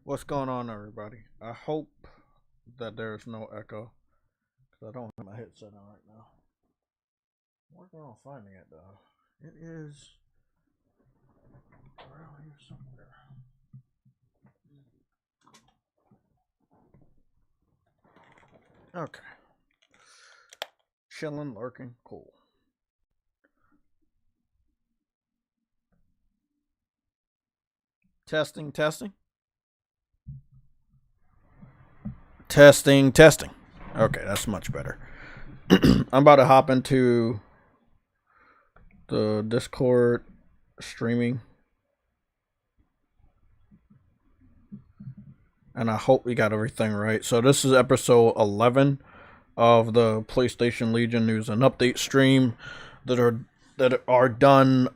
What's going on, everybody? I hope that there's no echo because I don't have my headset on right now. I'm working on finding it though. It is around here somewhere. Okay. Chilling, lurking, cool. Testing, testing. Testing, testing. Okay, that's much better. I'm about to hop into the Discord streaming. And I hope we got everything right. So this is episode 11 of the PlayStation Legion news and update stream that are done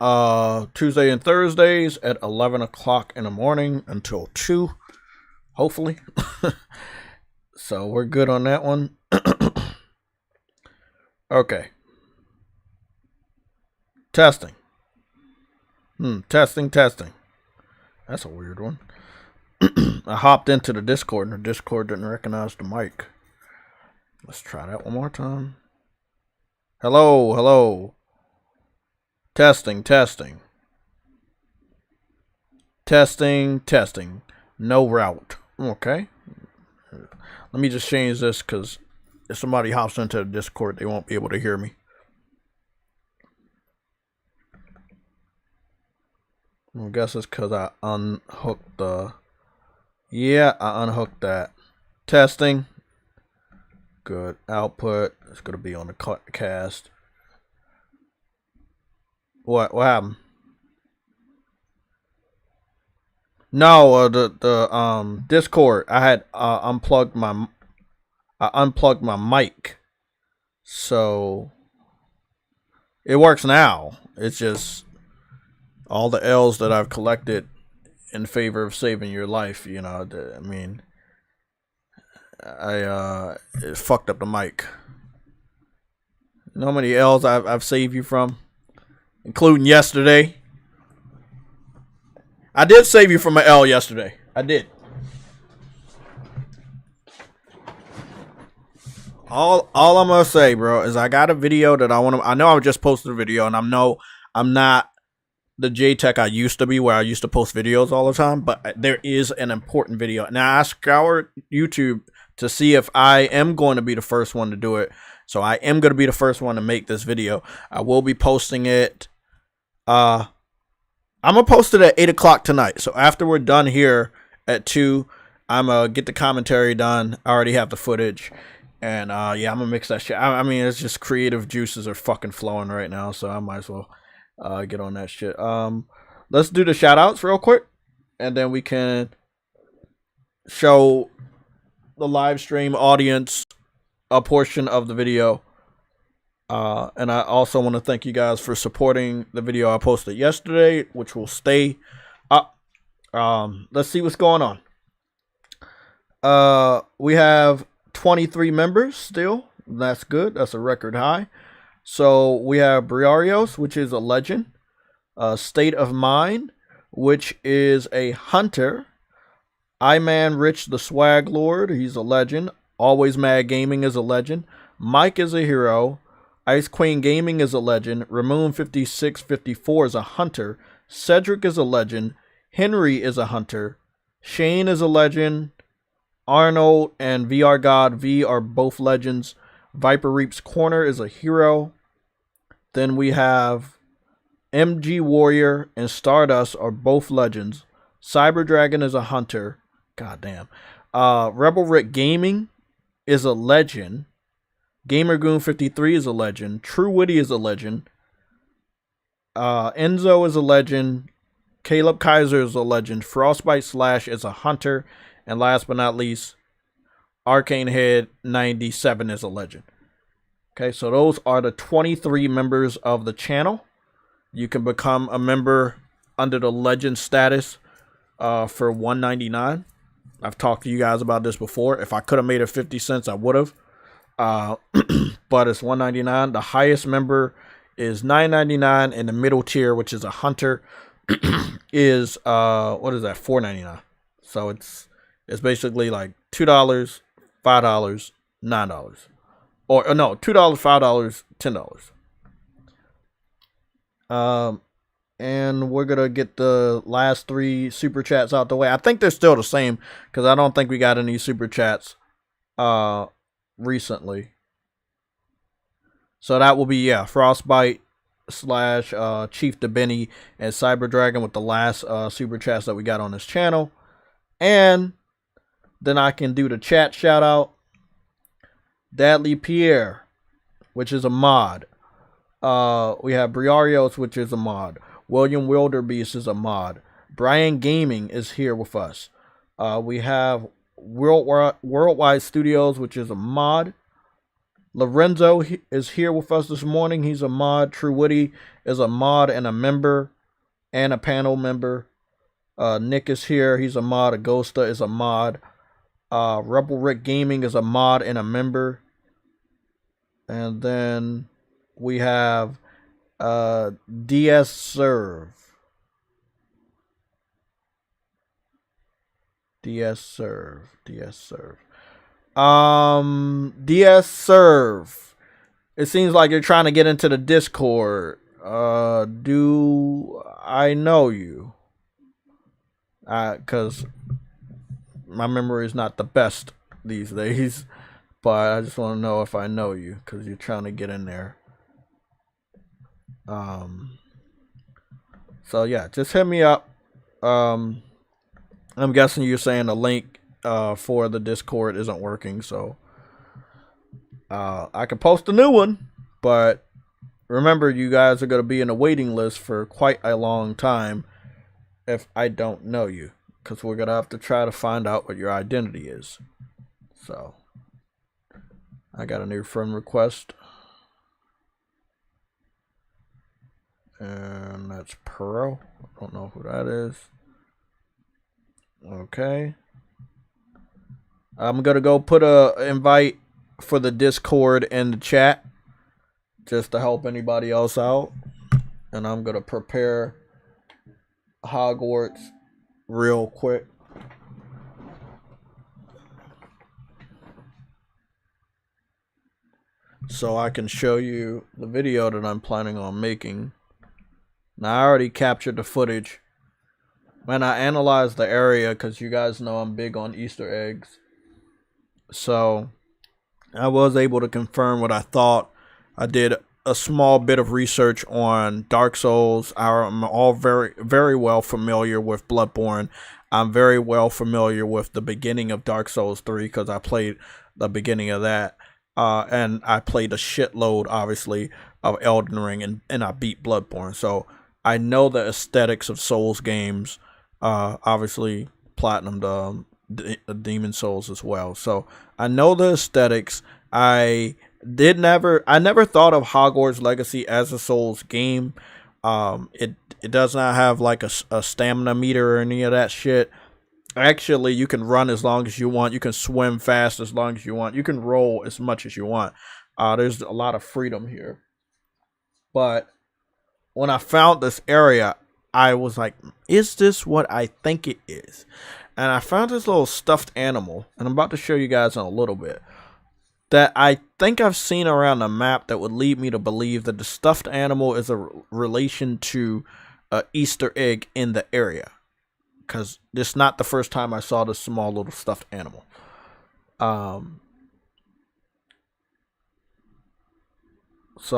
Tuesday and Thursdays at 11 o'clock in the morning until 2, hopefully. So we're good on that one. Okay. Testing. Testing. That's a weird one. I hopped into the Discord and the Discord didn't recognize the mic. Let's try that one more time. Hello. Testing. No route. Okay. Let me just change this because if somebody hops into the Discord, they won't be able to hear me. I guess it's because I unhooked the... Yeah, I unhooked that. Testing. Good. Output. It's going to be on the cast. What happened? No, the Discord. I had unplugged my mic, so it works now. It's just all the L's that I've collected in favor of saving your life. You know, I mean, it fucked up the mic. You know how many L's I've saved you from, including yesterday. I did save you from an L yesterday. I did. All I'm gonna say, bro, is I got a video that I know I just posted a video, and I'm not the J-Tech I used to be, where I used to post videos all the time, but there is an important video. Now I scoured YouTube to see if I am going to be the first one to do it. So I am going to be the first one to make this video. I will be posting it. I'm going to post it at 8 o'clock tonight. So after we're done here at 2, I'm going to get the commentary done. I already have the footage. And yeah, I'm going to mix that shit. I mean, it's just creative juices are fucking flowing right now. So I might as well get on that shit. Let's do the shoutouts real quick. And then we can show the live stream audience a portion of the video. And I also want to thank you guys for supporting the video I posted yesterday, which will stay up. Let's see what's going on. We have 23 members still. That's good. That's a record high. So we have Briarios, which is a legend. State of Mind, which is a hunter. I-Man Rich the Swag Lord, he's a legend. Always Mad Gaming is a legend. Mike is a hero. Ice Queen Gaming is a legend. Ramon 5654 is a hunter. Cedric is a legend. Henry is a hunter. Shane is a legend. Arnold and VR God V are both legends. Viper Reaps Corner is a hero. Then we have MG Warrior and Stardust are both legends. Cyber Dragon is a hunter. Goddamn. Rebel Rick Gaming is a legend. Gamergoon 53 is a legend. True Witty is a legend. Enzo is a legend. Caleb Kaiser is a legend. Frostbite Slash is a hunter. And last but not least, Arcane Head 97 is a legend. Okay, so those are the 23 members of the channel. You can become a member under the legend status for $1.99. I've talked to you guys about this before. If I could have made it 50 cents, I would have. But it's $1.99. The highest member is $9.99, and the middle tier, which is a hunter, is what is that? $4.99. So it's It's basically like $2, $5, $9, or no, $2, $5, $10. And we're gonna get the last 3 super chats out the way. I think they're still the same because I don't think we got any super chats recently. So that will be Frostbite / Chief DeBenny and Cyber Dragon with the last super chats that we got on this channel. And then I can do the chat shout out. Dadley Pierre, which is a mod. We have Briarios, which is a mod. William Wilderbeest is a mod. Brian Gaming is here with us. We have Worldwide Studios, which is a mod. Lorenzo is here with us this morning. He's a mod. True Witty is a mod and a member and a panel member. Nick is here. He's a mod. Agosta is a mod. Rebel Rick Gaming is a mod and a member. And then we have DS Serve. DS Serve. It seems like you're trying to get into the Discord. Do I know you? Because my memory is not the best these days. But I just want to know if I know you, because you're trying to get in there. So yeah, just hit me up. I'm guessing you're saying the link for the Discord isn't working, so I can post a new one. But remember, you guys are going to be in a waiting list for quite a long time if I don't know you, because we're going to have to try to find out what your identity is. So I got a new friend request. And that's Pearl. I don't know who that is. Okay. I'm going to go put a invite for the Discord in the chat, just to help anybody else out. And I'm going to prepare Hogwarts real quick. So I can show you the video that I'm planning on making. Now, I already captured the footage. Man, I analyzed the area because you guys know I'm big on Easter eggs. So I was able to confirm what I thought. I did a small bit of research on Dark Souls. I'm all very, very well familiar with Bloodborne. I'm very well familiar with the beginning of Dark Souls 3 because I played the beginning of that. And I played a shitload, obviously, of Elden Ring, and I beat Bloodborne. So I know the aesthetics of Souls games. Obviously, Platinum, the Demon Souls as well. So I know the aesthetics. I never thought of Hogwarts Legacy as a Souls game. It does not have like a stamina meter or any of that shit. Actually, you can run as long as you want. You can swim fast as long as you want. You can roll as much as you want. There's a lot of freedom here. But when I found this area, I was like, is this what I think it is? And I found this little stuffed animal, and I'm about to show you guys in a little bit, that I think I've seen around the map that would lead me to believe that the stuffed animal is a relation to an Easter egg in the area. Because this is not the first time I saw this small little stuffed animal. So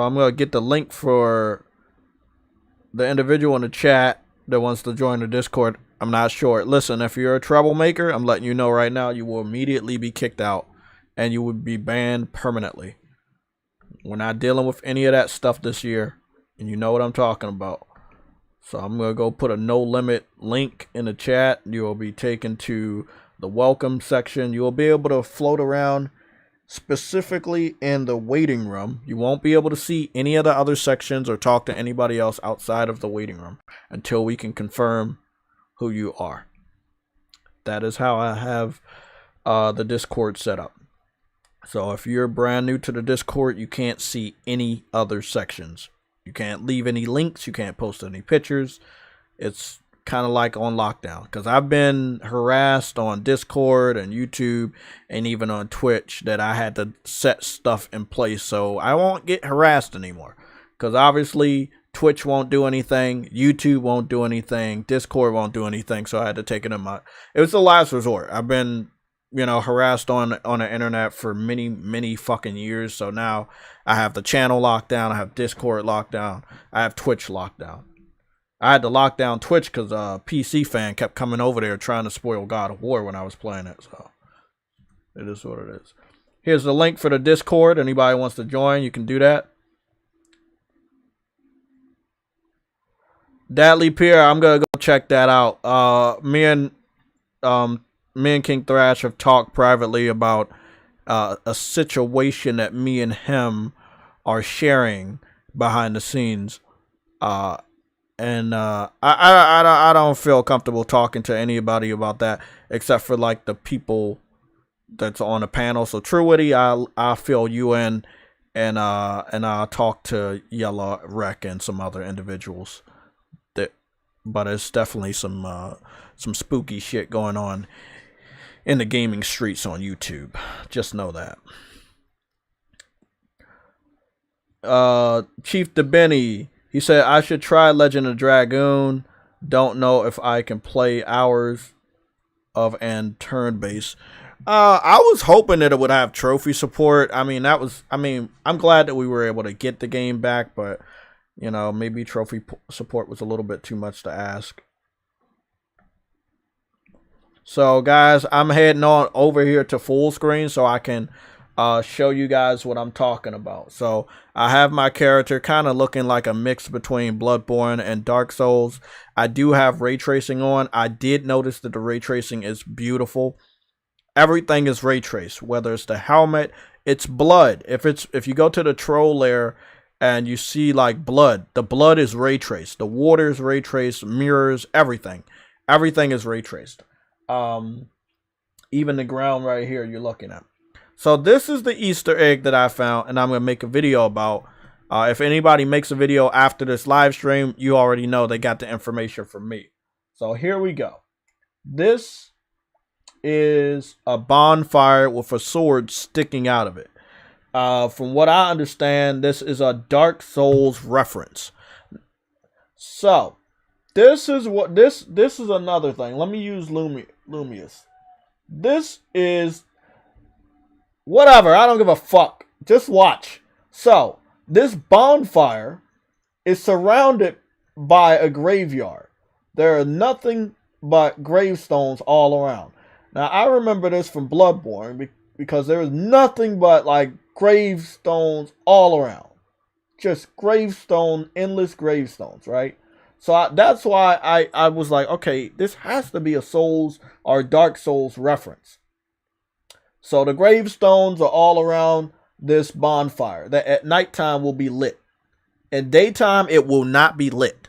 I'm going to get the link for the individual in the chat that wants to join the Discord. I'm not sure. Listen, if you're a troublemaker, I'm letting you know right now, you will immediately be kicked out. And you would be banned permanently. We're not dealing with any of that stuff this year. And you know what I'm talking about. So I'm going to go put a no limit link in the chat. You will be taken to the welcome section. You will be able to float around specifically in the waiting room. You won't be able to see any of the other sections or talk to anybody else outside of the waiting room until we can confirm who you are. That is how I have the Discord set up. So if you're brand new to the Discord, you can't see any other sections. You can't leave any links. You can't post any pictures. It's kind of like on lockdown, because I've been harassed on Discord and YouTube and even on Twitch that I had to set stuff in place so I won't get harassed anymore. Because obviously Twitch won't do anything, YouTube won't do anything, Discord won't do anything, so I had to take it in my... It was the last resort. I've been, you know, harassed on the internet for many fucking years, so now I have the channel locked down, I have Discord locked down, I have Twitch locked down. I had to lock down Twitch because PC fan kept coming over there trying to spoil God of War when I was playing it. So it is what it is. Here's the link for the Discord. Anybody wants to join, you can do that. Dadley Pier, I'm gonna go check that out. Me and King Thrash have talked privately about a situation that me and him are sharing behind the scenes. And I don't feel comfortable talking to anybody about that except for like the people that's on the panel. So True Witty, I'll fill you in, and I'll talk to Yellow Rec and some other individuals. But it's definitely some spooky shit going on in the gaming streets on YouTube. Just know that. Chief DeBenny, he said, I should try Legend of Dragoon. Don't know if I can play hours of and turn-based. I was hoping that it would have trophy support. I'm glad that we were able to get the game back, but, you know, maybe trophy support was a little bit too much to ask. So, guys, I'm heading on over here to full screen so I can show you guys what I'm talking about. So I have my character kind of looking like a mix between Bloodborne and Dark Souls. I do have ray tracing on. I did notice that the ray tracing is beautiful. Everything is ray traced, whether it's the helmet, it's blood. If you go to the troll lair and you see like blood, the blood is ray traced. The water is ray traced, mirrors, everything is ray traced. Even the ground right here you're looking at. So this is the Easter egg that I found, and I'm going to make a video about. If anybody makes a video after this live stream, you already know they got the information from me. So here we go. This is a bonfire with a sword sticking out of it. From what I understand, this is a Dark Souls reference. So this is another thing. Let me use Lumious. This is... Whatever, I don't give a fuck. Just watch. So, this bonfire is surrounded by a graveyard. There are nothing but gravestones all around. Now, I remember this from Bloodborne because there was nothing but like gravestones all around. Just endless gravestones, right? So that's why I was like, okay, this has to be a Souls or Dark Souls reference. So the gravestones are all around this bonfire that at nighttime will be lit. In daytime, it will not be lit.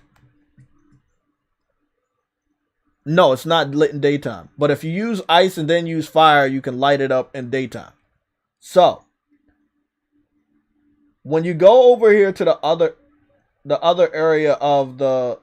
No, it's not lit in daytime. But if you use ice and then use fire, you can light it up in daytime. So when you go over here to the other area of the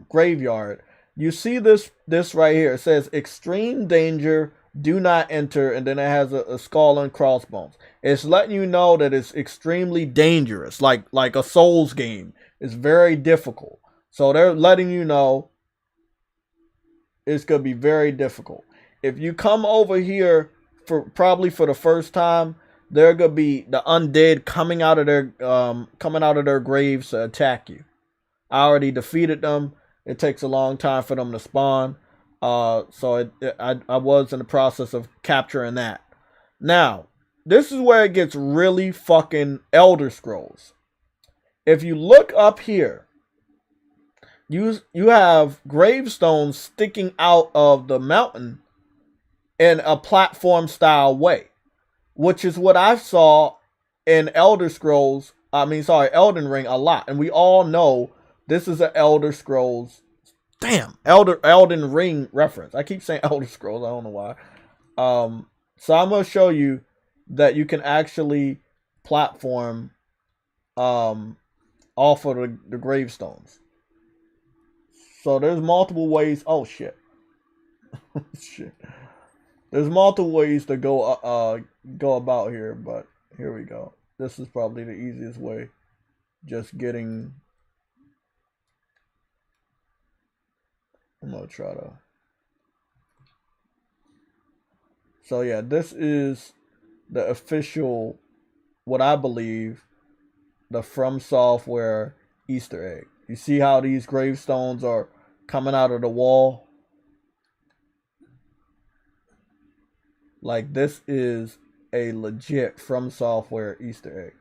graveyard, you see this right here. It says extreme danger. Do not enter, and then it has a skull and crossbones. It's letting you know that it's extremely dangerous, like a Souls game. It's very difficult. So they're letting you know it's gonna be very difficult. If you come over here probably for the first time, they're gonna be the undead coming out of their graves to attack you. I already defeated them. It takes a long time for them to spawn. So I was in the process of capturing that. Now, this is where it gets really fucking Elder Scrolls. If you look up here, you have gravestones sticking out of the mountain in a platform style way, which is what I saw in Elden Ring a lot. And we all know this is an Elder Scrolls Elden Ring reference. I keep saying Elder Scrolls. I don't know why. So I'm going to show you that you can actually platform off of the gravestones. So there's multiple ways. Oh shit. Shit. There's multiple ways to go about here, but here we go. This is probably the easiest way. Just getting. I'm gonna try to. So yeah, this is the official, what I believe, the From Software Easter egg. You see how these gravestones are coming out of the wall? Like, this is a legit From Software Easter egg.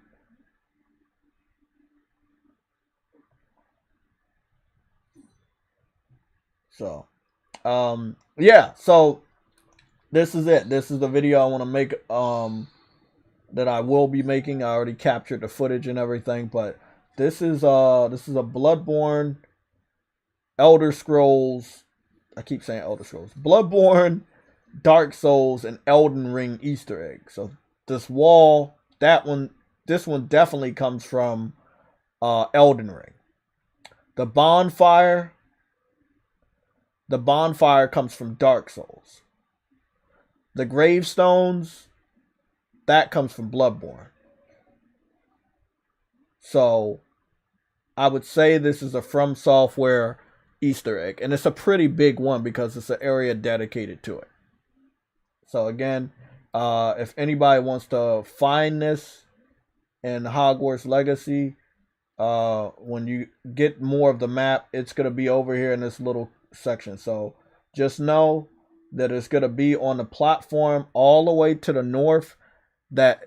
So, yeah, so this is it. This is the video I want to make, that I will be making. I already captured the footage and everything, but this is a Bloodborne, Elder Scrolls, I keep saying Elder Scrolls, Bloodborne, Dark Souls, and Elden Ring Easter egg. So this wall, this one definitely comes from Elden Ring. The bonfire comes from Dark Souls. The gravestones, that comes from Bloodborne. So I would say this is a From Software Easter egg. And it's a pretty big one because it's an area dedicated to it. So again, if anybody wants to find this in Hogwarts Legacy, when you get more of the map, it's going to be over here in this little section. So just know that it's going to be on the platform all the way to the north. That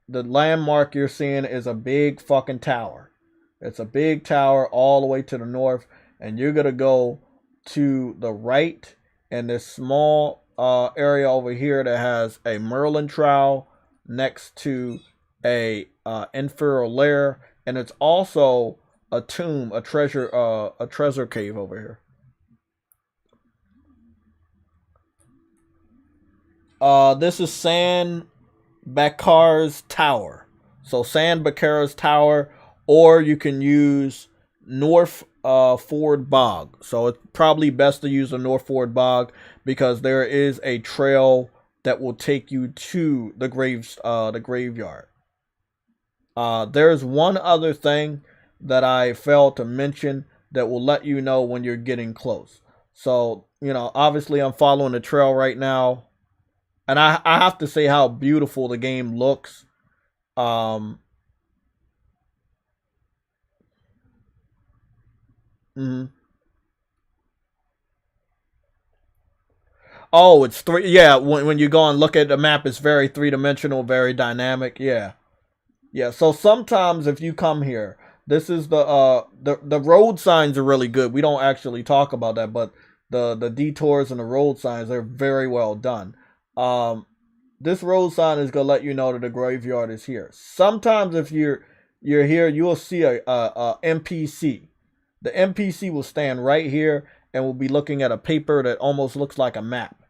the landmark you're seeing is a big fucking tower. It's a big tower all the way to the north, and you're going to go to the right in this small area over here that has a Merlin trowel next to a infernal lair, and it's also a tomb, a treasure cave over here. This is San Bakar's Tower. So San Bakar's Tower, or you can use North Ford Bog. So it's probably best to use the North Ford Bog because there is a trail that will take you to the graveyard. There's one other thing that I failed to mention that will let you know when you're getting close. So, you know, obviously I'm following the trail right now. And I have to say how beautiful the game looks. Oh, it's three. Yeah, when you go and look at the map, it's very three-dimensional, very dynamic. Yeah. Yeah, so sometimes if you come here, this is the road signs are really good. We don't actually talk about that, but the detours and the road signs are very well done. This road sign is gonna let you know that the graveyard is here. Sometimes if you're here, you'll see a NPC. The NPC will stand right here and will be looking at a paper that almost looks like a map.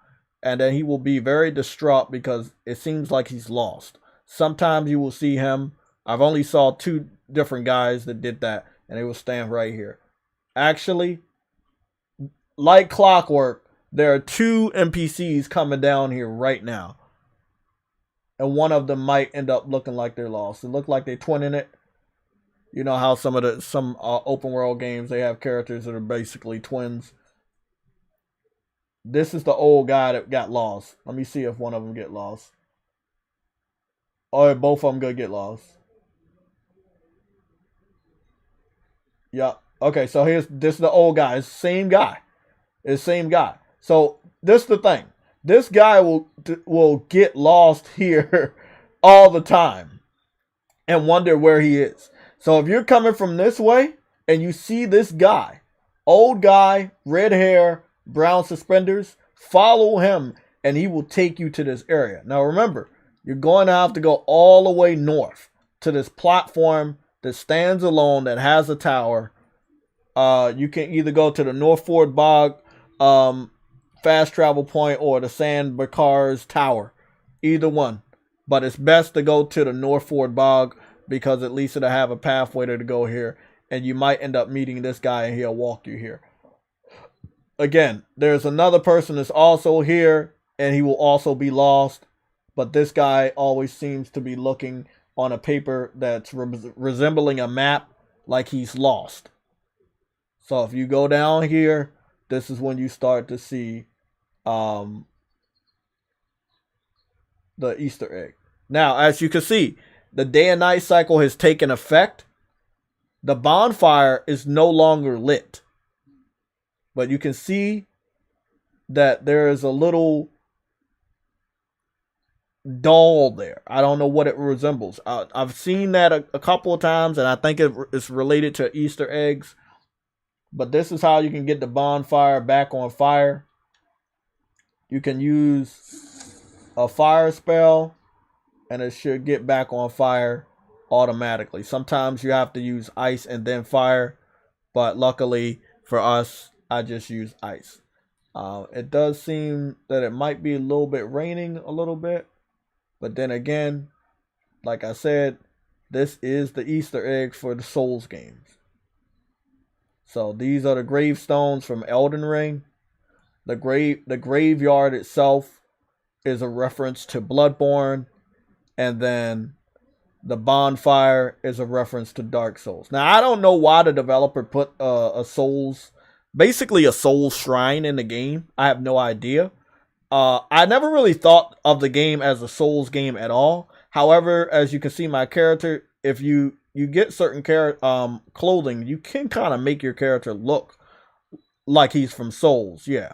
And then he will be very distraught because it seems like he's lost. Sometimes you will see him. I've only saw 2 different guys that did that, and they will stand right here. Actually, like clockwork, there are 2 NPCs coming down here right now. And one of them might end up looking like they're lost. It look like they're twinning it. You know how some open world games, they have characters that are basically twins. This is the old guy that got lost. Let me see if one of them get lost. Oh, both of them gonna get lost. Yeah. Okay, so this is the old guy. It's the same guy. It's the same guy. So this is the thing. This guy will get lost here all the time and wonder where he is. So if you're coming from this way and you see this guy, old guy, red hair, brown suspenders, follow him and he will take you to this area. Now remember, you're going to have to go all the way north to this platform that stands alone that has a tower. You can either go to the North Ford Bog fast travel point or the San Bakar's Tower. Either one. But it's best to go to the North Ford Bog because at least it'll have a pathway to go here. And you might end up meeting this guy and he'll walk you here. again, there's another person that's also here, and he will also be lost. But this guy always seems to be looking on a paper that's resembling a map, like he's lost. So if you go down here, this is when you start to see the Easter egg. Now, as you can see, the day and night cycle has taken effect. The bonfire is no longer lit. But you can see that there is a little doll there. I don't know what it resembles. I've seen that a couple of times, and I think it's related to Easter eggs. But this is how you can get the bonfire back on fire. You can use a fire spell, and it should get back on fire automatically. Sometimes you have to use ice and then fire, but luckily for us, I just use ice. It does seem that it might be a little bit raining a little bit, but then again, like I said, this is the Easter egg for the Souls games. So these are the gravestones from Elden Ring. The graveyard itself is a reference to Bloodborne, and then the bonfire is a reference to Dark Souls. Now, I don't know why the developer put basically a Souls shrine in the game. I have no idea. I never really thought of the game as a Souls game at all. However, as you can see, my character, if you get certain clothing, you can kind of make your character look like he's from Souls. Yeah.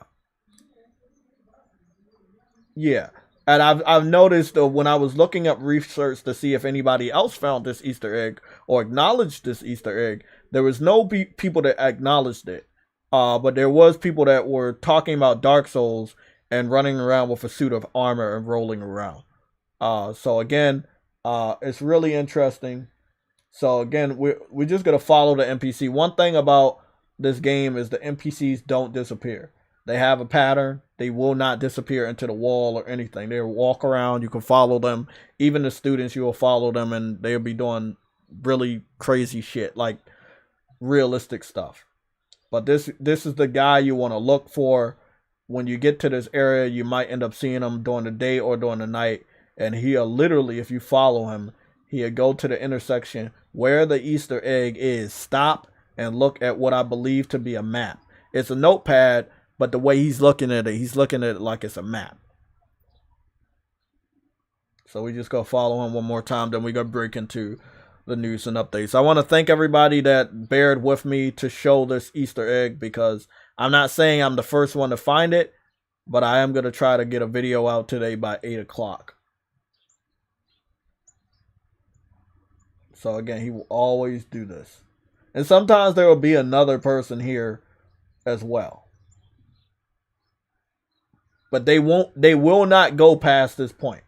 And I've noticed when I was looking up research to see if anybody else found this Easter egg or acknowledged this Easter egg, there was no people that acknowledged it. But there was people that were talking about Dark Souls and running around with a suit of armor and rolling around. So again, it's really interesting. So again, we're just gonna follow the NPC. One thing about this game is the NPCs don't disappear. They have a pattern. They will not disappear into the wall or anything. They'll walk around. You can follow them. Even the students, you will follow them, and they'll be doing really crazy shit, like realistic stuff. But this is the guy you want to look for. When you get to this area, you might end up seeing him during the day or during the night. And he'll literally, if you follow him, he'll go to the intersection where the Easter egg is. Stop and look at what I believe to be a map. It's a notepad, but the way he's looking at it, he's looking at it like it's a map. So we just go follow him one more time, then we go break into the news and updates. I want to thank everybody that bared with me to show this Easter egg, because I'm not saying I'm the first one to find it, but I am going to try to get a video out today by 8 o'clock. So again, he will always do this. And sometimes there will be another person here as well. But they will not go past this point.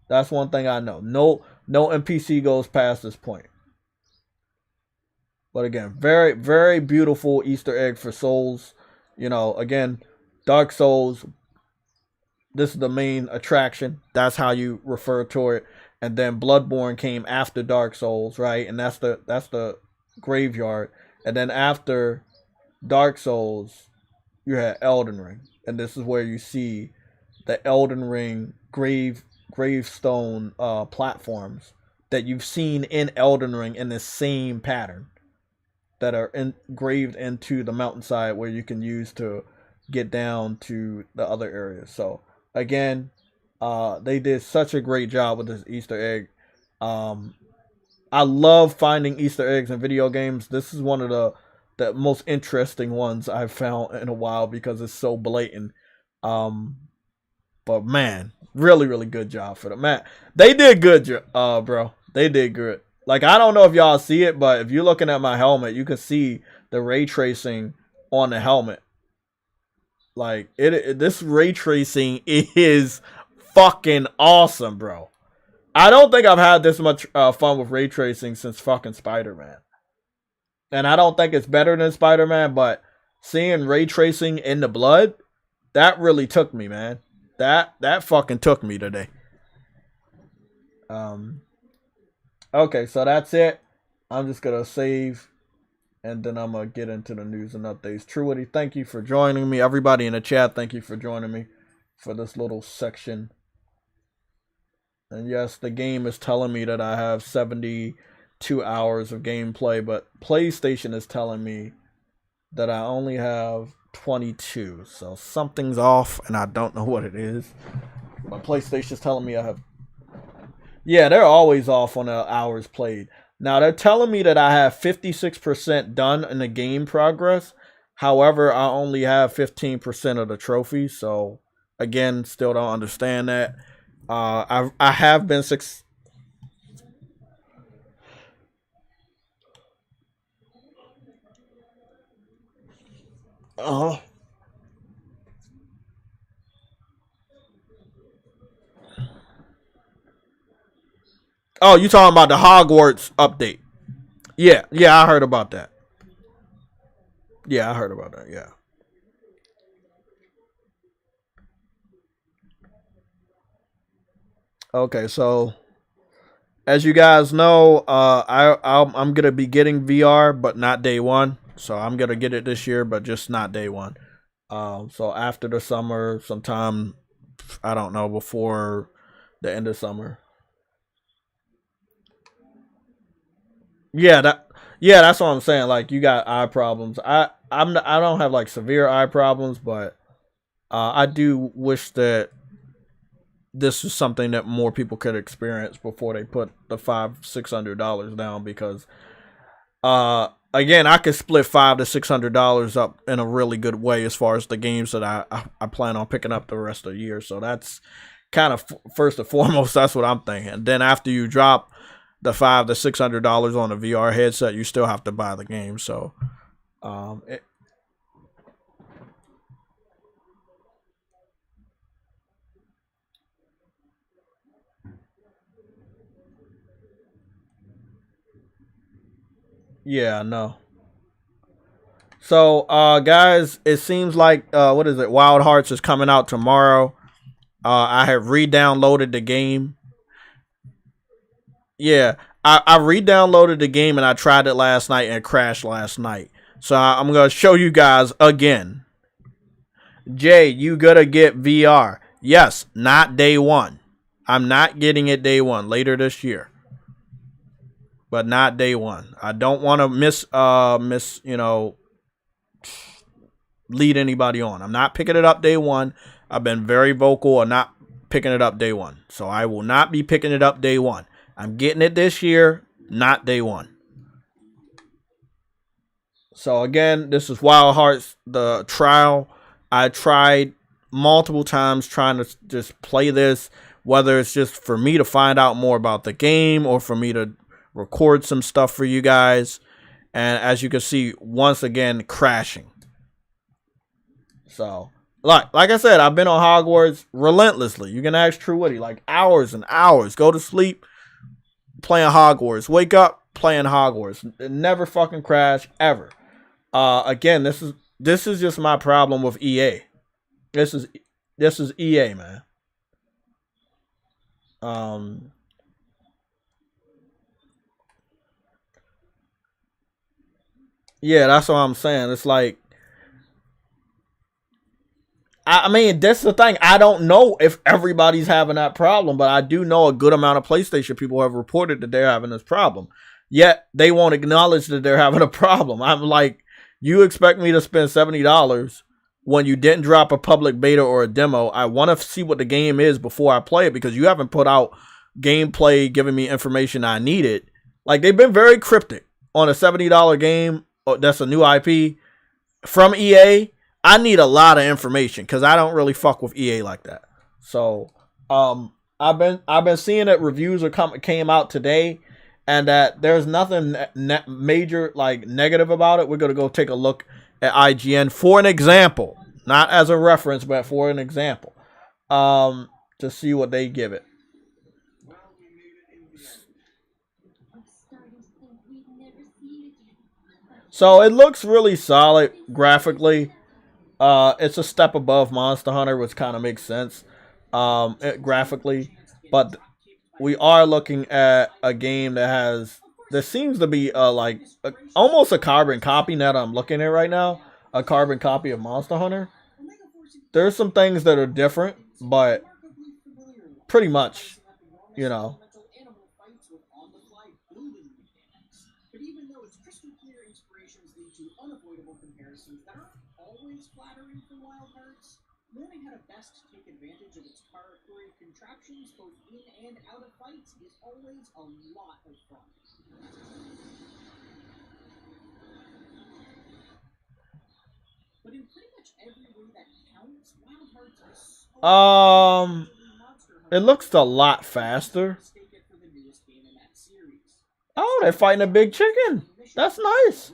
That's one thing I know. No NPC goes past this point. But again, very, very beautiful Easter egg for Souls. You know, again, Dark Souls, this is the main attraction. That's how you refer to it. And then Bloodborne came after Dark Souls, right? And that's the graveyard. And then after Dark Souls, you had Elden Ring. And this is where you see the Elden Ring gravestone platforms that you've seen in Elden Ring in the same pattern that are engraved into the mountainside, where you can use to get down to the other areas. So again, they did such a great job with this Easter egg. I love finding Easter eggs in video games. This is one of the most interesting ones I've found in a while, because it's so blatant. But man, really, really good job for them. Man, they did good, bro. They did good. Like, I don't know if y'all see it, but if you're looking at my helmet, you can see the ray tracing on the helmet. Like, this ray tracing is fucking awesome, bro. I don't think I've had this much fun with ray tracing since fucking Spider-Man. And I don't think it's better than Spider-Man, but seeing ray tracing in the blood, that really took me, man. That fucking took me today. Okay, so that's it. I'm just gonna save and then I'm going to get into the news and updates. Truity, thank you for joining me. Everybody in the chat, thank you for joining me for this little section. And yes, the game is telling me that I have 72 hours of gameplay, but PlayStation is telling me that I only have 22. So something's off, and I don't know what it is. My PlayStation's telling me I have... Yeah, they're always off on the hours played. Now, they're telling me that I have 56% done in the game progress. However, I only have 15% of the trophies. So, again, still don't understand that. I have been Oh, you talking about the Hogwarts update? Yeah, I heard about that. Yeah, I heard about that. Yeah. Okay, so as you guys know, I'm gonna be getting VR, but not day one. So I'm gonna get it this year, but just not day one. So after the summer, sometime, I don't know, before the end of summer. Yeah, that's what I'm saying. Like, you got eye problems. I don't have like severe eye problems, but I do wish that this is something that more people could experience before they put the $500-600 down, because again, I could split $500-600 up in a really good way as far as the games that I plan on picking up the rest of the year. So that's kind of first and foremost, that's what I'm thinking. And then after you drop the $500-600 on a VR headset, you still have to buy the game. So yeah, no. So guys, it seems like what is it? Wild Hearts is coming out tomorrow. I have re-downloaded the game. Yeah, I re-downloaded the game and I tried it last night and it crashed last night. So I'm gonna show you guys again. Jay, you gotta get VR. Yes, not day one. I'm not getting it day one. Later this year, but not day one. I don't want to miss lead anybody on. I'm not picking it up day one. I've been very vocal on not picking it up day one. So I will not be picking it up day one. I'm getting it this year, not day one. So again, this is Wild Hearts, the trial. I tried multiple times trying to just play this, whether it's just for me to find out more about the game or for me to record some stuff for you guys. And as you can see, once again, crashing. So, like I said, I've been on Hogwarts relentlessly. You can ask True Woody, like hours and hours. Go to sleep, playing Hogwarts. Wake up, playing Hogwarts. It never fucking crash, ever. Again, this is just my problem with EA. This is EA, man. Yeah, that's what I'm saying. It's like, I mean, that's the thing. I don't know if everybody's having that problem, but I do know a good amount of PlayStation people have reported that they're having this problem. Yet they won't acknowledge that they're having a problem. I'm like, you expect me to spend $70 when you didn't drop a public beta or a demo? I want to see what the game is before I play it, because you haven't put out gameplay giving me information I needed. Like, they've been very cryptic on a $70 game that's a new IP from EA. I need a lot of information because I don't really fuck with EA like that. So I've been seeing that reviews came out today, and that there's nothing major like negative about it. We're gonna go take a look at IGN for an example, not as a reference, but for an example, to see what they give it. So it looks really solid graphically. It's a step above Monster Hunter, which kind of makes sense graphically. But we are looking at a game that has there seems to be like almost a carbon copy now that I'm looking at right now. A carbon copy of Monster Hunter. There's some things that are different, but pretty much, you know. But even though its crystal clear inspirations lead to unavoidable comparisons that aren't always flattering for Wild Hearts, learning how to best take advantage of its parkour contraptions both in and out of fights is always a lot of fun. But in pretty much every way that counts, Wild Hearts is so it looks a lot faster. Oh, they're fighting a big chicken. That's nice.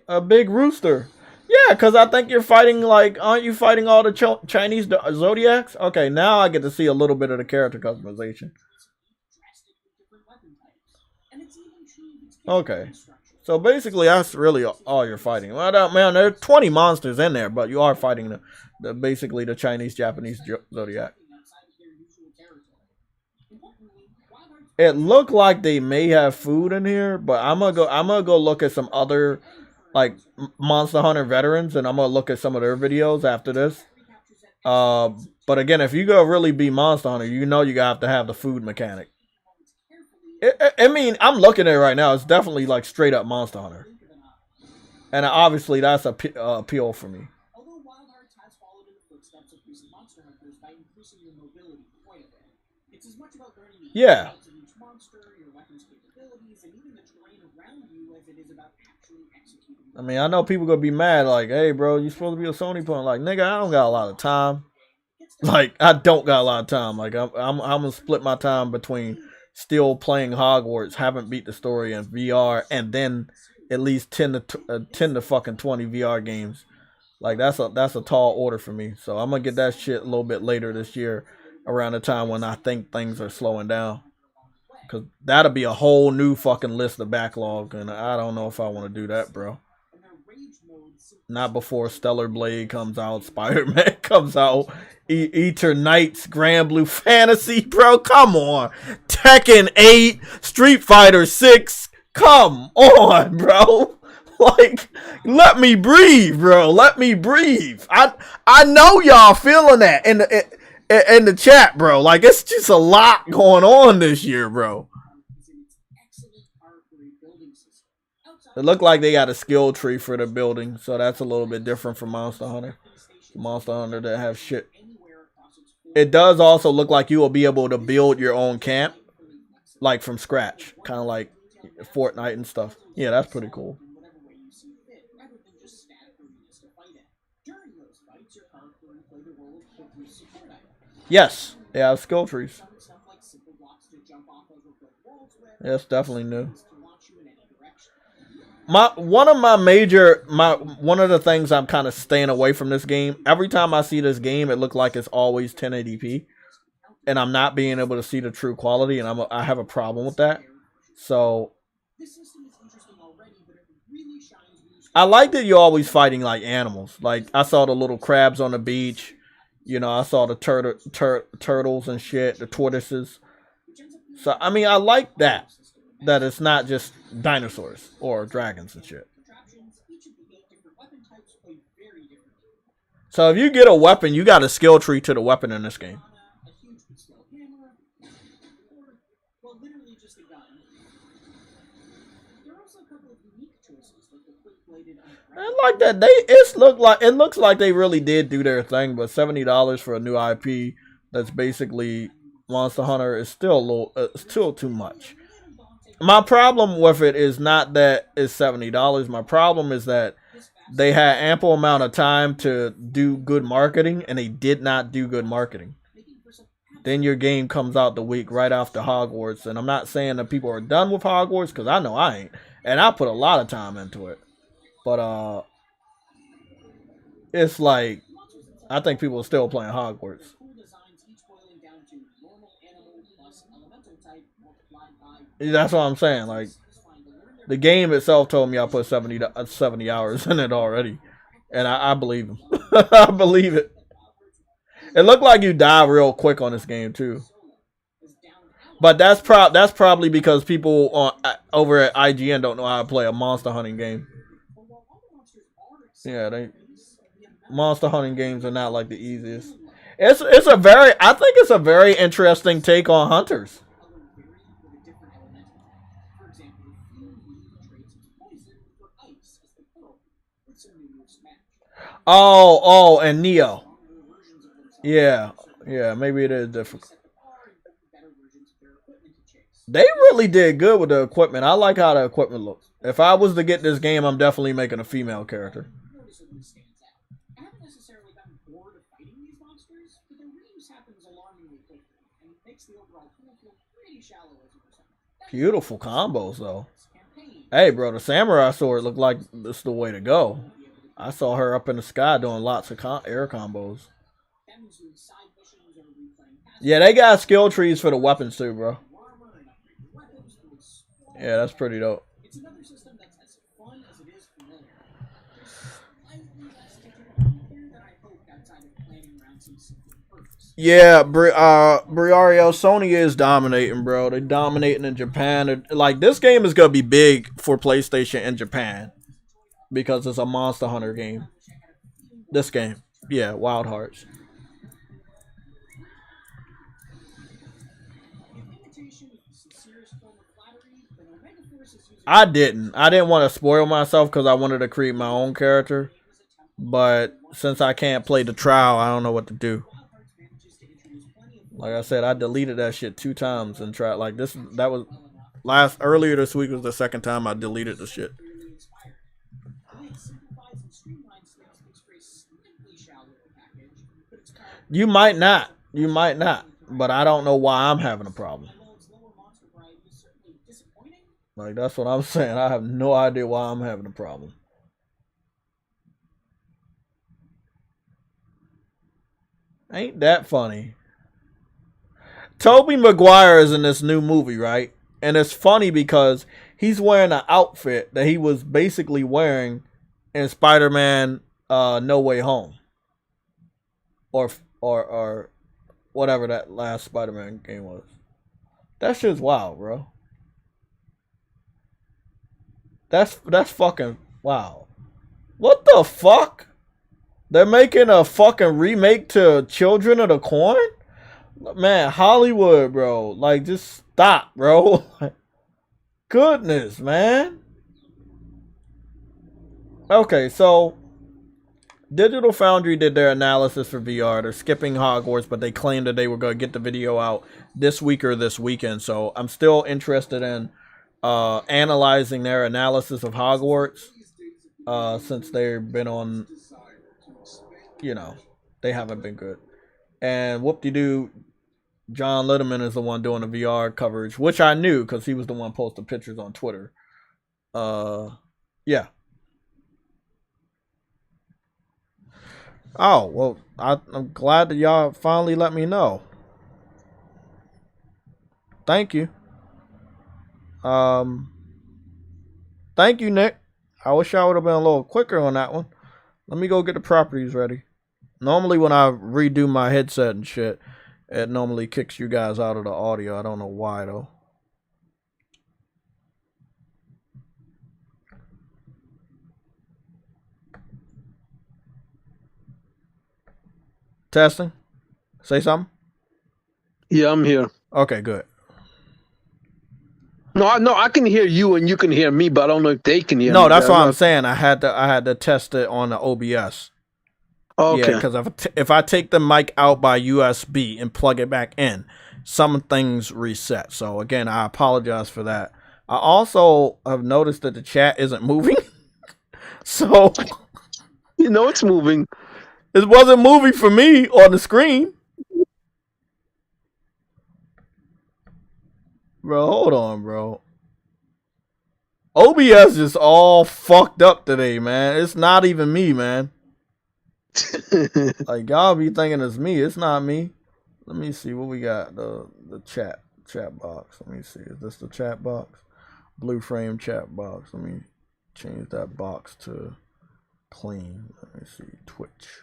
A big rooster. Yeah, because I think you're fighting, like, aren't you fighting all the Chinese Zodiacs? Okay, now I get to see a little bit of the character customization. Okay. So basically, that's really all you're fighting. Well, man, there are 20 monsters in there, but you are fighting basically the Chinese, Japanese Zodiac. It looked like they may have food in here, but I'm gonna go look at some other like Monster Hunter veterans, and I'm gonna look at some of their videos after this. But again, if you go really be Monster Hunter, you know you have to have the food mechanic. I mean, I'm looking at it right now. It's definitely like straight up Monster Hunter, and obviously that's a appeal for me. Although Wild Hearts has followed in the footsteps of recent Monster Hunters by increasing your mobility quite a bit, it's as much about learning the ins of each monster, your weapons capabilities, and even the terrain around you as it is about actually executing. I mean, I know people gonna be mad, like, "Hey, bro, you supposed to be a Sony point." Like, nigga, I don't got a lot of time. Like, I don't got a lot of time. Like, I'm gonna split my time between still playing Hogwarts, haven't beat the story in VR, and then at least 10 to fucking 20 VR games. Like, that's a tall order for me. So I'm gonna get that shit a little bit later this year, around the time when I think things are slowing down. Cause that'll be a whole new fucking list of backlog, and I don't know if I want to do that, bro. Not before Stellar Blade comes out, Spider-Man comes out, Eternights, Grand Blue Fantasy, bro. Come on, Tekken 8, Street Fighter 6. Come on, bro. Like, let me breathe, bro. Let me breathe. I know y'all feeling that in the chat, bro. Like, it's just a lot going on this year, bro. It looked like they got a skill tree for the building, so that's a little bit different from Monster Hunter. Monster Hunter that have shit. It does also look like you will be able to build your own camp, like from scratch, kind of like Fortnite and stuff. Yeah, that's pretty cool. Yes, they have skill trees. Yes, definitely new. One of the things I'm kind of staying away from this game. Every time I see this game, it looks like it's always 1080p, and I'm not being able to see the true quality, and I have a problem with that. So I like that you're always fighting like animals. Like, I saw the little crabs on the beach. You know, I saw the turtles and shit, the tortoises. So I mean, I like that it's not just dinosaurs or dragons and shit. So if you get a weapon, you got a skill tree to the weapon in this game. I like that. It looks like they really did do their thing, but $70 for a new IP that's basically Monster Hunter is still still too much. My problem with it is not that it's $70. My problem is that they had ample amount of time to do good marketing, and they did not do good marketing. Then your game comes out the week right after Hogwarts, and I'm not saying that people are done with Hogwarts, because I know I ain't, and I put a lot of time into it. But it's like, I think people are still playing Hogwarts. That's what I'm saying. Like, the game itself told me I put 70 hours in it already, and I believe him. I believe it. It looked like you die real quick on this game too. But that's probably because people on over at IGN don't know how to play a monster hunting game. Yeah, they monster hunting games are not like the easiest. It's a very I think it's a very interesting take on hunters. Oh, and Neo. Yeah, yeah, maybe it is difficult. They really did good with the equipment. I like how the equipment looks. If I was to get this game, I'm definitely making a female character. Beautiful combos, though. Hey, bro, the samurai sword looked like it's the way to go. I saw her up in the sky doing lots of air combos. Yeah, they got skill trees for the weapons too, bro. Yeah, that's pretty dope. Yeah, Briario, Sony is dominating, bro. They're dominating in Japan. Like, this game is gonna be big for PlayStation in Japan because it's a Monster Hunter game. This game, yeah, Wild Hearts. I didn't want to spoil myself because I wanted to create my own character. But since I can't play the trial, I don't know what to do. Like I said, I deleted that shit 2 times and tried like this. That was earlier this week was the second time I deleted the shit. You might not. You might not. But I don't know why I'm having a problem. Like, that's what I'm saying. I have no idea why I'm having a problem. Ain't that funny? Tobey Maguire is in this new movie, right? And it's funny because he's wearing an outfit that he was basically wearing in Spider-Man No Way Home. Or whatever that last Spider-Man game was. That shit's wild, bro. That's fucking wow. What the fuck? They're making a fucking remake to Children of the Corn? Man, Hollywood, bro. Like, just stop, bro. Goodness, man. Okay, so Digital Foundry did their analysis for VR. They're skipping Hogwarts, but they claimed that they were going to get the video out this week or this weekend. So I'm still interested in analyzing their analysis of Hogwarts since they've been on, you know, they haven't been good. And whoop-de-doo, John Litterman is the one doing the VR coverage, which I knew because he was the one posting pictures on Twitter. Yeah. Oh, well, I'm glad that y'all finally let me know. Thank you. Thank you, Nick. I wish I would have been a little quicker on that one. Let me go get the properties ready. Normally when I redo my headset and shit, it normally kicks you guys out of the audio. I don't know why, though. Testing? Say something? Yeah, I'm here. Okay, good. No, I can hear you and you can hear me, but I don't know if they can hear me. No, that's what I'm saying. I had to test it on the OBS. Okay. Yeah, because if I take the mic out by USB and plug it back in, some things reset. So again, I apologize for that. I also have noticed that the chat isn't moving. So you know it's moving. It wasn't moving for me on the screen. Bro, hold on, bro. OBS is all fucked up today, man. It's not even me, man. Like, y'all be thinking it's me. It's not me. Let me see what we got. The chat box. Let me see. Is this the chat box? Blue frame chat box. Let me change that box to clean. Let me see. Twitch.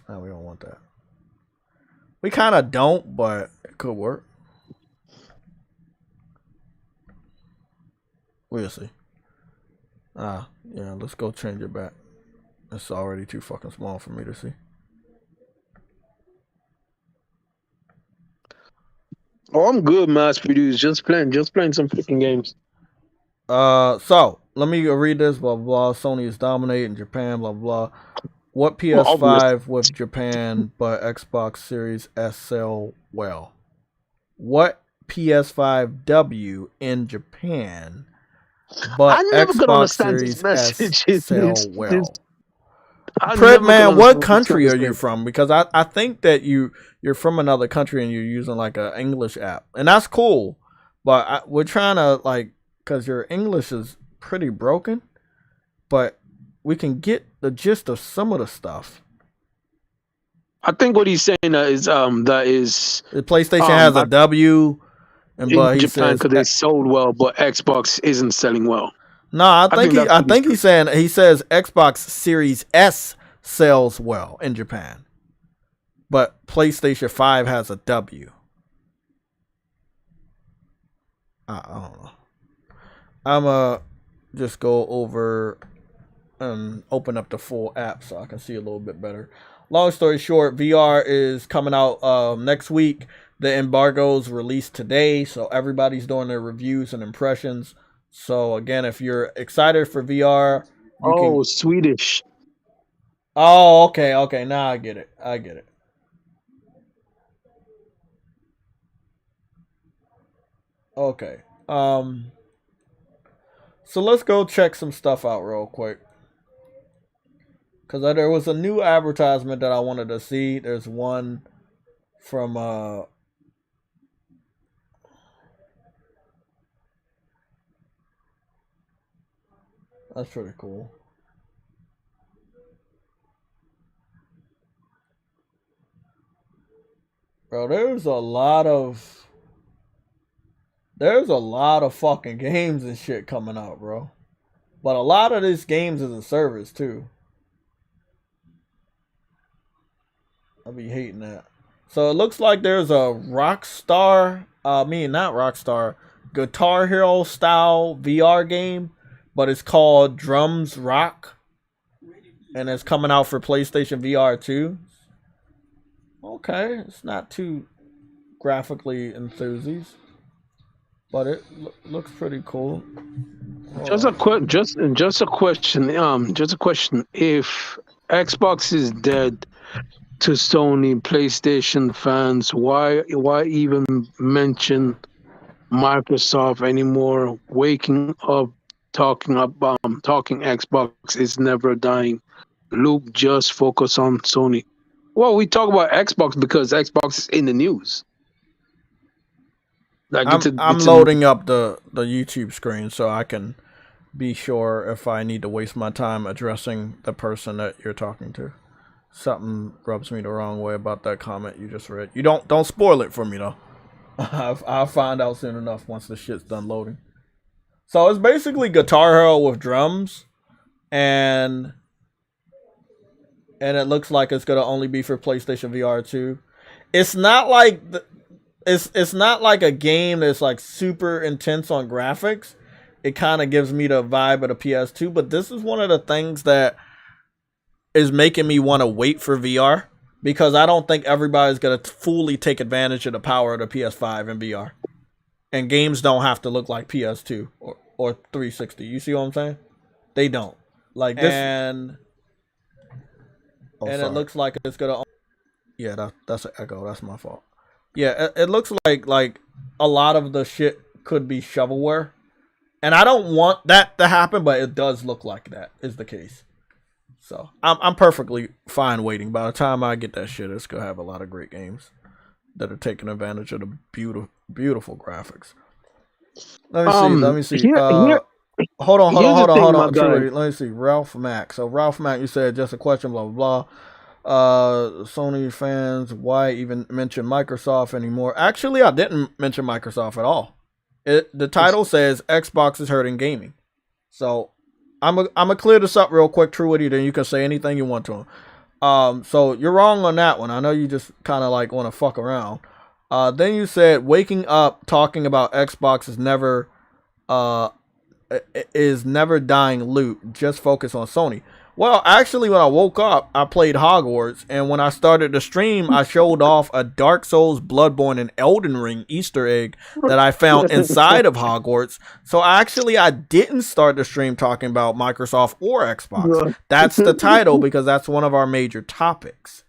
Oh, we don't want that. We kind of don't, but it could work. We'll see. Yeah, let's go change it back. It's already too fucking small for me to see. Oh, I'm good, mass produce. Just playing some freaking games. So let me read this. Blah blah. Sony is dominating Japan. Blah blah. What PS5 with Japan but Xbox Series S sell well? What PS5W in Japan but I never could Xbox understand Series this message. S sell well? I Pred never man, could what understand country this are you thing. from? Because I think that you're from another country and you're using like an English app, and that's cool. But we're trying to like, because your English is pretty broken, but we can get the gist of some of the stuff. I think what he's saying is The PlayStation has a W, and but in he Japan says because they sold well, but Xbox isn't selling well. no. I think that's what he's saying he says Xbox Series S sells well in Japan, but PlayStation 5 has a W. I don't know. I'm just go over and open up the full app so I can see a little bit better. Long story short, VR is coming out next week. The embargo's released today, so everybody's doing their reviews and impressions. So again, if you're excited for VR, you can. Swedish. Oh, okay. Now I get it. Okay. So let's go check some stuff out real quick. Because there was a new advertisement that I wanted to see. There's one from that's pretty cool. Bro, there's a lot of fucking games and shit coming out, bro. But a lot of these games is a service too. I'll be hating that. So it looks like there's a Rockstar, not Rockstar, Guitar Hero style VR game, but it's called Drums Rock, and it's coming out for PlayStation VR 2. Okay, it's not too graphically enthusiast, but it looks pretty cool. Just a question. Just a question. If Xbox is dead to Sony PlayStation fans, why even mention Microsoft anymore? Waking up talking Xbox is never dying. Loop, just focus on Sony. Well, we talk about Xbox because Xbox is in the news. Like I'm loading up the YouTube screen so I can be sure if I need to waste my time addressing the person that you're talking to. Something rubs me the wrong way about that comment you just read. You don't spoil it for me though. I'll find out soon enough once the shit's done loading. So it's basically Guitar Hero with drums, and it looks like it's gonna only be for PlayStation VR 2. It's not like it's not like a game that's like super intense on graphics. It kind of gives me the vibe of the PS2, but this is one of the things that is making me want to wait for VR, because I don't think everybody's gonna fully take advantage of the power of the PS5 in VR. And games don't have to look like PS2 or 360. You see what I'm saying? They don't. Like this, and it looks like it's gonna. Yeah, that's an echo. That's my fault. Yeah, it looks like a lot of the shit could be shovelware, and I don't want that to happen, but it does look like that is the case. So I'm perfectly fine waiting. By the time I get that shit, it's gonna have a lot of great games that are taking advantage of the beautiful graphics. Let me see. Hold on. Let me see. Ralph Mack. So Ralph Mack, you said just a question. Blah blah blah. Sony fans, why even mention Microsoft anymore? Actually, I didn't mention Microsoft at all. The title says Xbox is hurting gaming. So I'm gonna clear this up real quick, True Witty, then you can say anything you want to him. So you're wrong on that one. I know you just kind of like want to fuck around. Then you said waking up talking about Xbox is never dying loot. Just focus on Sony. Well, actually, when I woke up, I played Hogwarts, and when I started the stream, I showed off a Dark Souls, Bloodborne, and Elden Ring Easter egg that I found inside of Hogwarts. So actually, I didn't start the stream talking about Microsoft or Xbox. That's the title because that's one of our major topics.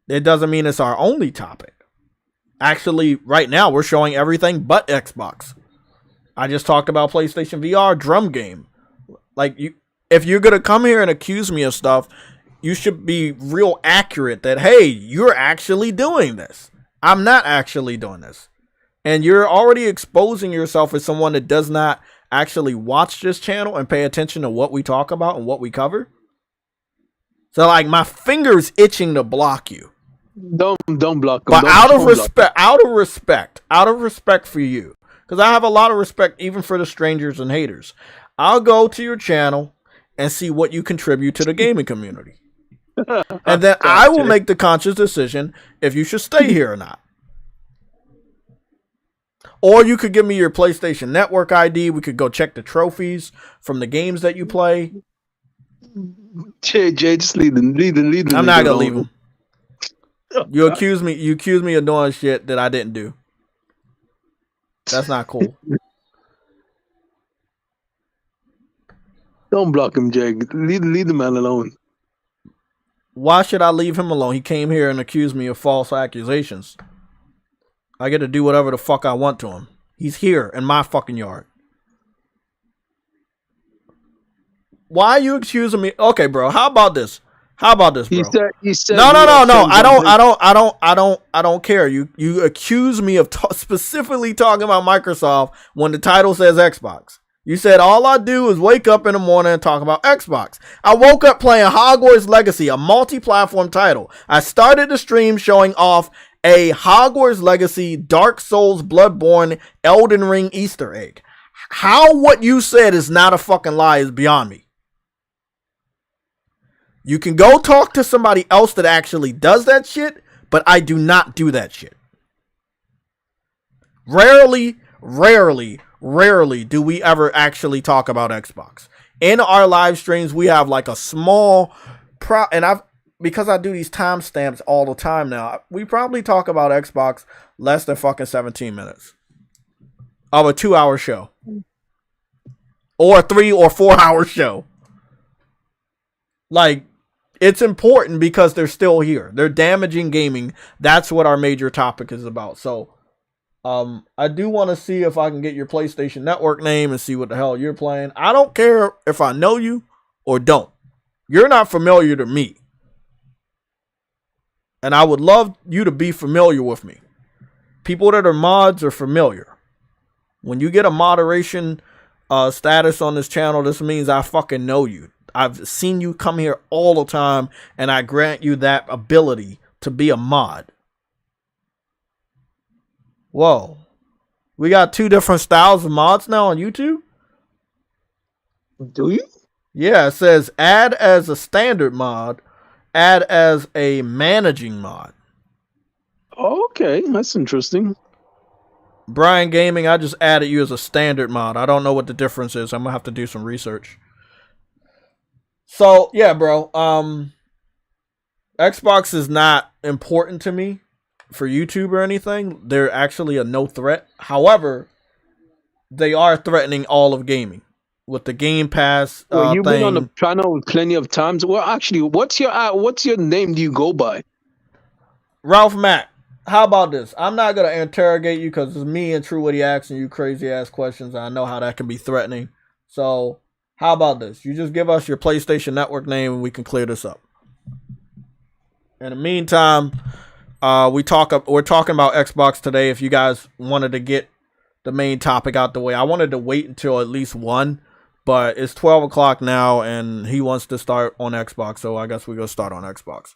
It doesn't mean it's our only topic. Actually, right now, we're showing everything but Xbox. I just talked about PlayStation VR drum game. Like, if you're going to come here and accuse me of stuff, you should be real accurate that, hey, you're actually doing this. I'm not actually doing this. And you're already exposing yourself as someone that does not actually watch this channel and pay attention to what we talk about and what we cover. So, like, my finger's itching to block you. Don't block them. But out of respect for you, because I have a lot of respect even for the strangers and haters, I'll go to your channel and see what you contribute to the gaming community. And then I will make the conscious decision if you should stay here or not. Or you could give me your PlayStation Network ID. We could go check the trophies from the games that you play. Jay, just leave them. I'm not gonna leave them. You accuse me of doing shit that I didn't do. That's not cool. Don't block him, Jay. Leave the man alone. Why should I leave him alone? He came here and accused me of false accusations. I get to do whatever the fuck I want to him. He's here in my fucking yard. Why are you accusing me? Okay, bro. How about this? Bro? He said no. I don't care. You accuse me of specifically talking about Microsoft when the title says Xbox. You said all I do is wake up in the morning and talk about Xbox. I woke up playing Hogwarts Legacy, a multi-platform title. I started the stream showing off a Hogwarts Legacy, Dark Souls, Bloodborne, Elden Ring Easter egg. How what you said is not a fucking lie is beyond me. You can go talk to somebody else that actually does that shit, but I do not do that shit. Rarely do we ever actually talk about Xbox. In our live streams, we have like a small because I do these timestamps all the time now, we probably talk about Xbox less than fucking 17 minutes of a 2-hour show. Or a 3 or 4 hour show. Like, it's important because they're still here. They're damaging gaming. That's what our major topic is about. So, I do want to see if I can get your PlayStation Network name and see what the hell you're playing. I don't care if I know you or don't. You're not familiar to me. And I would love you to be familiar with me. People that are mods are familiar. When you get a moderation status on this channel, this means I fucking know you. I've seen you come here all the time, and I grant you that ability to be a mod. Whoa. We got 2 different styles of mods now on YouTube? Do you? Yeah, it says add as a standard mod, add as a managing mod. Okay, that's interesting. Brian Gaming, I just added you as a standard mod. I don't know what the difference is. I'm going to have to do some research. So, yeah, bro. Xbox is not important to me for YouTube or anything. They're actually a no threat. However, they are threatening all of gaming with the Game Pass you've thing. been on the channel plenty of times. Well, actually, what's your name? Do you go by? Ralph Mack. How about this? I'm not gonna interrogate you because it's me and True Witty asking you crazy ass questions. And I know how that can be threatening. So how about this? You just give us your PlayStation Network name and we can clear this up. In the meantime, we're talking about Xbox today. If you guys wanted to get the main topic out the way, I wanted to wait until at least 1, but it's 12 o'clock now and he wants to start on Xbox, so I guess we're gonna start on Xbox.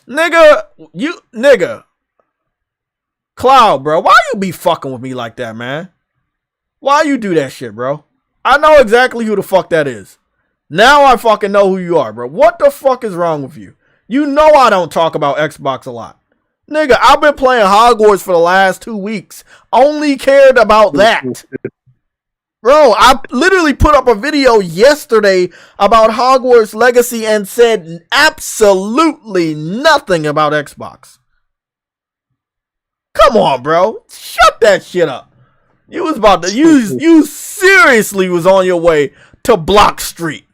Nigga, Cloud, bro, why you be fucking with me like that, man? Why you do that shit, bro? I know exactly who the fuck that is. Now I fucking know who you are, bro. What the fuck is wrong with you? You know I don't talk about Xbox a lot. Nigga, I've been playing Hogwarts for the last 2 weeks. Only cared about that. Bro, I literally put up a video yesterday about Hogwarts Legacy and said absolutely nothing about Xbox. Come on, bro. Shut that shit up. You was about to you seriously was on your way to Block Street.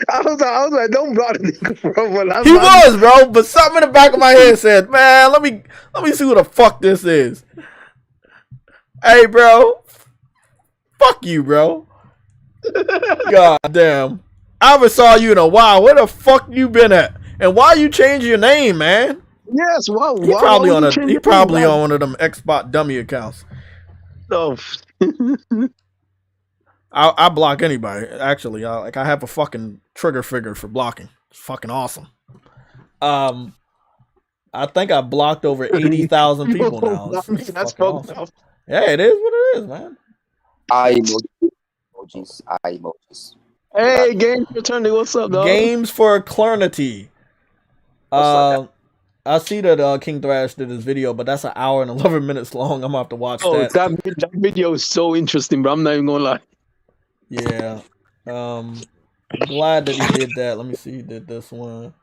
I was like, don't block the nigga, bro. He was, bro, but something in the back of my head said, man, let me see who the fuck this is. Hey, bro. Fuck you, bro. God damn. I haven't saw you in a while. Where the fuck you been at? And why you change your name, man? Yes, why? He probably on one of them Xbox dummy accounts. Oh. I block anybody. Actually, I have a fucking trigger figure for blocking. It's fucking awesome. I think I blocked over 80,000 people now. That's fucked up. Yeah, it is what it is, man. Eye emojis. Hey, Games Returnal, what's up, dog? Games for Clarity. What's I see that King Thrash did his video, but that's an hour and 11 minutes long. I'm gonna have to watch that. That video is so interesting, bro. I'm not even gonna lie. Yeah. Glad that he did that. Let me see. He did this one.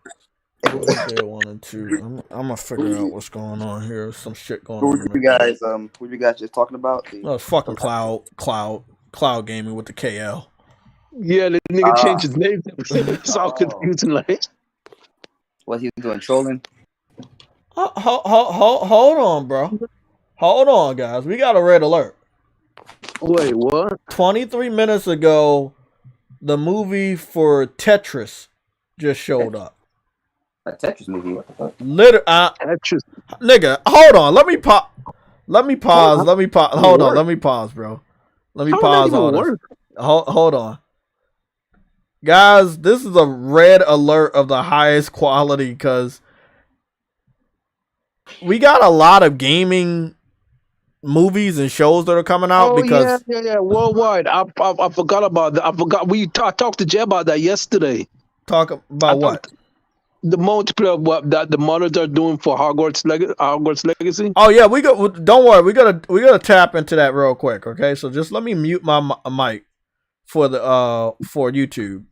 He did 1 and 2. I'm gonna figure out what's going on here. Some shit going on. Who you guys just talking about? It's fucking cloud gaming with the KL. Yeah, the nigga changed his name. It's all confusing, like. What he doing? Trolling? Hold on, bro. Hold on, guys. We got a red alert. Wait, what? 23 minutes ago, the movie for Tetris just showed up. A Tetris movie? What the fuck? Tetris. Nigga, hold on. Let me pause. Hold on. Let me pause, bro. Let me pause all this. Hold on. Guys, this is a red alert of the highest quality because we got a lot of gaming movies and shows that are coming out because yeah, worldwide. I forgot about that. I talked to Jay about that yesterday. Talk about what? The multiplayer that the modders are doing for Hogwarts Legacy. Oh yeah, don't worry. We gotta tap into that real quick. Okay, so just let me mute my mic for YouTube.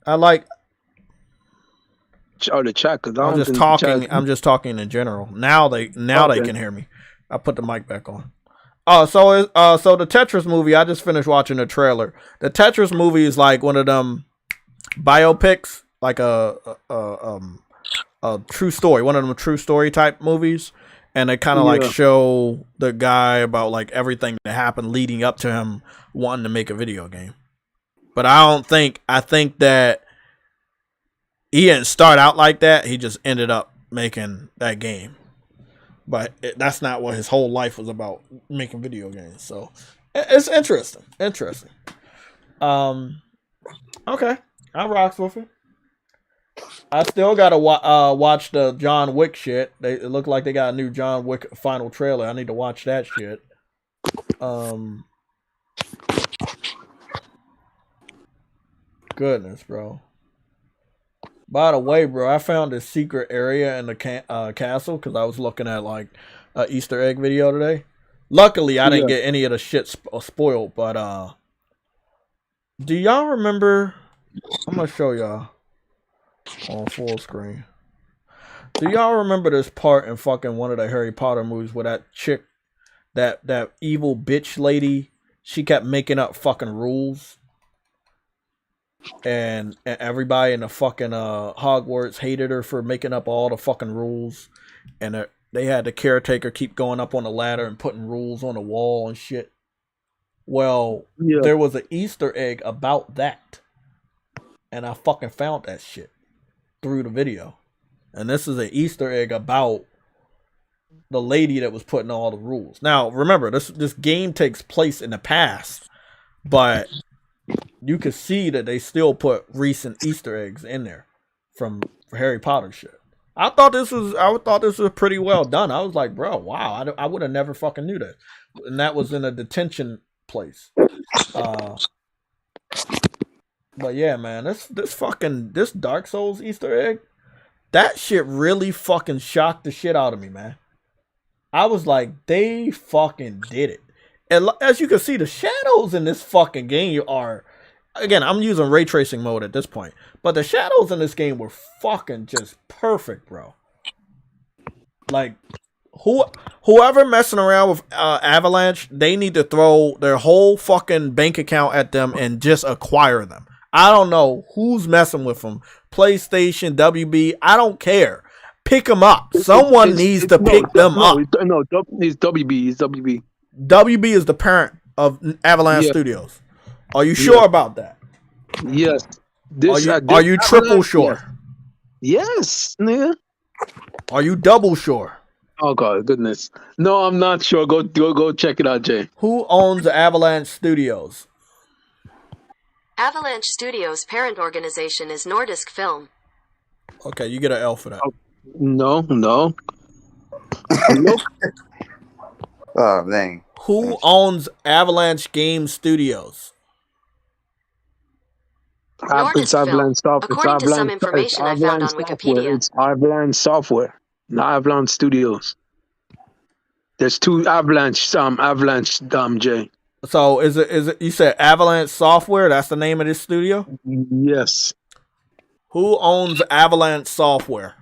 I like. Or the chat, because I I'm don't just think talking. the chat. I'm just talking in general. Now they Okay. can hear me. I put the mic back on. So the Tetris movie. I just finished watching the trailer. The Tetris movie is like one of them biopics, like a true story, one of them true story type movies, and they kind of like Yeah. show the guy about like everything that happened leading up to him wanting to make a video game. But I think that he didn't start out like that. He just ended up making that game. But that's not what his whole life was about, making video games. So it's interesting. Interesting. Okay. I rocks with it. I still gotta watch the John Wick shit. It looked like they got a new John Wick final trailer. I need to watch that shit. Goodness, bro. By the way, bro, I found this secret area in the castle because I was looking at like an Easter egg video today. Luckily, I didn't get any of the shit spoiled. But do y'all remember? I'm gonna show y'all on full screen. Do y'all remember this part in fucking one of the Harry Potter movies where that chick, that evil bitch lady, she kept making up fucking rules? And everybody in the fucking Hogwarts hated her for making up all the fucking rules, and they had the caretaker keep going up on the ladder and putting rules on the wall and shit. Well, there was an Easter egg about that, and I fucking found that shit through the video. And this is an Easter egg about the lady that was putting all the rules. Now, remember, this game takes place in the past, but you could see that they still put recent Easter eggs in there from Harry Potter shit. I thought this was pretty well done. I was like, bro, wow, I would have never fucking knew that. And that was in a detention place. But yeah, man, this Dark Souls Easter egg, that shit really fucking shocked the shit out of me, man. I was like, they fucking did it. And as you can see, the shadows in this fucking game are, again, I'm using ray tracing mode at this point, but the shadows in this game were fucking just perfect, bro. Like, whoever messing around with Avalanche, they need to throw their whole fucking bank account at them and just acquire them. I don't know who's messing with them. PlayStation, WB, I don't care. Pick them up. Someone needs to pick them up. No, it's WB. It's WB. WB is the parent of Avalanche Studios. Are you sure about that? Yes. Are you triple sure? Yes, nigga. Are you double sure? Oh god, goodness. No, I'm not sure. Go check it out, Jay. Who owns Avalanche Studios? Avalanche Studios' parent organization is Nordisk Film. Okay, you get an L for that. No. Nope. Oh dang. Who owns Avalanche Game Studios? It's Avalanche Software. According to some information I found on Wikipedia. It's Avalanche Software, not Avalanche Studios. There's two Avalanche, Jay. So is it you said Avalanche Software? That's the name of this studio? Yes. Who owns Avalanche Software?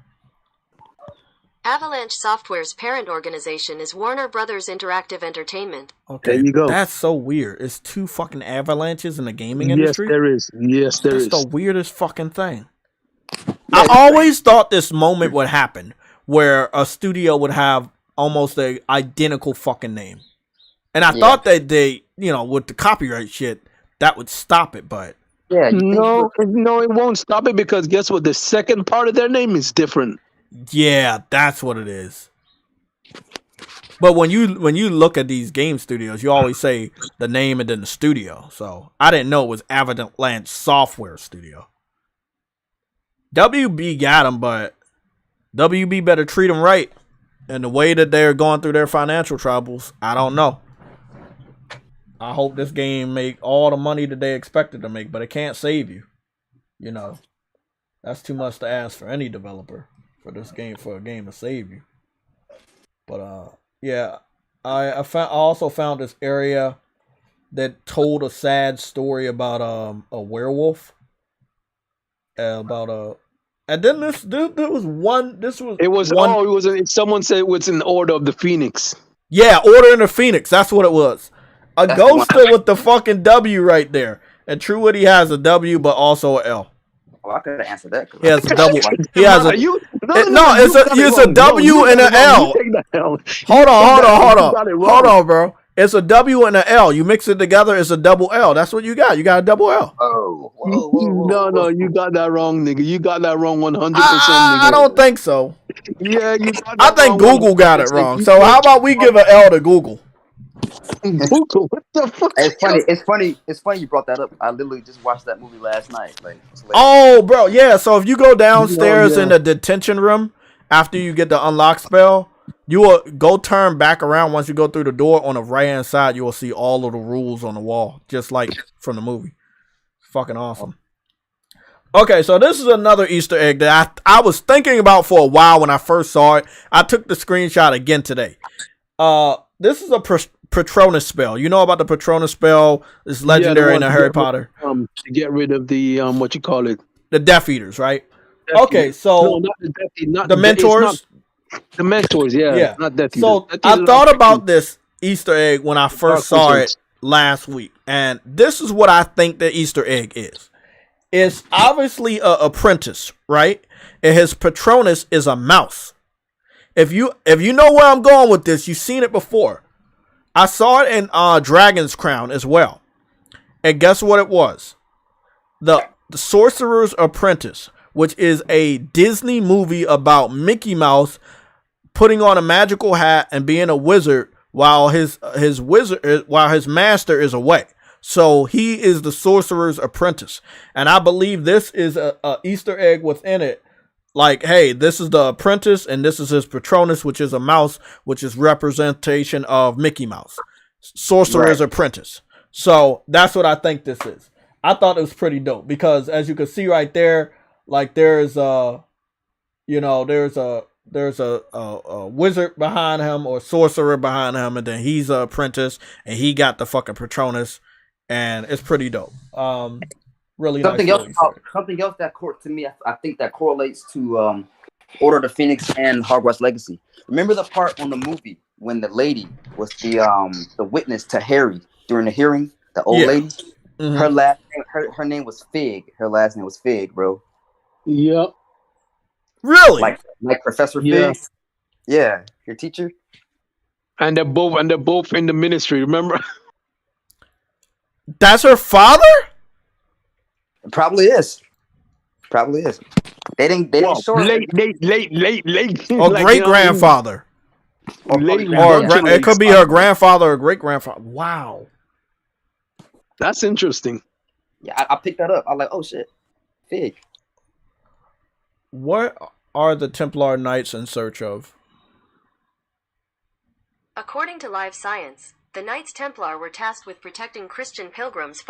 Avalanche Software's parent organization is Warner Brothers Interactive Entertainment. Okay, there you go. That's so weird. It's two fucking Avalanches in the gaming industry? Yes, there is. That's the weirdest fucking thing. I always thought this moment would happen where a studio would have almost an identical fucking name. And I thought that they, with the copyright shit, that would stop it, but... Yeah. No, it won't stop it because guess what? The second part of their name is different. Yeah, that's what it is. But when you look at these game studios, you always say the name and then the studio. So I didn't know it was Avalanche Software Studio. WB got them, but WB better treat them right. And the way that they're going through their financial troubles, I don't know. I hope this game make all the money that they expected to make, but it can't save you. That's too much to ask for any developer. For a game to save you. But yeah, I also found this area that told a sad story about a werewolf. about and then there was one. This was It was one. it was. Someone said it was in Order of the Phoenix. Yeah, Order in the Phoenix. That's what it was. A That's the one. ghoster with the fucking W right there. And True Woody has a W, but also a L. Oh, I could have answered that. He has a double. He has a. You, It's a W and an L. Hold on, bro. It's a W and an L. You mix it together, it's a double L. That's what you got. You got a double L. Oh, No, you got that wrong, nigga. You got that wrong 100%. I don't think so. Yeah, you got I that think wrong Google got it 100%. wrong. So how about we give an L to Google? Google, what the fuck? It's funny you brought that up. I literally just watched that movie last night. Like, it's hilarious. Oh, bro, yeah. So if you go downstairs yeah. in the detention room after you get the unlock spell, you will go turn back around. Once you go through the door on the right hand side, you will see all of the rules on the wall, just like from the movie. Fucking awesome. Okay, so this is another Easter egg that I was thinking about for a while when I first saw it. I took the screenshot again today. This is a Patronus spell. You know about the Patronus spell? It's legendary in the Harry Potter. To get rid of the what you call it? The Death Eaters, right? Death Okay, Eaters. so No, not the Death Eaters, not the mentors. not the mentors, yeah. Not Death Eaters. So Death I Eaters thought are about this Easter egg when I first saw it last week, and this is what I think the Easter egg is. It's obviously a apprentice, right? And his Patronus is a mouse. If you know where I'm going with this, you've seen it before. I saw it in Dragon's Crown as well. And guess what it was? The Sorcerer's Apprentice, which is a Disney movie about Mickey Mouse putting on a magical hat and being a wizard while his master is away. So he is the Sorcerer's Apprentice. And I believe this is a Easter egg within it. Like, hey, this is the apprentice and this is his Patronus, which is a mouse, which is representation of Mickey Mouse. Sorcerer's Apprentice. So that's what I think this is. I thought it was pretty dope because as you can see right there, like there's a wizard behind him or sorcerer behind him, and then he's an apprentice and he got the fucking Patronus. And it's pretty dope. Really something nice. Something else that to me, I think that correlates to Order of the Phoenix and Hogwarts Legacy. Remember the part on the movie when the lady was the witness to Harry during the hearing? The old lady. Mm-hmm. Her name was Fig. Her last name was Fig, bro. Yep. Really? Like Professor Fig. Yeah, your teacher. And they're both in the ministry. Remember? That's her father? It probably is. They didn't show late. Or like, great grandfather. It could be her grandfather or great grandfather. Wow. That's interesting. Yeah, I picked that up. I was like, oh shit. Fig. What are the Templar Knights in search of? According to Live Science, the Knights Templar were tasked with protecting Christian pilgrims.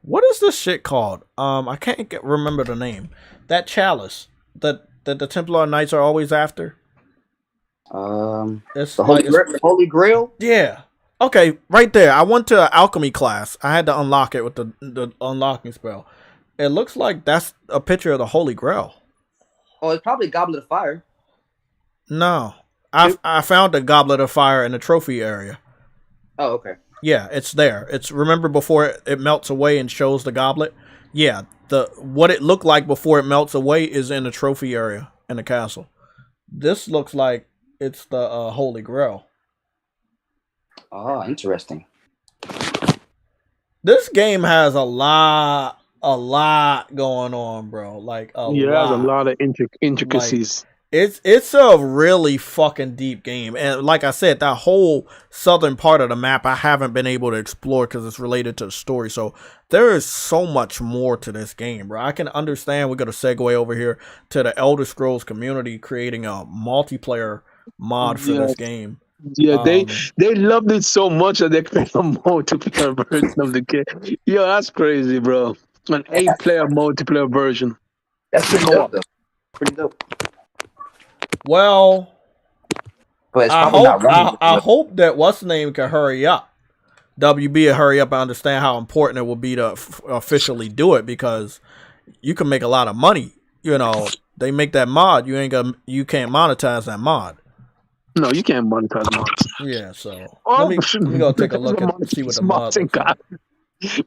What is this shit called? I can't remember the name. That chalice that the Templar Knights are always after. It's the Holy Grail. Yeah. Okay, right there. I went to an alchemy class. I had to unlock it with the unlocking spell. It looks like that's a picture of the Holy Grail. Oh, it's probably Goblet of Fire. No. I found the Goblet of Fire in the trophy area. Oh, okay. Yeah, it's there. It's remember before it melts away and shows the goblet? Yeah, what it looked like before it melts away is in the trophy area in the castle. This looks like it's the Holy Grail. Oh, interesting. This game has a lot going on, bro. Like there's a lot of intricacies. Like, it's a really fucking deep game, and like I said, that whole southern part of the map I haven't been able to explore because it's related to the story. So there is so much more to this game, bro. I can understand. We're gonna segue over here to the Elder Scrolls community creating a multiplayer mod for this game. Yeah, they loved it so much that they created a multiplayer version of the game. Yo, that's crazy, bro. An 8-player multiplayer version. That's pretty dope, though. Pretty dope. Well, but I hope that what's the name can hurry up. WB hurry up. I understand how important it will be to officially do it because you can make a lot of money. You know, they make that mod. You can't monetize that mod. No, you can't monetize mods. Yeah, so let me go take a look at see what the mod looks like.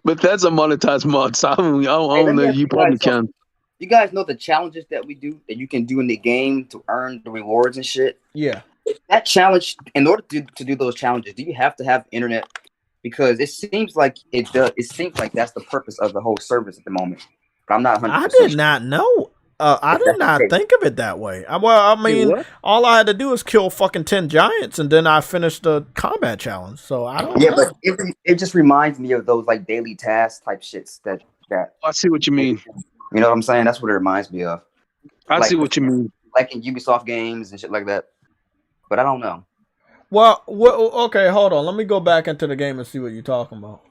But that's a monetized mod, so I don't know. You probably can. You guys know the challenges that we do that you can do in the game to earn the rewards and shit? Yeah. That challenge, in order to do those challenges, do you have to have internet? Because it seems like it does. It seems like that's the purpose of the whole service at the moment. But I'm not 100%. I did not know. I did not think of it that way. I mean, all I had to do was kill fucking 10 giants, and then I finished the combat challenge. So I don't know. Yeah, but it just reminds me of those like daily task type shits that. I see what you mean. You know what I'm saying? That's what it reminds me of. I see what you mean. Like in Ubisoft games and shit like that. But I don't know. Well, okay, hold on. Let me go back into the game and see what you're talking about.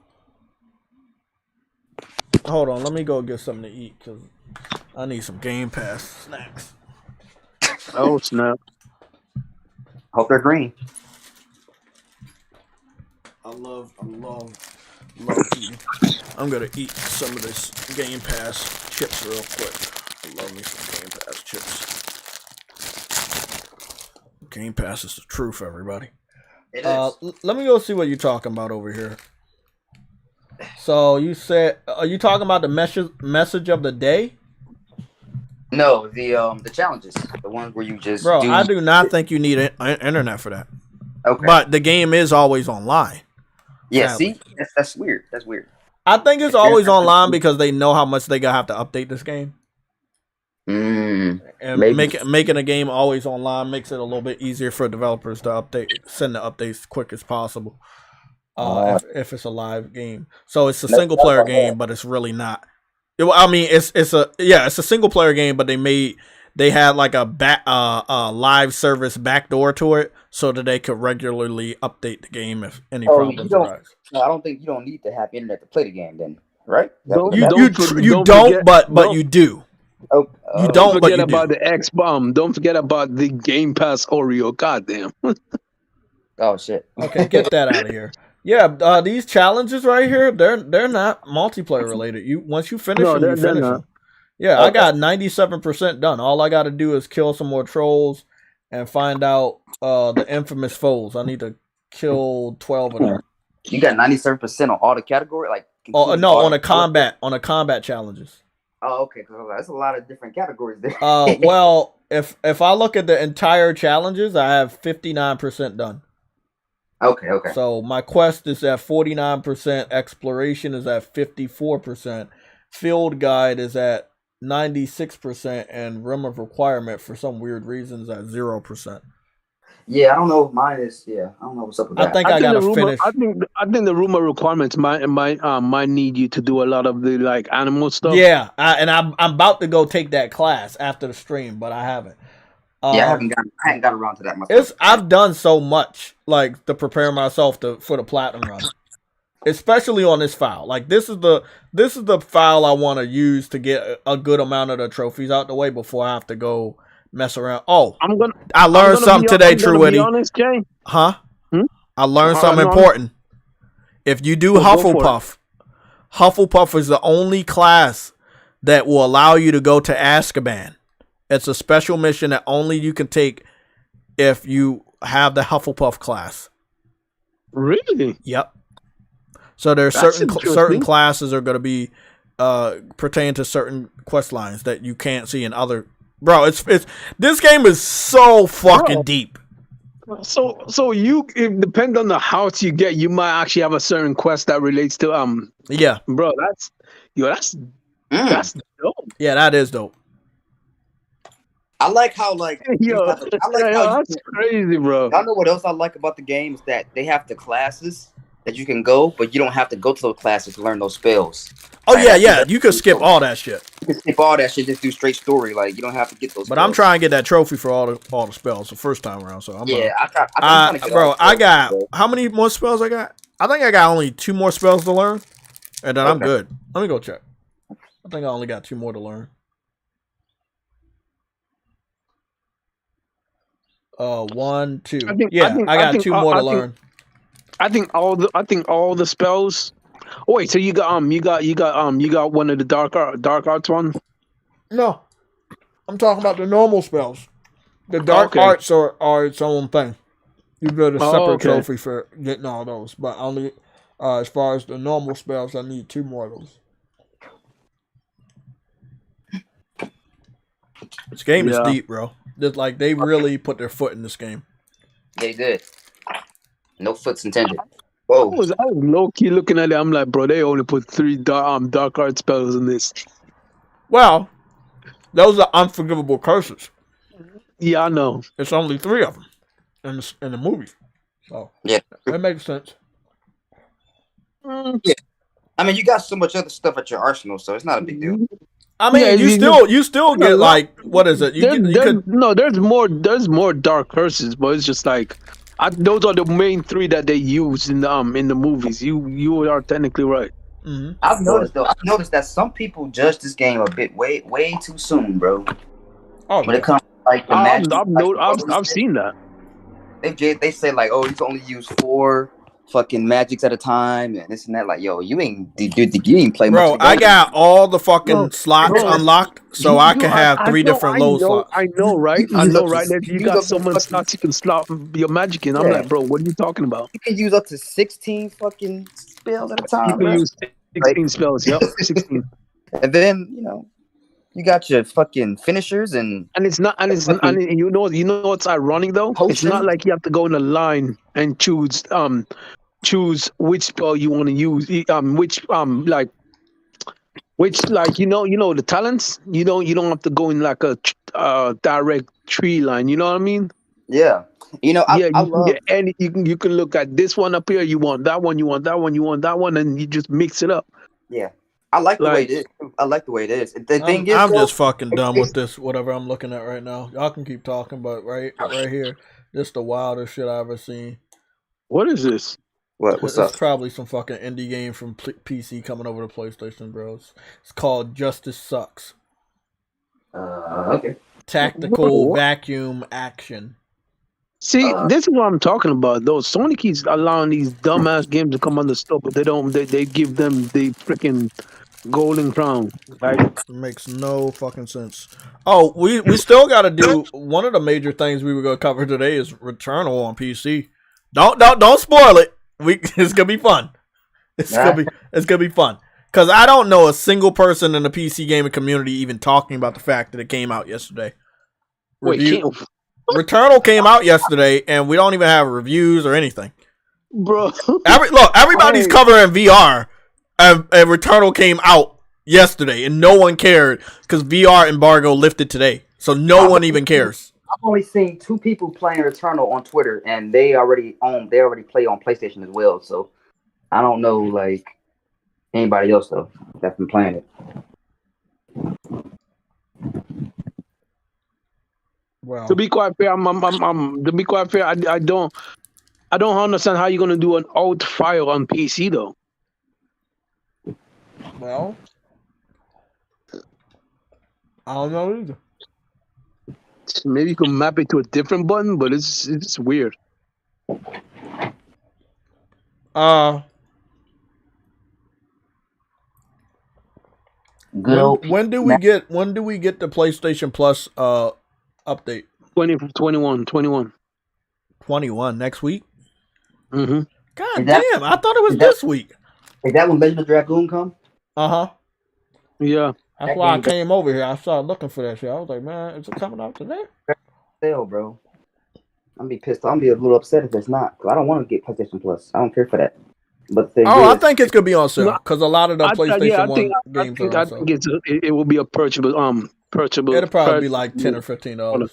Hold on. Let me go get something to eat because I need some Game Pass snacks. Oh, snap. Hope they're green. I love eating. I'm gonna eat some of this Game Pass chips real quick. I love me some Game Pass chips. Game Pass is the truth, everybody. It is. Let me go see what you're talking about over here. So you said, are you talking about the message of the day? No, the challenges, the ones where you just. Bro, I do not think you need internet for that. Okay. But the game is always online. Yeah, sadly. see, that's weird. That's weird. I think it's always online because they know how much they gonna have to update this game. And making a game always online makes it a little bit easier for developers to send the updates quick as possible. If it's a live game, so it's a single player game, but it's really not. I mean, it's a single player game, but they had like a live service backdoor to it, so that they could regularly update the game if any problems arise. No, I don't think you don't need to have internet to play the game, then, right? You don't, but you do. You don't forget about the X-Bomb. Don't forget about the Game Pass Oreo. Goddamn. Oh shit. Okay, get that out of here. Yeah, these challenges right here, they're not multiplayer related. Once you finish them, you finish them. Yeah, I got 97% done. All I got to do is kill some more trolls and find out the infamous foes. I need to kill 12 of them. You got 97% on all the category, like. Oh no, on the combat challenges. Oh, okay. That's a lot of different categories there. Well, if I look at the entire challenges, I have 59% done. Okay. So my quest is at 49%, exploration is at 54%, field guide is at 96%, and room of requirement for some weird reasons at 0%. Yeah, I don't know if mine is. Yeah, I don't know what's up with that. I think I gotta finish. I think the room of requirements might need you to do a lot of the like animal stuff. Yeah, I'm about to go take that class after the stream, but I haven't. I haven't got around to that myself. I've done so much like to prepare myself for the platinum run, especially on this file. Like this is the file I want to use to get a good amount of the trophies out the way before I have to go mess around. Oh, I learned something today, True Witty. Huh? I learned something important. If you do Hufflepuff, Hufflepuff is the only class that will allow you to go to Azkaban. It's a special mission that only you can take if you have the Hufflepuff class. Really? Yep. So there's certain classes are going to be pertain to certain quest lines that you can't see in other. Bro, it's this game is so fucking deep. So it depends on the house you get. You might actually have a certain quest that relates to Yeah, bro, that's dope. Yeah, that is dope. I like how like that's crazy, bro. I know what else I like about the game is that they have the classes that you can go, but you don't have to go to those classes to learn those spells. Oh yeah, you can skip all that shit. You can skip all that shit, just do straight story. Like you don't have to get those. But spells. I'm trying to get that trophy for all the spells the first time around. So I got how many more spells I got? I think I got only 2 more spells to learn, and then I'm good. Let me go check. I think I only got 2 more to learn. 1, 2. I got 2 more to learn. I think all the spells Oh, wait, so you got one of the dark arts one? No, I'm talking about the normal spells. The dark Okay. arts are its own thing. You build a Oh, separate okay. trophy for getting all those, but only as far as the normal spells, I need 2 more of those. This game is Yeah. deep, bro. Just like they really put their foot in this game. They did. No foots intended. I Whoa. was low key looking at it. I'm like, bro, they only put 3 dark art spells in this. Well, those are unforgivable curses. Yeah, I know. It's only 3 of them in the movie, so Yeah. that makes sense. Mm. I mean, you got so much other stuff at your arsenal, so it's not a big deal. I mean, Yeah, you still get like, what is it? There's more dark curses, but it's just like those are the main 3 that they use in the movies. You are technically right. Mm-hmm. I've noticed that some people judge this game a bit way too soon, bro. Oh, When it comes to like the magic, I've seen that. They say like, oh, you can only use 4 fucking magics at a time and this and that. Like, yo, you ain't play much. Bro, I got all the fucking Bro, slots unlocked, so I can have 3 different load slots. I know, right? You I use know, up right? to- That you use got up so to much fucking- slots you can slot your magic in. I'm Yeah. like, bro, what are you talking about? You can use up to 16 fucking spells at a time. You can bro. use 16 spells. Yep, 16. And then you got your fucking finishers and And it's not, and you know what's ironic though? It's not Potion? like you have to go in a line and choose which spell you want to use, which the talents. You don't have to go in like a direct tree line. You know what I mean? yeah. I You can love get any. You can look at this one up here. You want that one. You want that one. You want that one, and you just mix it up. yeah. I like the way Like- it is. I like the way it is. The thing is, I'm though, just fucking done with this, whatever I'm looking at right now. Y'all can keep talking, but right here, this the wildest shit I've ever seen. What is this? what's It's up? probably some fucking indie game from PC coming over to PlayStation, bro. It's called Justice Sucks. Okay. Tactical Whoa. vacuum action. See, this is what I'm talking about. Though Sony keeps allowing these dumbass games to come on the store, but they don't. They give them the freaking golden crown. Like, It makes no fucking sense. Oh, we still got to do one of the major things we were gonna cover today is Returnal on PC. Don't spoil it. It's gonna be fun. It's gonna be fun because I don't know a single person in the PC gaming community even talking about the fact that it came out yesterday. Returnal came out yesterday, and we don't even have reviews or anything. bro. Everybody's covering VR, and Returnal came out yesterday, and no one cared because VR embargo lifted today, so no one even cares. I've only seen 2 people playing Returnal on Twitter, and they already play on PlayStation as well. So I don't know like anybody else though that's been playing it. Well, To be quite fair, I don't understand how you're gonna do an alt file on PC though. well, I don't know either. Maybe you can map it to a different button, but it's weird. Good old When do we get the PlayStation Plus update? 21. 21 next week. Mm-hmm. God Is that- damn! I thought it was is that- this week. Is that when Legend of Dragoon come? Uh-huh. Yeah. That's why I came over here. I started looking for that shit. I was like, man, is it coming out today? Sale, bro. I'm be pissed. I'm be a little upset if it's not. 'Cause I don't want to get PlayStation Plus. I don't care for that. But the thing Oh, I is, think it's gonna be on sale because a lot of the PlayStation I 1 games are I on sale. think it will be a purchasable. It'll probably be like $10 or $15.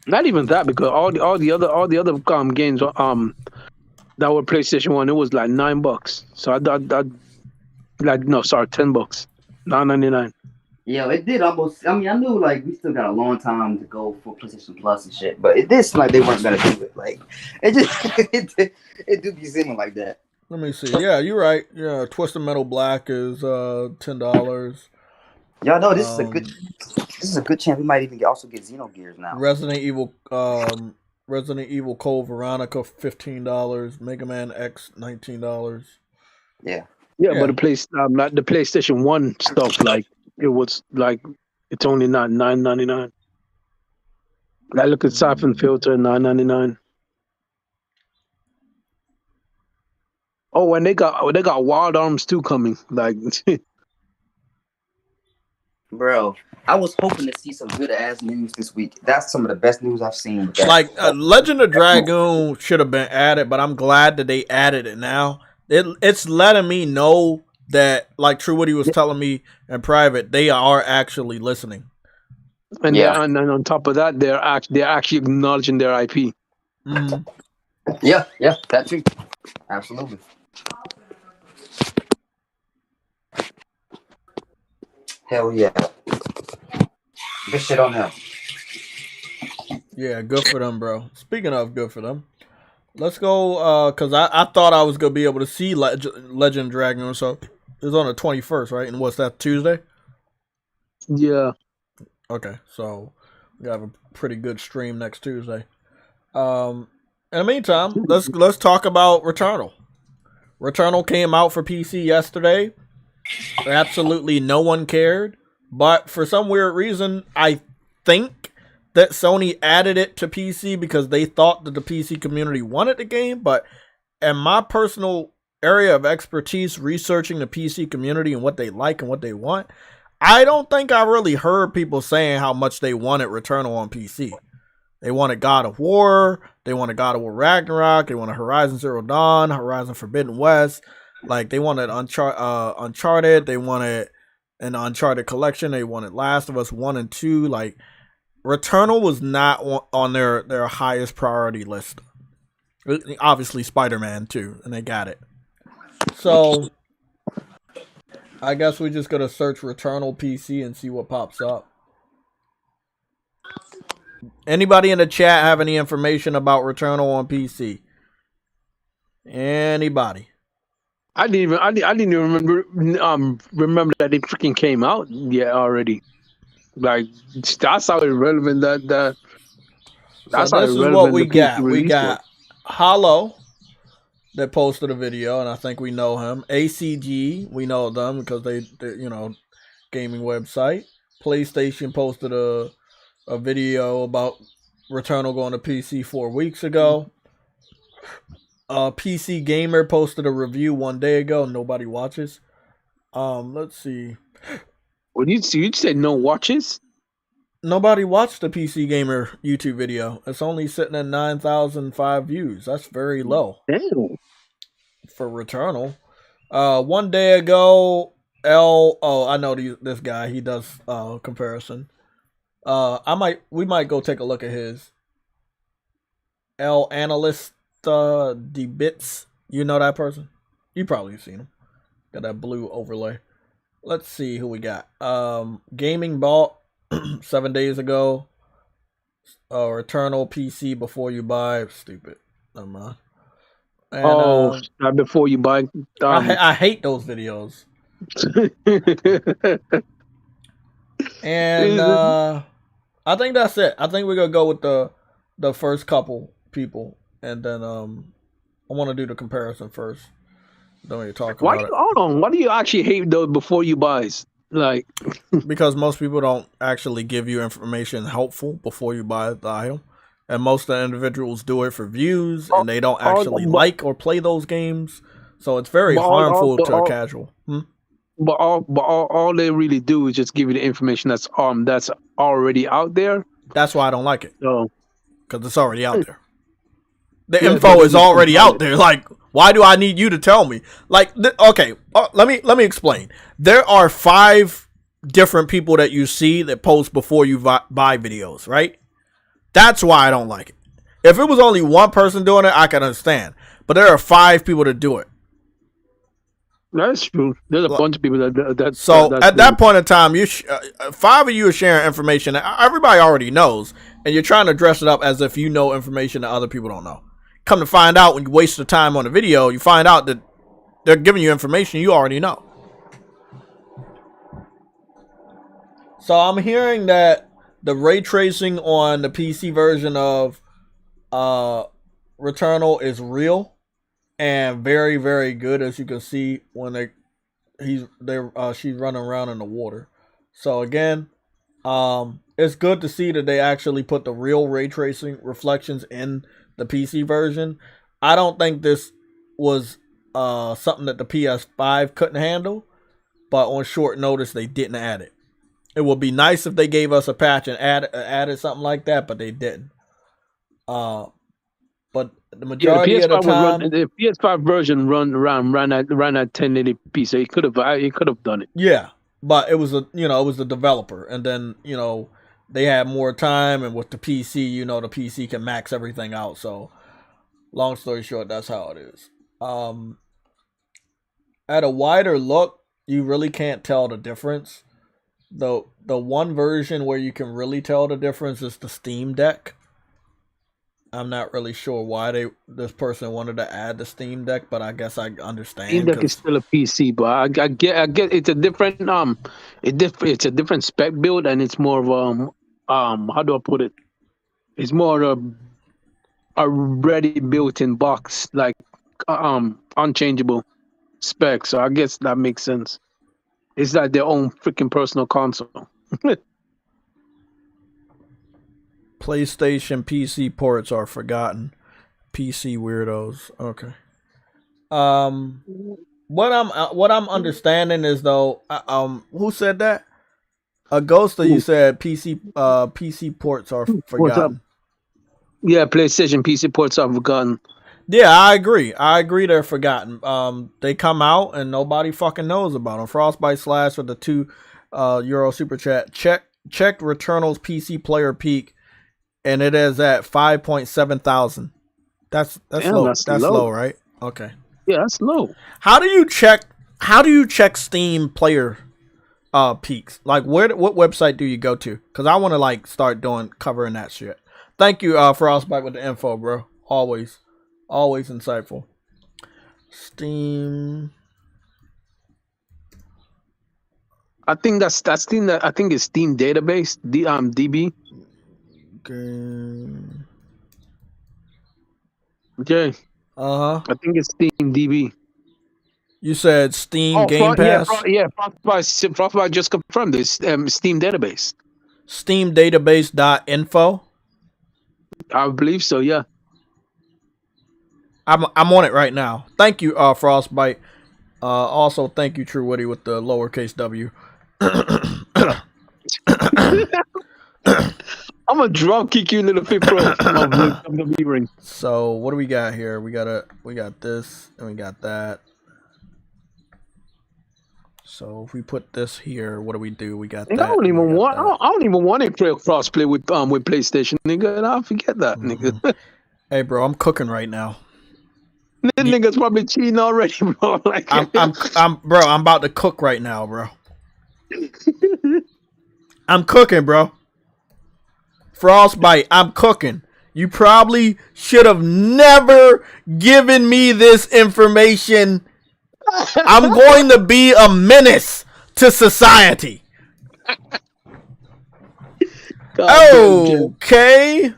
Not even that, because all the other games that were PlayStation 1, it was like $9. So $10, $9.99. yeah, it did almost. I mean, I knew like we still got a long time to go for PlayStation Plus and shit, but it did seem like they weren't gonna do it. Like it just it do be seeming like that. Let me see. Yeah, you're right. Yeah, Twisted Metal Black is $10. Y'all know this is a good chance we might even also get Xenogears now. Resident Evil Resident Evil Code Veronica $15. Mega Man X $19. Yeah. Yeah, Yeah. but not the PlayStation 1 stuff. Like it was like it's only not $9.99. I look at Siphon Filter $9.99. Oh, and they got Wild Arms 2 coming. Like Bro, I was hoping to see some good ass news this week. That's some of the best news I've seen. With that. Like Legend of Dragoon should have been added, but I'm glad that they added it now. It's letting me know that, like True Woody was telling me in private, they are actually listening. and Yeah. and on top of that, they're actually acknowledging their IP. Mhm. Yeah, that too. Absolutely. Hell yeah. Good shit on them. Yeah, good for them, bro. Speaking of good for them, let's go, because I thought I was going to be able to see Legend of Dragoon, so it's on the 21st, right? And what's that, Tuesday? Yeah. Okay, so we have a pretty good stream next Tuesday. In the meantime, let's talk about Returnal. Returnal came out for PC yesterday. Absolutely no one cared, but for some weird reason, I think that Sony added it to PC because they thought that the PC community wanted the game. But in my personal area of expertise, researching the PC community and what they like and what they want, I don't think I really heard people saying how much they wanted Returnal on PC. They wanted God of War, they wanted God of War Ragnarok, they wanted Horizon Zero Dawn, Horizon Forbidden West, like they wanted Uncharted, they wanted an Uncharted collection, they wanted Last of Us 1 and 2, like Returnal was not on their highest priority list. Obviously Spider-Man too, and they got it. So I guess we just gotta search Returnal PC and see what pops up. Anybody in the chat have any information about Returnal on PC? Anybody? I didn't even remember that it freaking came out yet already. Like that's how irrelevant that. That's So how this is what irrelevant we the PC got. We release got Hollow that posted a video, and I think we know him. ACG, we know them because they gaming website. PlayStation posted a video about Returnal going to PC 4 weeks ago. PC Gamer posted a review 1 day ago. Nobody watches. Let's see. When you said no watches, Nobody watched the PC Gamer YouTube video. It's only sitting at 9,005 views. That's very low. damn. For Returnal. 1 day ago, I know this guy. He does comparison. We might go take a look at his. L Analyst Debits. You know that person? You probably seen him. Got that blue overlay. Let's see who we got. Gaming Bought 7 days ago. Returnal PC before you buy. Stupid. Never mind. And, before you buy. I hate those videos. And I think that's it. I think we're gonna go with the first couple people, and then I want to do the comparison first. Then we talk about it. Hold on. Why do you actually hate those before you buys? Like because most people don't actually give you information helpful before you buy the item, and most of the individuals do it for views, and they don't actually like or play those games. So it's very harmful to a casual. But all they really do is just give you the information that's already out there. That's why I don't like it. So, because it's already out there. The info is already out there. Like, why do I need you to tell me? Like, okay, let me explain. There are 5 different people that you see that post before you buy videos, right? That's why I don't like it. If it was only one person doing it, I can understand. But there are 5 people that do it. That's true. There's a bunch of people that. So at that point in time, 5 of you are sharing information that everybody already knows, and you're trying to dress it up as if you know information that other people don't know. Come to find out, when you waste the time on the video, you find out that they're giving you information you already know. So I'm hearing that the ray tracing on the PC version of Returnal is real and very, very good, as you can see when she's running around in the water. So again, it's good to see that they actually put the real ray tracing reflections in the PC version. I don't think this was something that the PS5 couldn't handle, but on short notice they didn't add it. It would be nice if they gave us a patch and added something like that, but they didn't. But the majority of the time, the PS5 version ran at 1080p, so it could have done it. Yeah, but it was the developer, and then they had more time, and with the PC, the PC can max everything out. So, long story short, that's how it is. At a wider look, you really can't tell the difference. The one version where you can really tell the difference is the Steam Deck. I'm not really sure why this person wanted to add the Steam Deck, but I guess I understand. Steam Deck is still a PC, but I get it's a different it's a different spec build, and it's more of how do I put it? It's more of a ready built-in box, like unchangeable spec. So I guess that makes sense. It's like their own freaking personal console. PlayStation PC ports are forgotten. PC weirdos. Okay. What I'm understanding is though, who said that? A Ghoster, you said PC ports are forgotten. Yeah, PlayStation PC ports are forgotten. Yeah, I agree. They're forgotten. They come out and nobody fucking knows about them. Frostbite Slash with the €2 super chat. Checked Returnal's PC player peak, and it is at 5.7 thousand. That's low. That's low, right? Okay. Yeah, that's low. How do you check Steam player peaks? Like what website do you go to? Because I want to start covering that shit. Thank you, Frostbite, with the info, bro. Always insightful. Steam. I think that's Steam. I think it's Steam database. DB. Okay. I think it's Steam DB. You said Steam Game Pass? Frostbite just confirmed this. Steam database. Steamdatabase.info? I believe so, yeah. I'm on it right now. Thank you, Frostbite. Also, thank you, True Woody, with the lowercase W. I'm gonna drop kick you, little fit pro. Ring. So what do we got here? We got this and we got that. So if we put this here, what do we do? We got that. I don't even want to play crossplay with PlayStation, nigga. I'll forget that, nigga. Hey, bro, I'm cooking right now. That nigga's probably cheating already, bro. I'm about to cook right now, bro. I'm cooking, bro. Frostbite, I'm cooking. You probably should have never given me this information. I'm going to be a menace to society. Okay.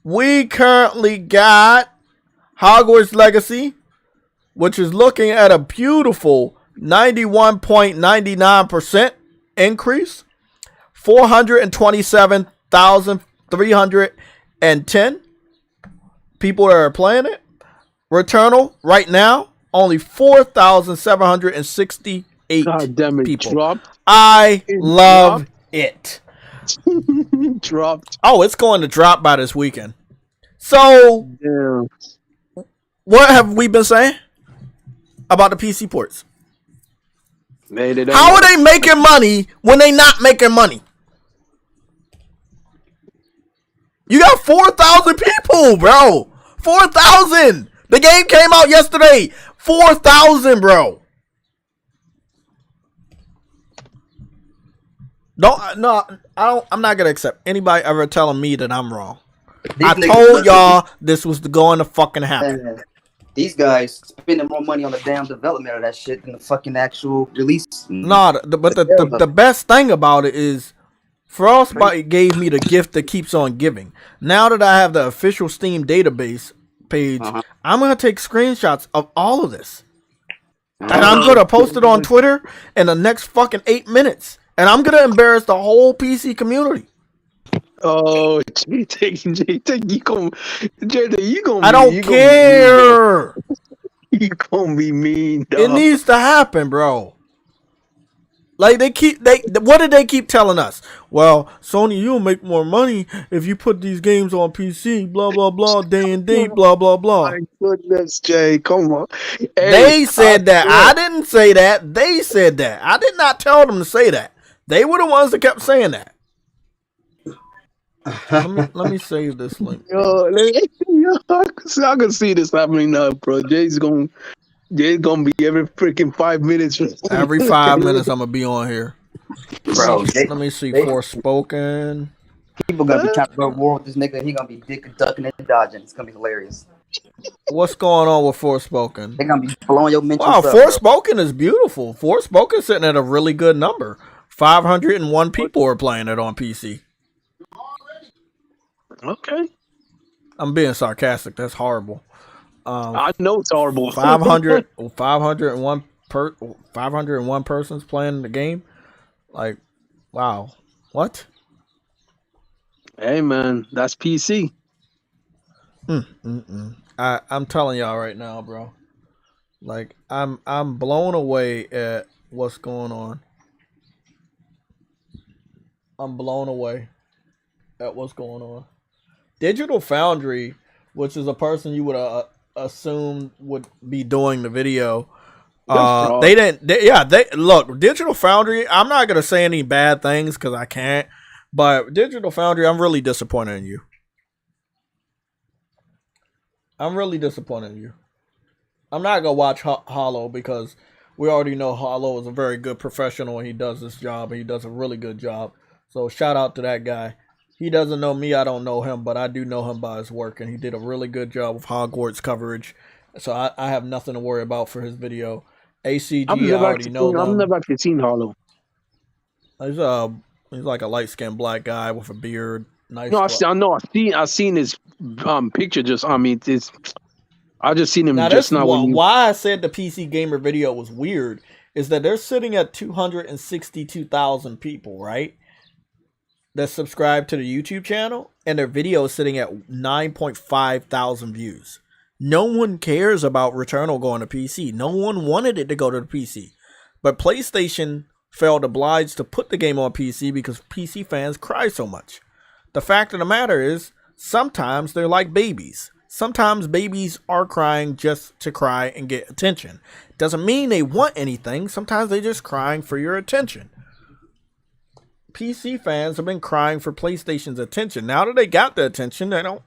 We currently got Hogwarts Legacy, which is looking at a beautiful 91.99% increase. 427,310 people that are playing it. Returnal right now, only 4,768 people. Dropped. I love it. Dropped. Oh, it's going to drop by this weekend. So, what have we been saying about the PC ports? How are they making money when they not making money? You got 4,000 people, bro. 4,000. The game came out yesterday. 4,000, bro. I'm not gonna accept anybody ever telling me that I'm wrong. I told y'all this was going to fucking happen. These guys spending more money on the damn development of that shit than the fucking actual release. But the best thing about it is Frostbite gave me the gift that keeps on giving. Now that I have the official Steam database page, I'm going to take screenshots of all of this. And I'm going to post it on Twitter in the next fucking 8 minutes. And I'm going to embarrass the whole PC community. Oh, you gonna I don't care. You gonna be mean, dog. It needs to happen, bro. Like what did they keep telling us? Well, Sony, you'll make more money if you put these games on PC, blah blah blah, day and date, blah blah blah. My goodness, Jay, come on. Hey, they said that. I didn't say that. They said that. I did not tell them to say that. They were the ones that kept saying that. Let me save this link. I can see this happening now, bro. Jay's gonna be every freaking 5 minutes. Every 5 minutes, I'm gonna be on here, bro. Let me see. Forspoken. People gonna be trying to go to war with this nigga. He gonna be dick ducking and dodging. It's gonna be hilarious. What's going on with Forspoken? They're gonna be blowing your mentions. Wow, up, Forspoken is beautiful. Forspoken sitting at a really good number. 501 people are playing it on PC. Okay. I'm being sarcastic. That's horrible. I know it's horrible. 501 persons playing the game. Like, wow. What? Hey, man, that's PC. I'm telling y'all right now, bro. Like, I'm blown away at what's going on. I'm blown away at what's going on. Digital Foundry, which is a person you would assume would be doing the video. They look, Digital Foundry, I'm not going to say any bad things because I can't. But Digital Foundry, I'm really disappointed in you. I'm really disappointed in you. I'm not going to watch Hollow because we already know Hollow is a very good professional and he does this job and he does a really good job. So shout out to that guy. He doesn't know me, I don't know him, but I do know him by his work, and he did a really good job with Hogwarts coverage. So I have nothing to worry about for his video. ACG, I already know them. I've never actually seen Hollow. He's like a light-skinned black guy with a beard. Nice. No, I've seen his picture. I just seen him just now. Why I said the PC Gamer video was weird is that they're sitting at 262,000 people, right? That subscribe to the YouTube channel, and their video is sitting at 9.5 thousand views. No one cares about Returnal going to PC. No one wanted it to go to the PC. But PlayStation felt obliged to put the game on PC because PC fans cry so much. The fact of the matter is, sometimes they're like babies. Sometimes babies are crying just to cry and get attention. Doesn't mean they want anything. Sometimes they're just crying for your attention. PC fans have been crying for PlayStation's attention. Now that they got the attention, they don't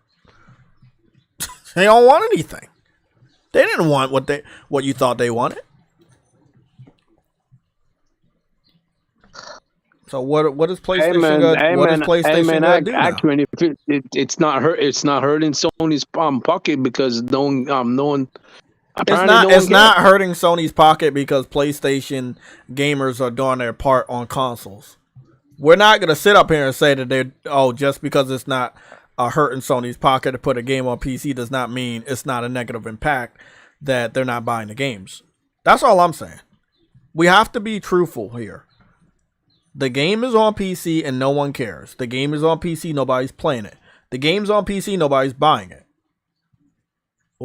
want anything. They didn't want what you thought they wanted. So what is PlayStation gonna do now? Actually, it's not hurting Sony's pocket because no one. It's not hurting Sony's pocket because PlayStation gamers are doing their part on consoles. We're not going to sit up here and say that just because it's not hurting Sony's pocket to put a game on PC does not mean it's not a negative impact that they're not buying the games. That's all I'm saying. We have to be truthful here. The game is on PC and no one cares. The game is on PC, nobody's playing it. The game's on PC, nobody's buying it.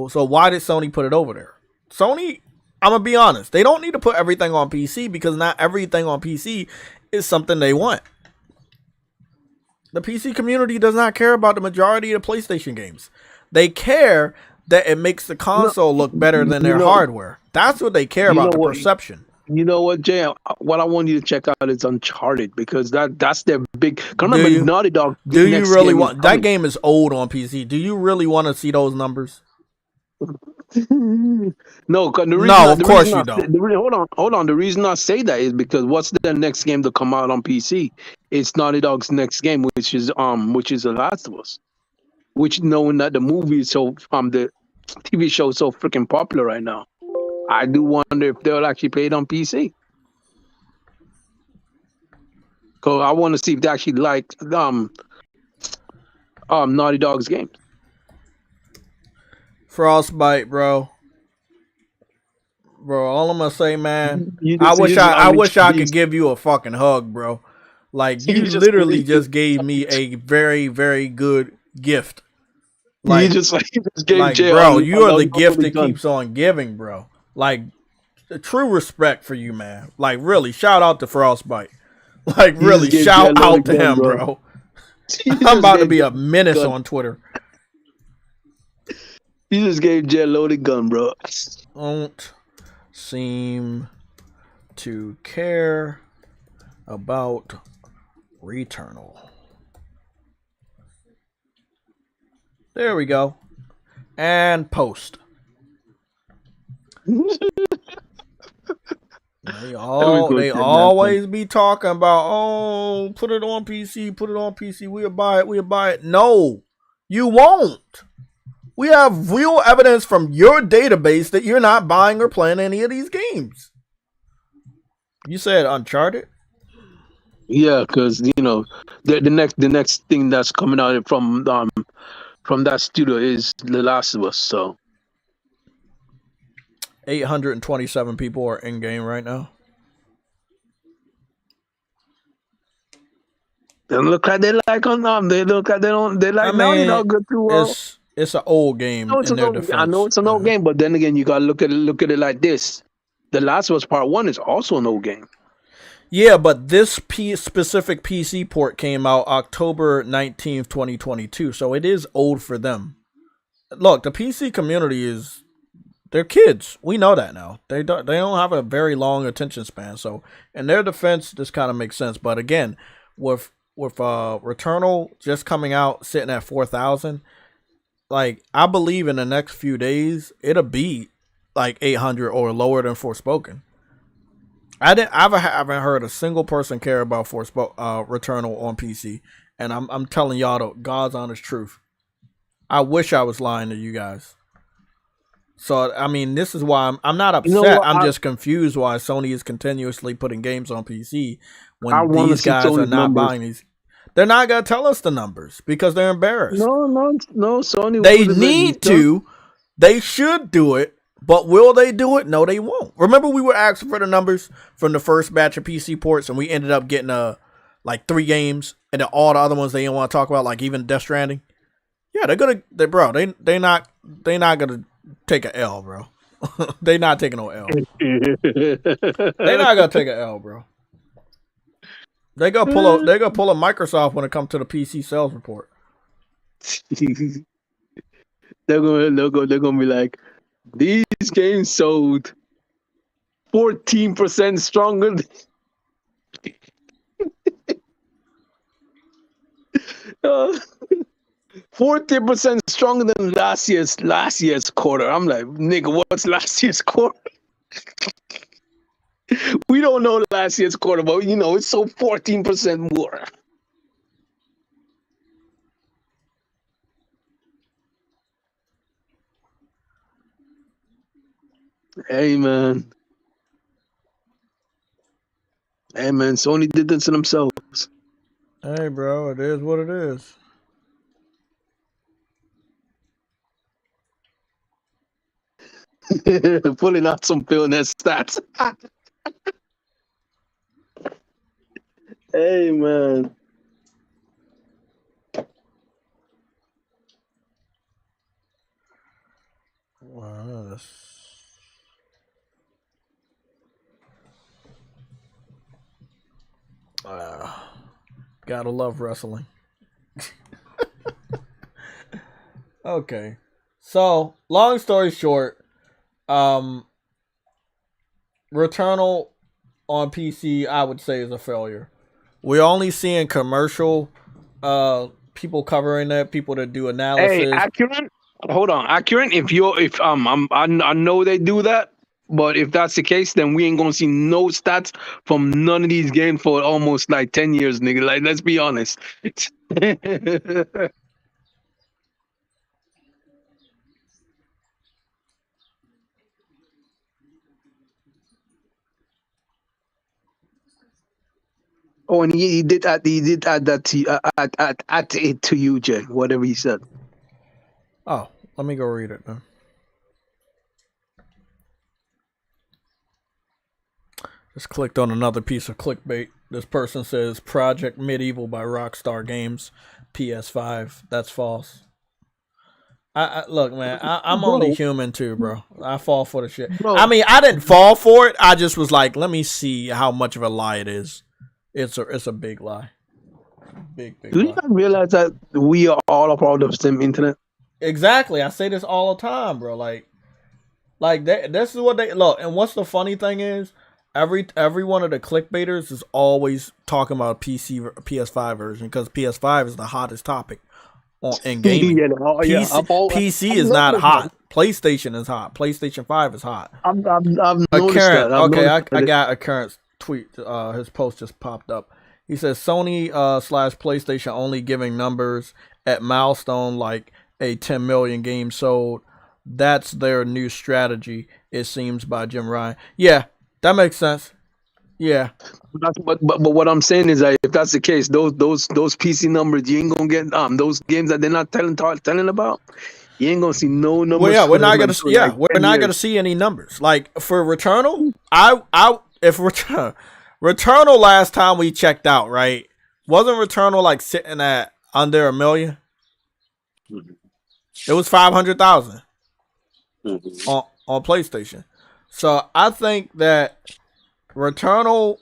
So why did Sony put it over there? Sony, I'm going to be honest, they don't need to put everything on PC because not everything on PC is something they want. The PC community does not care about the majority of the PlayStation games. They care that it makes the console look better than their hardware. That's what they care about, the perception. You know what, Jay? What I want you to check out is Uncharted because that's their big. Naughty Dog. Do you really want that game? Is old on PC. Do you really want to see those numbers? No, of course you don't. Hold on. The reason I say that is because what's the next game to come out on PC? It's Naughty Dog's next game, which is The Last of Us. Which, knowing that the movie is so the TV show is so freaking popular right now, I do wonder if they'll actually play it on PC. Cause I want to see if they actually like Naughty Dog's game. Frostbite, bro. Bro, all I'm gonna say, man, You I just, wish you just I unleashed wish I could beast. give you a fucking hug, bro. Like you You just literally unleashed- just gave me a very, very good gift. you Like, just gave Jay bro, you are the gift unloaded that gun. keeps on giving, bro. Like, true respect for you, man. Like, really, shout out to Frostbite. Like, You really, just gave Jay a shout out loaded to gun, him, bro. bro. You I'm just about to gave be Jay a menace gun. on Twitter. You just gave Jay a loaded gun, bro. Don't seem to care about Returnal. There we go. And post. They always be talking about, oh, put it on PC, we'll buy it. No, you won't. We have real evidence from your database that you're not buying or playing any of these games. You said Uncharted? Yeah, because the next thing that's coming out from that studio is The Last of Us. So 827 people are in game right now. they look like they like on them. They look like they like Naughty Dog good too well. It's an old game in their defense. I know it's an old game, but then again, you gotta look at it like this. The Last of Us Part 1 is also an old game. Yeah, but this specific PC port came out October 19th, 2022, so it is old for them. Look, the PC community they're kids. We know that now. They don't have a very long attention span, so in their defense, this kind of makes sense. But again, with Returnal just coming out, sitting at 4,000, like I believe in the next few days it'll be like 800 or lower than Forspoken. I haven't heard a single person care about Returnal on PC, and I'm telling y'all the God's honest truth. I wish I was lying to you guys. So I mean, this is why I'm not upset. You know what? I'm just confused why Sony is continuously putting games on PC I when wanna these see guys are Sony's not numbers. buying these. They're not gonna tell us the numbers because they're embarrassed. No, Sony. They need to. They should do it, but will they do it? No, they won't. Remember, we were asking for the numbers from the first batch of PC ports, and we ended up getting like 3 games, and then all the other ones they didn't want to talk about, like even Death Stranding. Yeah, they're not gonna take an L, bro. They not taking no L. They not gonna take an L, bro. They gonna pull a Microsoft when it comes to the PC sales report. They're gonna be like, these games sold 14% stronger. 14% stronger than last year's quarter. I'm like, nigga, what's last year's quarter? We don't know last year's quarter, but it's so 14% more. Hey man, Sony did this to themselves. Hey, bro, it is what it is. Pulling out some Philnet stats. Hey man. Wow, gotta love wrestling. Okay, so long story short, Returnal on PC, I would say, is a failure. We're only seeing commercial people covering that, people that do analysis. Hey, accurate. Hold on, accurate. I know they do that, but if that's the case, then we ain't gonna see no stats from none of these games for almost like 10 years, nigga. Like, let's be honest. Oh, and he did add that to add it to you, Jay. Whatever he said. Oh, let me go read it then. Just clicked on another piece of clickbait. This person says Project Medieval by Rockstar Games, PS5. That's false. I look, man. I'm only human too, bro. I fall for the shit. Bro. I mean, I didn't fall for it. I just was like, let me see how much of a lie it is. It's a big lie. Big Do you lie. not realize that we are all a part of the same internet? Exactly. I say this all the time, bro. Like this is what they look. And what's the funny thing is, every one of the clickbaiters is always talking about PS5 version because PS5 is the hottest topic in gaming. PC is not hot. PlayStation is hot. PlayStation 5 is hot. I've noticed that. I got a current tweet. His post just popped up. He says Sony / PlayStation only giving numbers at milestone like a 10 million games sold. That's their new strategy, it seems, by Jim Ryan. Yeah, that makes sense. Yeah. But what I'm saying is that if that's the case, those PC numbers, you ain't gonna get those games that they're not telling about. You ain't gonna see no numbers. Well, yeah, we're not gonna. Yeah, we're not gonna see any numbers. Like for Returnal, if Returnal last time we checked out, right? Wasn't Returnal like sitting at under 1 million? It was 500,000 on PlayStation. So I think that Returnal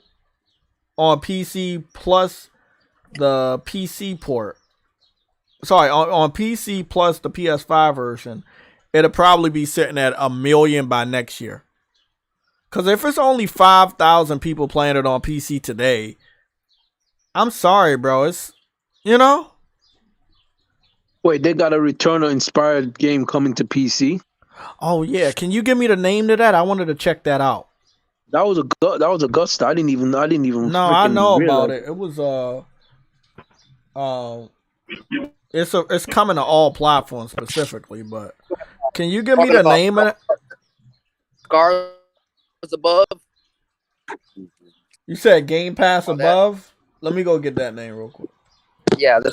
on PC plus the PC port. Sorry, on PC plus the PS5 version, it'll probably be sitting at 1 million by next year. Because if it's only 5,000 people playing it on PC today, I'm sorry, bro. It's, Wait, they got a Returnal inspired game coming to PC? Oh, yeah. Can you give me the name to that? I wanted to check that out. That was a gusto. I didn't even. No, I know about it. It was it's coming to all platforms specifically, but can you give me the name of it? Scars Above. You said Game Pass Above? Let me go get that name real quick. Yeah, the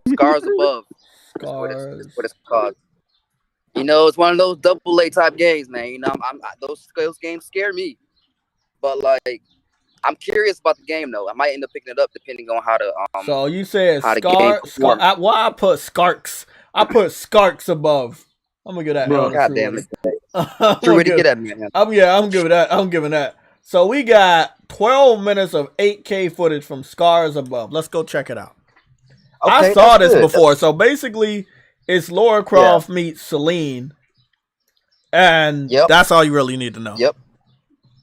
Scars Above. Scars. What it's called. It's one of those AA type games, man. Those games scare me, but like, I'm curious about the game though. I might end up picking it up depending on how to. So you said Scar? Why I put Skarks? I put Skarks Above. I'm gonna get that. God damn it! True, get at me, man. I'm giving that. So we got 12 minutes of 8K footage from Scars Above. Let's go check it out. Okay, I saw this before. So basically, it's Lara Croft meets Celine, and that's all you really need to know. Yep.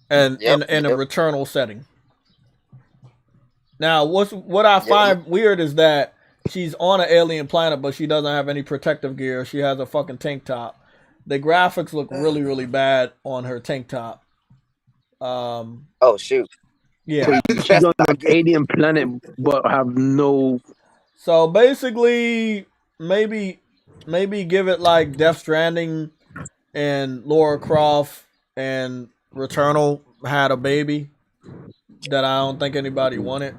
And in a Returnal setting. Now, what I find weird is that she's on an alien planet, but she doesn't have any protective gear. She has a fucking tank top. The graphics look really, really bad on her tank top. Oh shoot! Yeah, she's on an alien planet, but have no. So basically, maybe give it like Death Stranding and Lara Croft and Returnal had a baby that I don't think anybody wanted.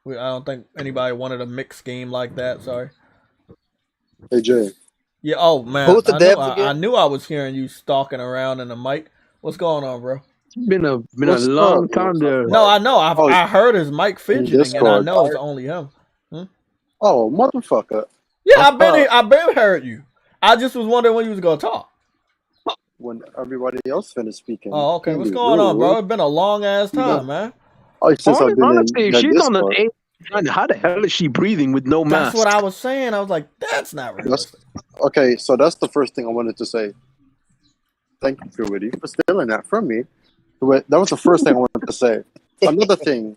I don't think anybody wanted a mixed game like that. Sorry. Hey Jay. Yeah. Oh man. Who's the devs again? I knew I was hearing you stalking around in the mic. What's going on, bro? It's been a long time there. No, I know. I heard his mic fidgeting, and I know it's only him. Oh, motherfucker. Yeah, I been heard you. I just was wondering when you was gonna talk. When everybody else finished speaking. Oh, okay. What's going on, bro? It's been a long ass time, man. Oh, since I've been honestly, if she's on the how the hell is she breathing with no mask? That's what I was saying. I was like, that's not realistic. Okay, so that's the first thing I wanted to say. Thank you, Fluidity, for stealing that from me. That was the first thing I wanted to say. Another thing,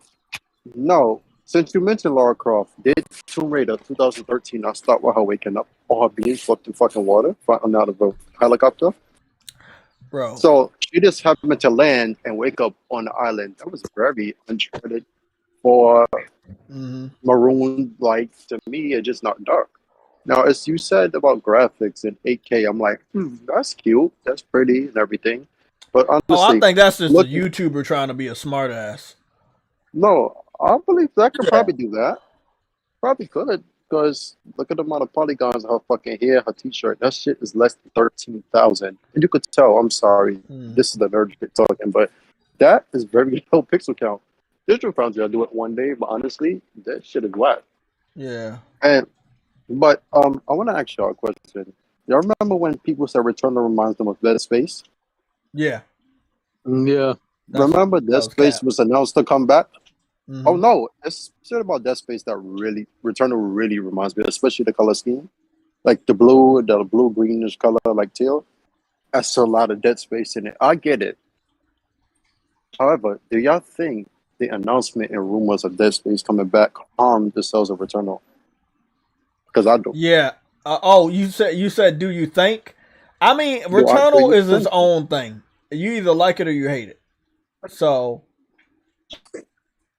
since you mentioned Lara Croft, did Tomb Raider 2013 not start with her waking up or her being swept through fucking water out of a helicopter? Bro. So she just happened to land and wake up on the island. That was very uncharted for maroon, like, to me, it's just not dark. Now, as you said about graphics and 8K, I'm like, that's cute, that's pretty and everything. But honestly, I think that's just a YouTuber trying to be a smart ass. No, I believe that could Yeah. probably do that. Probably could, because look at the amount of polygons on her fucking hair, her t-shirt. That shit is less than 13,000. And you could tell, I'm sorry, this is the nerd shit talking, but that is very low pixel count. Digital Foundry, I'll do it one day, but honestly, that shit is whack. Yeah. But I want to ask y'all a question. Y'all remember when people said Returnal reminds them of Dead Space? Yeah. Yeah. Remember Dead Space was announced to come back? Mhm. Oh no, it's shit about Dead Space that really Returnal really reminds me, especially the color scheme, like the blue greenish color, like teal. That's a lot of Dead Space in it. I get it. However, do y'all think the announcement and rumors of Dead Space coming back harmed the sales of Returnal? Because I do. Yeah. You said, do you think? I mean, Do you Returnal is its think? own thing. You either like it or you hate it. So,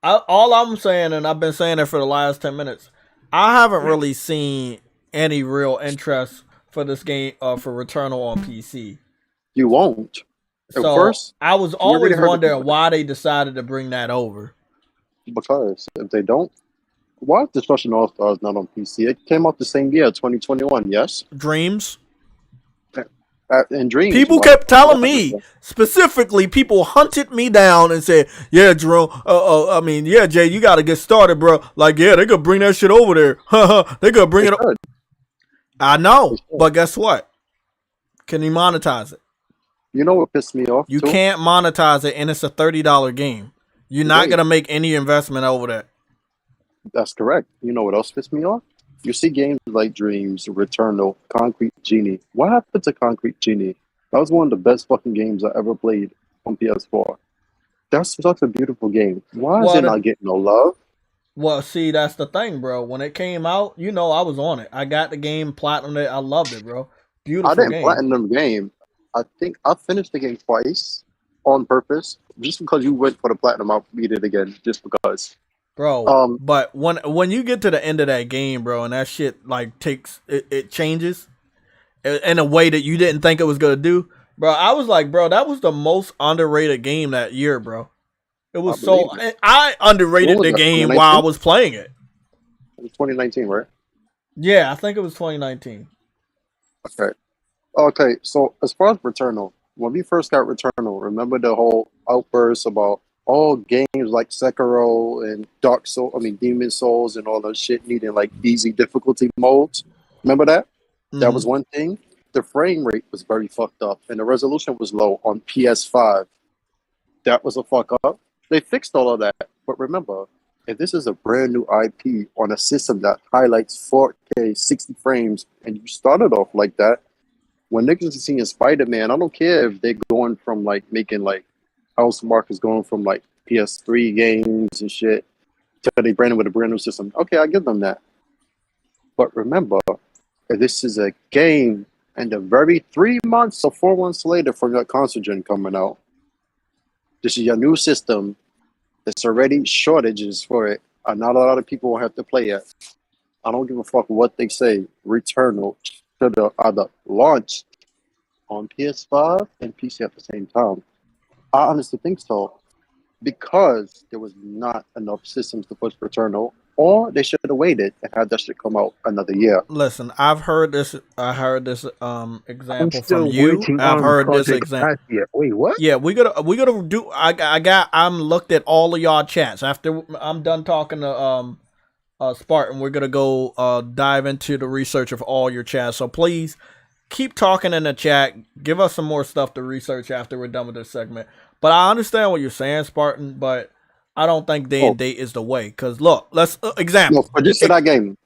all I'm saying, and I've been saying it for the last 10 minutes, I haven't really seen any real interest for this game, for Returnal on PC. You won't. At So first, I was you always already heard wondering it. why they decided to bring that over. Because if they don't, why is Destruction All Stars not on PC? It came out the same year, 2021. Yes, Dreams. in Dreams. People why- kept telling why- me, specifically, people hunted me down and said, yeah, Jerome, yeah, Jay, you got to get started, bro. Like, yeah, they could bring that shit over there. They could bring They it up. should. I know, They should. but guess what? Can you monetize it? You know what pissed me off? You too? can't monetize it, and it's a $30 game. You're not Right. going to make any investment over that. That's correct. You know what else pissed me off? You see games like Dreams, Returnal, Concrete Genie. What happened to Concrete Genie? That was one of the best fucking games I ever played on PS4. That's such a beautiful game. Why is Well, it not getting no love? Well, see, that's the thing, bro. When it came out, I was on it. I got the game, platinumed it. I loved it, bro. Beautiful I didn't game. platinum the game. I think I finished the game twice on purpose. Just because you went for the platinum, I'll beat it again just because. Bro, but when you get to the end of that game, bro, and that shit like it changes in a way that you didn't think it was gonna do, bro. I was like, bro, that was the most underrated game that year, bro. It was I underrated What was the that, game 2019? while I was playing it. It was 2019, right? Yeah, I think it was 2019. Okay, so as far as Returnal, when we first got Returnal, remember the whole outburst about all games like Sekiro and Demon Souls and all that shit needing like easy difficulty modes? Remember that? That was one thing. The frame rate was very fucked up and the resolution was low on PS5. That was a fuck up. They fixed all of that. But remember, if this is a brand new IP on a system that highlights 4K 60 frames and you started off like that, when niggas are seeing Spider-Man, I don't care if they're going from like making like Housemark is going from like PS3 games and shit to they branded with a brand new system. Okay, I give them that. But remember, if this is a game and the very 3 months or 4 months later from your console gen coming out, this is your new system. There's already shortages for it. And not a lot of people will have to play it. I don't give a fuck what they say. Returnal should have either launched on PS5 and PC at the same time. I honestly think so. Because there was not enough systems to push Returnal, or they should have waited and had that shit come out another year. Listen, I heard this example still from you. waiting I've on heard this Project example. Athia. Wait, what? Yeah, we gotta do. I'm looked at all of y'all chats. After I'm done talking to Spartan, we're gonna go dive into the research of all your chats. So please keep talking in the chat. Give us some more stuff to research after we're done with this segment. But I understand what you're saying, Spartan. But I don't think day and date is the way. Cause look, let's example. No, for just for that game.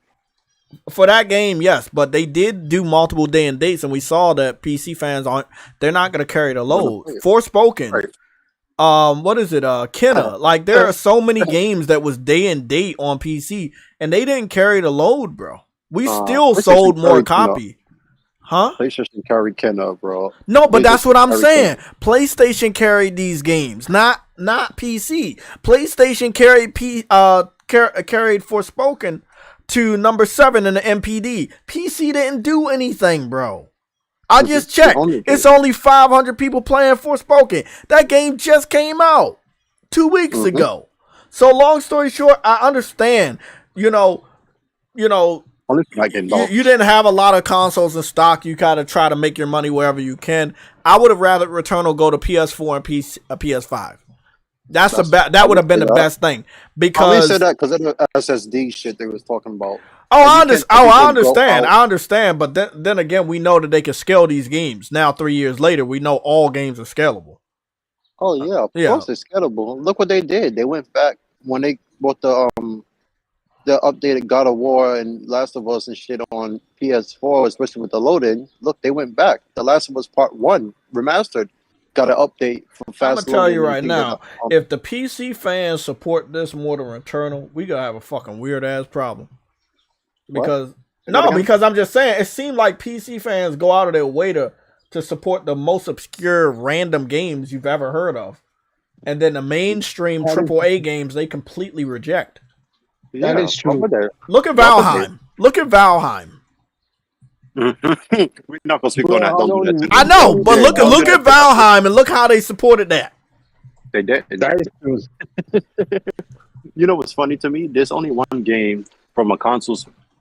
For that game, yes, but they did do multiple day and dates, and we saw that PC fans they're not going to carry the load. Forspoken, Right. What is it? Kenna. Like there are so many games that was day and date on PC, and they didn't carry the load, bro. We still PlayStation sold more carried Kenna. copy. Huh? PlayStation carried Kenna, bro. No, but that's what I'm carried saying. Kenna. PlayStation carried these games, not PC. PlayStation carried carried Forspoken to number 7 in the MPD. PC didn't do anything, bro. I just checked. It's only 500 people playing Forspoken. That game just came out 2 weeks ago. So long story short, I understand. You know, Only if I get involved. you didn't have a lot of consoles in stock. You gotta try to make your money wherever you can. I would have rather Returnal go to PS4 and PS5. That would have been the best thing I because only said that because of the SSD shit they was talking about. I Like, you can't I typically go understand. out- I understand. But then again, we know that they can scale these games. Now, 3 years later, we know all games are scalable. Oh yeah, of Yeah. course it's scalable. Look what they did. They went back when they bought the updated God of War and Last of Us and shit on PS4, especially with the loading. Look, they went back. The Last of Us Part 1 remastered got an update for I'm fast gonna tell loading you and right things like now, that. if the PC fans support this more than Returnal, we gonna have a fucking weird ass problem. What? Because Say that again? because I'm just saying, it seemed like PC fans go out of their way to support the most obscure random games you've ever heard of, and then the mainstream AAA games they completely reject. Yeah, That is true. over there. Look at Well, Valheim. Look at Valheim. We're not gonna speak on that. Don't do that. I know, but Yeah, look don't at do that. Valheim and look how they supported that. They did. That is true. You know what's funny to me? There's only one game from a console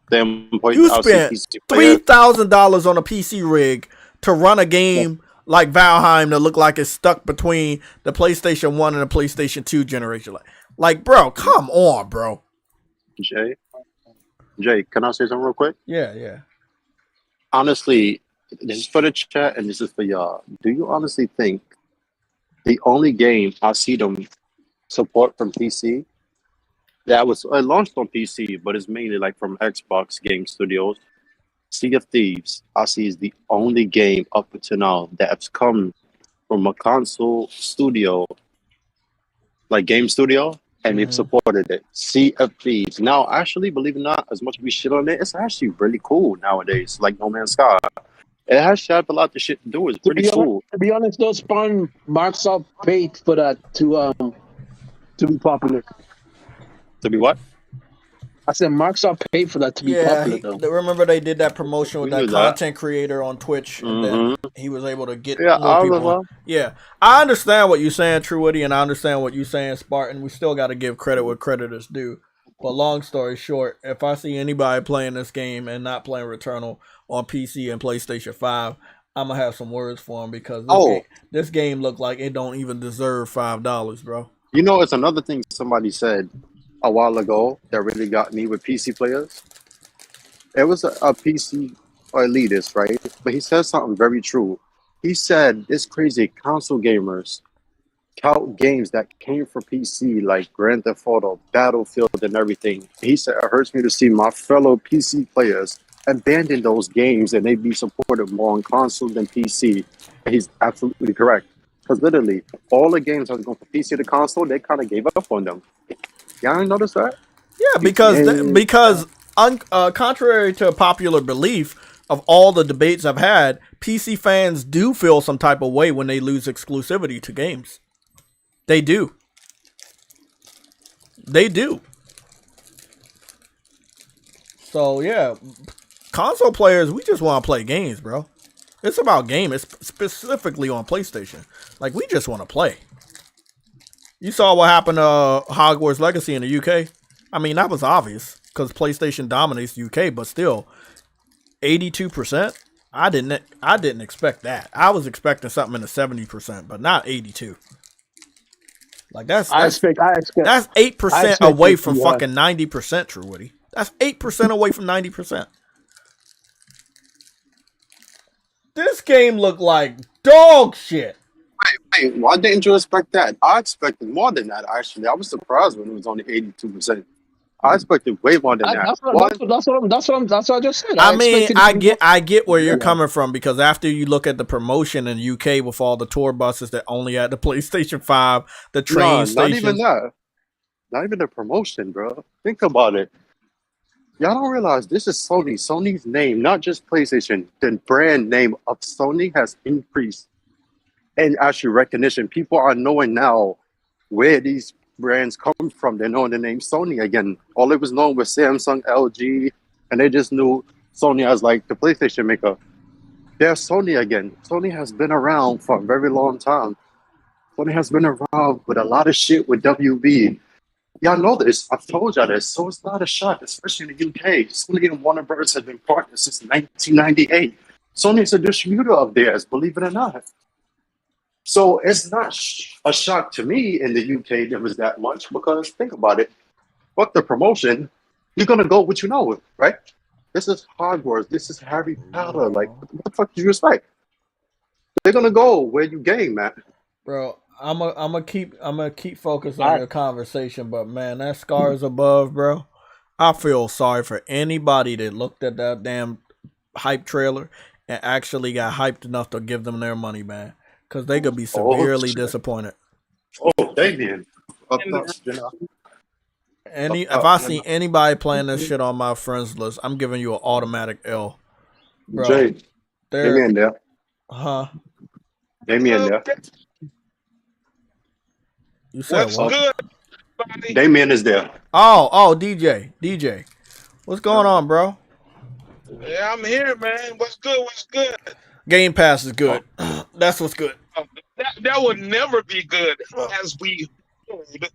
standpoint. You I'll say spent PC player. $3,000 on a PC rig to run a game like Valheim that looked like it's stuck between the PlayStation 1 and the PlayStation 2 generation. Like, bro, come on, bro. Jay, can I say something real quick? Yeah. Honestly, this is for the chat and this is for y'all. Do you honestly think the only game I see them support from PC that was launched on PC, but it's mainly like from Xbox Game Studios? Sea of Thieves, I see is the only game up until now that has come from a console studio, like game studio, and they've supported it. Sea of Thieves. Now, actually, believe it or not, as much as we shit on it, it's actually really cool nowadays. Like No Man's Sky, it has had a lot of shit to do. It's pretty cool. To be honest, though, Spawn Microsoft paid for that to be popular. To be what? I said Microsoft paid for that to be popular, though. Remember they did that promotion with We that knew that. content creator on Twitch, and then he was able to get Yeah, more I people. remember. Yeah, I understand what you're saying, True Witty, and I understand what you're saying, Spartan. We still got to give credit where credit is due. But long story short, if I see anybody playing this game and not playing Returnal on PC and PlayStation 5, I'm gonna have some words for him because this game looked like it don't even deserve $5, bro. You know, it's another thing somebody said a while ago that really got me with PC players. It was a PC elitist, right? But he said something very true. He said it's crazy console gamers count games that came from PC like Grand Theft Auto, Battlefield, and everything. He said it hurts me to see my fellow PC players abandon those games and they be supported more on console than PC. And he's absolutely correct. Because literally, all the games that was going from PC to console, they kind of gave up on them. Y'all ain't notice that? Yeah, because contrary to popular belief of all the debates I've had, PC fans do feel some type of way when they lose exclusivity to games. They do. They do. So yeah, console players, we just want to play games, bro. It's about game. It's specifically on PlayStation. Like, we just want to play. You saw what happened to Hogwarts Legacy in the UK. I mean, that was obvious because PlayStation dominates the UK, but still, 82%. I didn't expect that. I was expecting something in the 70%, but not 82. Like that's 8% away from fucking 90%, True Woody. That's 8% away from 90%. This game looked like dog shit. Wait, why didn't you expect that? I expected more than that, actually. I was surprised when it was only 82%. I expected way more than that. That's what I just said. I get where you're coming from because after you look at the promotion in UK with all the tour buses that only had the PlayStation 5, the train station. Not even that. Not even the promotion, bro. Think about it. Y'all don't realize this is Sony. Sony's name, not just PlayStation, the brand name of Sony has increased. And actually recognition. People are knowing now where these brands come from. They're knowing the name Sony again. All it was known was Samsung, LG, and they just knew Sony as like the PlayStation maker. They're Sony again. Sony has been around for a very long time. Sony has been around with a lot of shit with WB. Y'all know this. I've told y'all this. So it's not a shock, especially in the UK. Sony and Warner Bros. Have been partners since 1998. Sony is a distributor of theirs, believe it or not. So it's not a shock to me in the UK there was that much because think about it. Fuck the promotion. You're going to go what you know, right? This is Hogwarts. This is Harry Potter. Like, what the fuck do you expect? They're going to go where you game, man. Bro, I'm gonna keep focused on your conversation, but man, that Scars Above, bro. I feel sorry for anybody that looked at that damn hype trailer and actually got hyped enough to give them their money, man, because they could be severely disappointed. Oh, Damien. If I see anybody playing this shit on my friends list, I'm giving you an automatic L, bro. Jay, Damien there. Huh? Damien there. You said What's what? good, buddy? Damien is there. Oh, DJ. What's going on, bro? Yeah, I'm here, man. What's good? What's good? Game Pass is good. That's what's good. That would never be good, as we heard.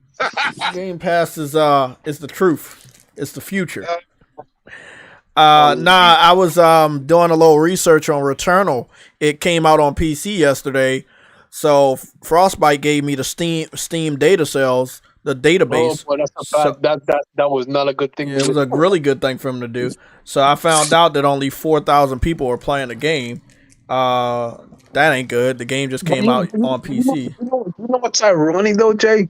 Game Pass is the truth. It's the future. I was doing a little research on Returnal. It came out on PC yesterday. So Frostbite gave me the Steam data cells, the database. Oh, boy, that was not a good thing. Yeah, it was a really good thing for him to do. So I found out that only 4,000 people were playing the game. That ain't good. The game just came out on PC. You know what's ironic though, Jay?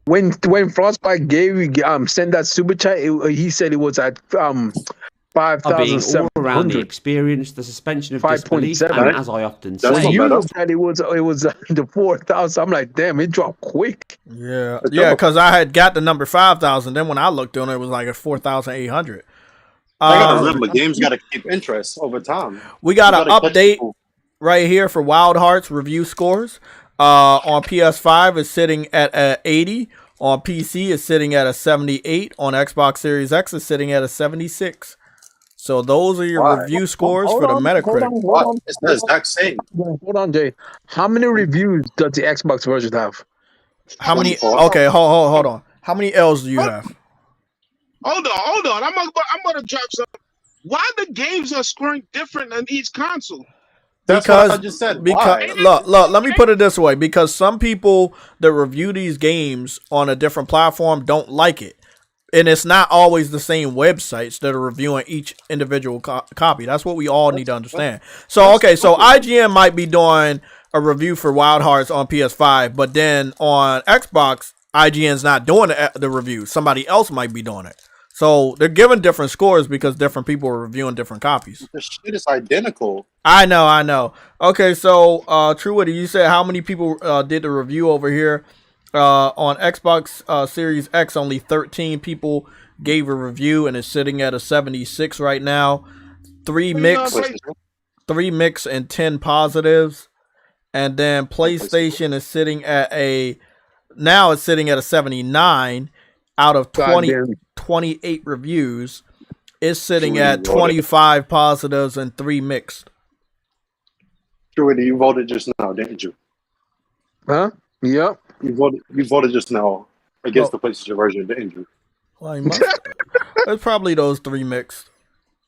When Frostbite sent that super chat, he said it was at 5,700. All around the experience, the suspension of 5.7, disbelief, and as I often say, you said it was the 4,000. I'm like, damn, it dropped quick. Yeah, because I had got the number 5,000. Then when I looked on it, it was like at 4,800. I gotta remember, games gotta keep interest over time. We got an update right here for Wild Hearts review scores. On PS5, it's sitting at 80. On PC, it's sitting at a 78. On Xbox Series X, it's sitting at a 76. So those are your review scores for the Metacritic. It's the exact same. Hold on, Jay. How many reviews does the Xbox version have? How many? Okay, hold on. How many L's do you have? Hold on. I'm gonna drop something. Why the games are scoring different on each console? That's what I just said. Look, let me put it this way. Because some people that review these games on a different platform don't like it. And it's not always the same websites that are reviewing each individual copy. That's what we all need to understand. So, okay, so IGN might be doing a review for Wild Hearts on PS5, but then on Xbox, IGN's not doing the review. Somebody else might be doing it. So they're giving different scores because different people are reviewing different copies. The shit is identical. I know. Okay, so True Witty, you said how many people did the review over here? On Xbox Series X, only 13 people gave a review, and it's sitting at a 76 right now. 3 mixed and 10 positives. And then PlayStation is sitting at a 79 out of 28 reviews. It's sitting at 25 positives and 3 mixed. True, you voted just now, didn't you? Huh? Yep. You voted just now against the PlayStation version, didn't you? Well, it's probably those 3 mixed.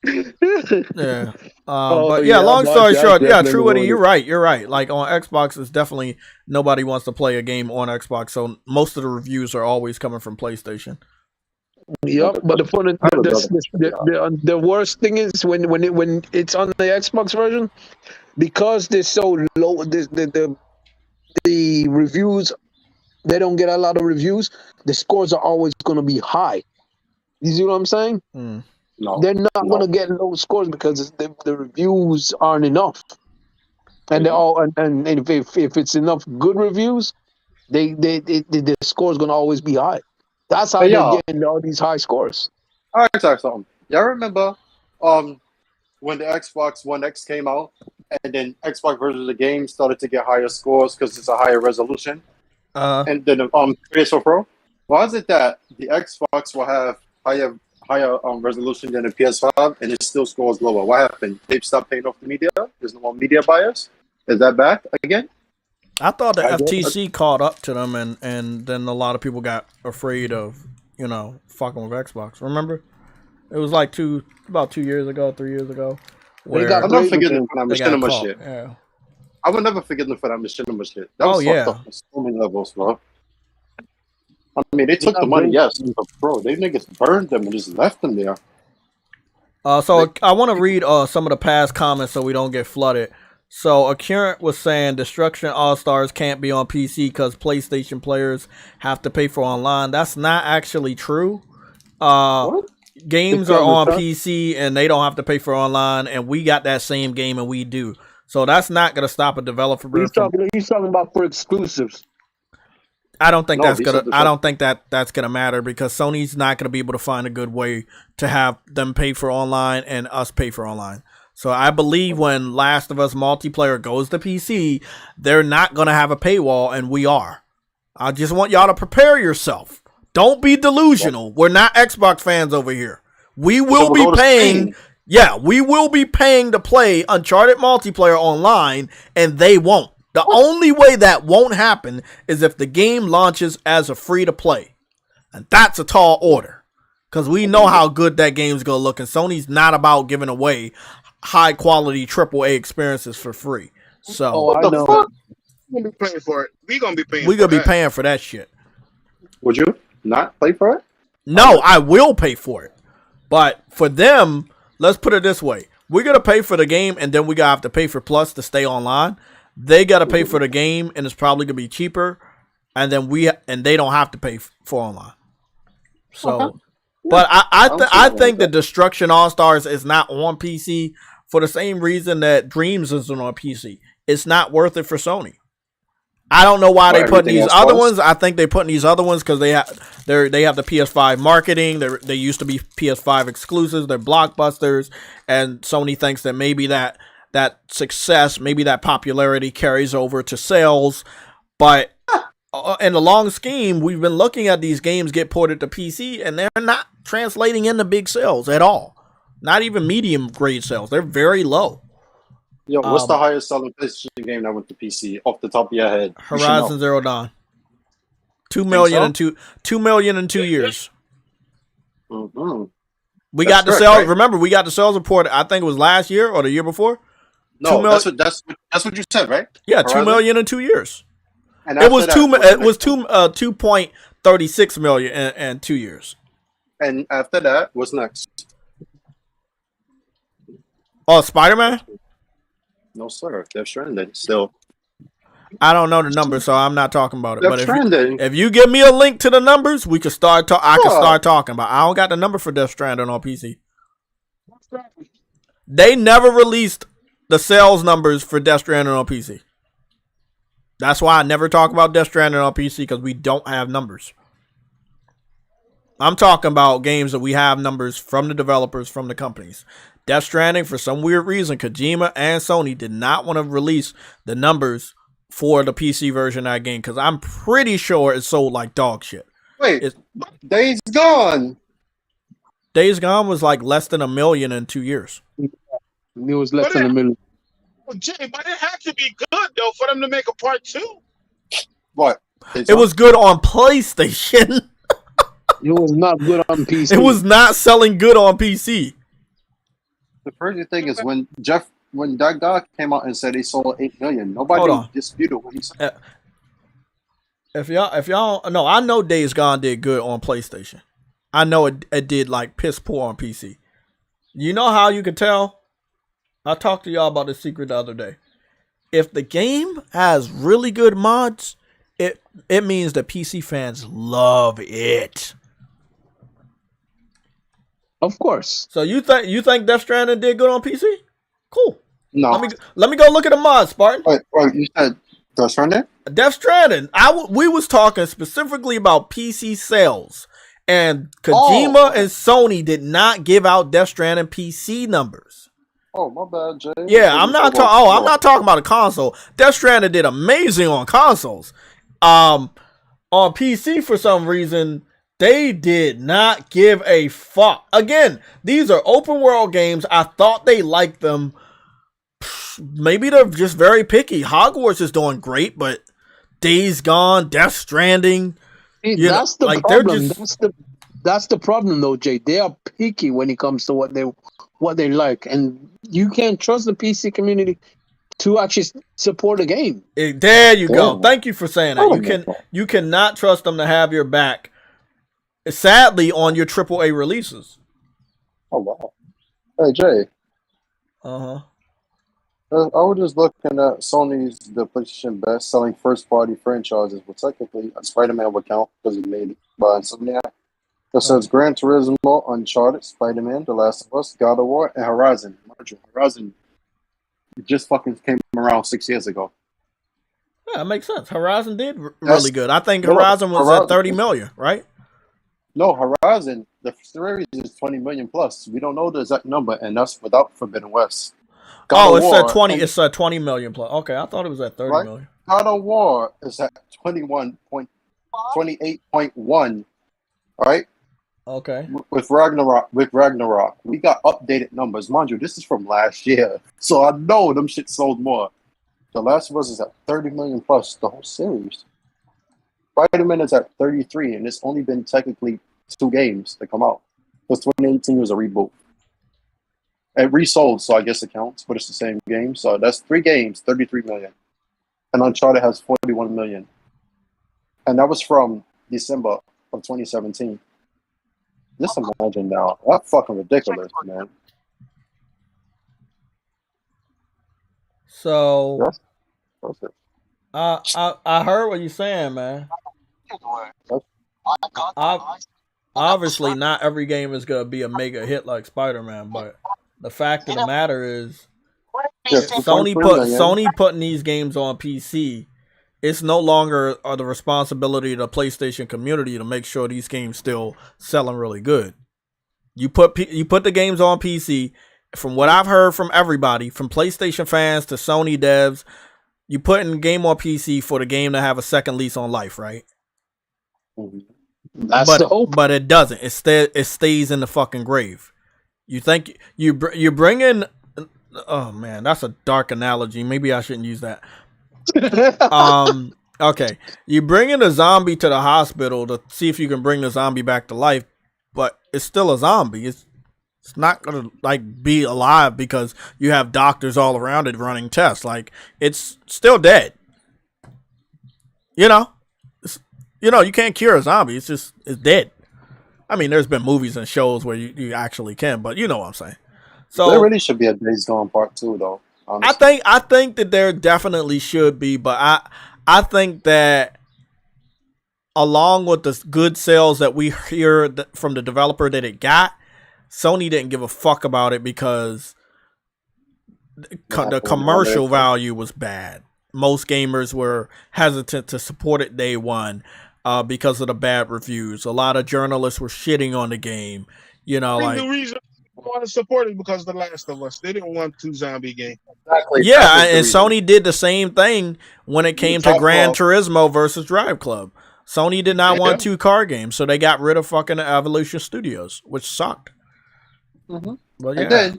Yeah. But yeah, long story short, yeah, True Witty, you're right. Like on Xbox, it's definitely nobody wants to play a game on Xbox, so most of the reviews are always coming from PlayStation. Yep, but the worst thing is when it's on the Xbox version, because they're so low, the reviews, they don't get a lot of reviews, the scores are always going to be high. You see what I'm saying? No, they're not going to get low scores because the reviews aren't enough. And they're all and if it's enough good reviews, the score is going to always be high. That's how they're getting all these high scores. All right, tell you something. Y'all remember when the Xbox One X came out, and then Xbox version of the game started to get higher scores because it's a higher resolution, and then PS4 Pro. Why is it that the Xbox will have higher resolution than the PS5, and it still scores lower? What happened? They've stopped paying off the media. There's no more media buyers. Is that back again? I thought the FTC caught up to them, and then a lot of people got afraid of, fucking with Xbox. Remember? It was like about 2 years ago, 3 years ago. They got I'll never forget them for that they got machinima caught. shit. Yeah. I would never forget them for that machinima shit. That was fucked up on so many levels, bro. I mean, they took the money, yes, but bro, they niggas burned them and just left them there. So I want to read some of the past comments so we don't get flooded. So Accurant was saying Destruction All-Stars can't be on PC because PlayStation players have to pay for online. That's not actually true. Games are on PC and they don't have to pay for online, and we got that same game and we do. So that's not going to stop a developer. He's talking about for exclusives. I don't think that's gonna matter because Sony's not gonna be able to find a good way to have them pay for online and us pay for online. So I believe when Last of Us multiplayer goes to PC, they're not gonna have a paywall, and we are. I just want y'all to prepare yourself. Don't be delusional. We're not Xbox fans over here. We will be paying. Yeah, we will be paying to play Uncharted multiplayer online, and they won't. The only way that won't happen is if the game launches as a free-to-play. And that's a tall order. Because we know how good that game's going to look. And Sony's not about giving away high-quality AAA experiences for free. So, I know. We're going to be paying for it. We're going to be paying for that shit. Would you not pay for it? No, I will pay for it. But for them, let's put it this way. We're going to pay for the game, and then we're going to have to pay for Plus to stay online. They got to pay for the game, and it's probably going to be cheaper. And then they don't have to pay for online. So, but I think that Destruction All-Stars is not on PC for the same reason that Dreams isn't on PC. It's not worth it for Sony. I don't know why they put these other ones. I think they put in these other ones because they have the PS5 marketing. They used to be PS5 exclusives. They're blockbusters, and Sony thinks that maybe that success, maybe that popularity carries over to sales. But in the long scheme, we've been looking at these games get ported to PC, and they're not translating into big sales at all. Not even medium grade sales. They're very low. Yo, what's the highest selling PlayStation game that went to PC off the top of your head? Horizon Zero Dawn. 2 million in 2 years. Mm-hmm. We got the sales. Right? Remember, we got the sales report. I think it was last year or the year before. No, that's what you said, right? Yeah, Horizon? 2 million in 2 years. And it was 2.36 million in 2 years. And after that, what's next? Oh, Spider-Man? No, sir. Death Stranding still. I don't know the numbers, so I'm not talking about it. Death Stranding. If you give me a link to the numbers, we can start. I can start talking about. I don't got the number for Death Stranding on PC. They never released the sales numbers for Death Stranding on PC. That's why I never talk about Death Stranding on PC because we don't have numbers. I'm talking about games that we have numbers from the developers, from the companies. Death Stranding, for some weird reason, Kojima and Sony did not want to release the numbers for the PC version of that game because I'm pretty sure it sold like dog shit. Wait, Days Gone. Days Gone was like less than 1 million in 2 years. It was less than 1 million. Well, Jay, but it had to be good though for them to make a part 2. What? It was good on PlayStation. It was not good on PC. It was not selling good on PC. The crazy thing is when that guy came out and said he sold 8 million, nobody disputed what he said. If y'all no, I know Days Gone did good on PlayStation. I know it did like piss poor on PC. You know how you can tell? I talked to y'all about this secret the other day. If the game has really good mods, it means that PC fans love it. Of course. So you think Death Stranding did good on PC? Cool. No. Let me go look at the mods, Spartan. Wait, you said Death Stranding? Death Stranding. We was talking specifically about PC sales, and Kojima and Sony did not give out Death Stranding PC numbers. Oh, my bad, Jay. Yeah, I'm not talking about a console. Death Stranding did amazing on consoles. On PC for some reason, they did not give a fuck. Again, these are open world games. I thought they liked them. Maybe they're just very picky. Hogwarts is doing great, but Days Gone, Death Stranding, that's the problem. that's the problem, though, Jay. They are picky when it comes to what they like, and you can't trust the PC community to actually support a game. There you go. Yeah. Thank you for saying that. You cannot trust them to have your back. Sadly, on your AAA releases. Oh wow. Hey Jay. Uh-huh. I was just looking at Sony's the PlayStation best-selling first-party franchises. Well, technically, Spider-Man would count because it's made by Insomniac. It says Gran Turismo, Uncharted, Spider-Man, The Last of Us, God of War, and Horizon. Horizon just fucking came around 6 years ago. Yeah, that makes sense. Horizon did really good. I think Horizon was at 30 million, right? No, Horizon, the series is 20 million plus. We don't know the exact number, and that's without Forbidden West. It's at 20 million plus. Okay, I thought it was at 30 million. God of War is at 28.1. Right? Okay. With Ragnarok, we got updated numbers. Mind you, this is from last year, so I know them shit sold more. The Last of Us is at 30 million plus, the whole series. Spider-Man is at 33, and it's only been technically 2 games that come out. Because 2018 was a reboot. It resold, so I guess it counts, but it's the same game. So that's 3 games, 33 million. And Uncharted has 41 million. And that was from December of 2017. Just imagine now. That's fucking ridiculous, man. So, That's perfect. I heard what you're saying, man. Obviously, not every game is gonna be a mega hit like Spider-Man, but the fact of the matter is, Sony putting these games on PC. It's no longer the responsibility of the PlayStation community to make sure these games still selling really good. You put the games on PC. From what I've heard from everybody, from PlayStation fans to Sony devs, you put in the game on PC for the game to have a second lease on life, right? That's the hope. But it doesn't. It stays in the fucking grave. You think you bring in? Oh man, that's a dark analogy. Maybe I shouldn't use that. Okay. You bring in a zombie to the hospital to see if you can bring the zombie back to life, but it's still a zombie. It's not gonna be alive because you have doctors all around it running tests. It's still dead. You can't cure a zombie. It's dead. I mean, there's been movies and shows where you actually can, but you know what I'm saying. So there really should be a Days Gone Part 2, though. Honestly. I think that there definitely should be, but I think that along with the good sales that we hear from the developer that it got, Sony didn't give a fuck about it because the commercial value was bad. Most gamers were hesitant to support it day one because of the bad reviews. A lot of journalists were shitting on the game. The reason I want to support it because of The Last of Us. They didn't want 2 zombie games. Exactly. Yeah, and Sony did the same thing when it came to Gran Turismo versus Drive Club. Sony did not want 2 car games, so they got rid of fucking Evolution Studios, which sucked. Mm-hmm. Well, yeah.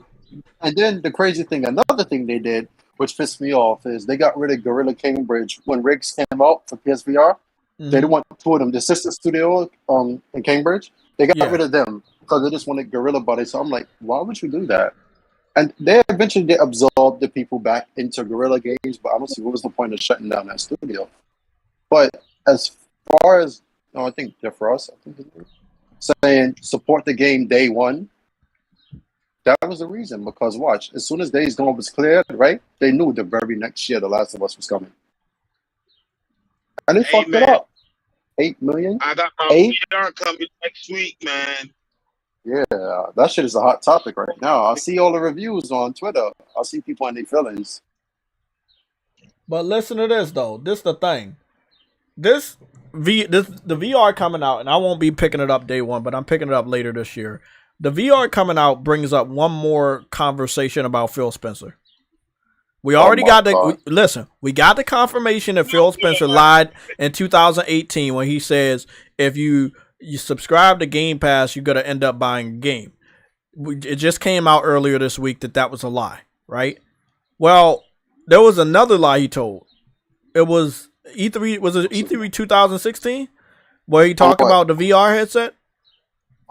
And then the crazy thing, another thing they did, which pissed me off, is they got rid of Gorilla Cambridge when Riggs came out for PSVR. They didn't want 2 of them. The sister studio in Cambridge, they got rid of them because they just wanted Gorilla Buddy. So I'm like, why would you do that? And they eventually absorbed the people back into Gorilla Games, but honestly, what was the point of shutting down that studio? But as far as, I think for us, saying support the game day one, that was the reason. Because watch, as soon as Days Gone was cleared, right, they knew the very next year The Last of Us was coming. And they fucked it up. 8 million? I got my VR coming next week, man. Yeah, that shit is a hot topic right now. I see all the reviews on Twitter. I see people in their feelings. But listen to this though. This the thing. The VR coming out, and I won't be picking it up day one, but I'm picking it up later this year. The VR coming out brings up one more conversation about Phil Spencer. We already got we got the confirmation that Phil Spencer lied in 2018 when he says if you subscribe to Game Pass, you're going to end up buying a game. It just came out earlier this week that was a lie, right? Well, there was another lie he told. It was E3 2016 where he talked about the VR headset?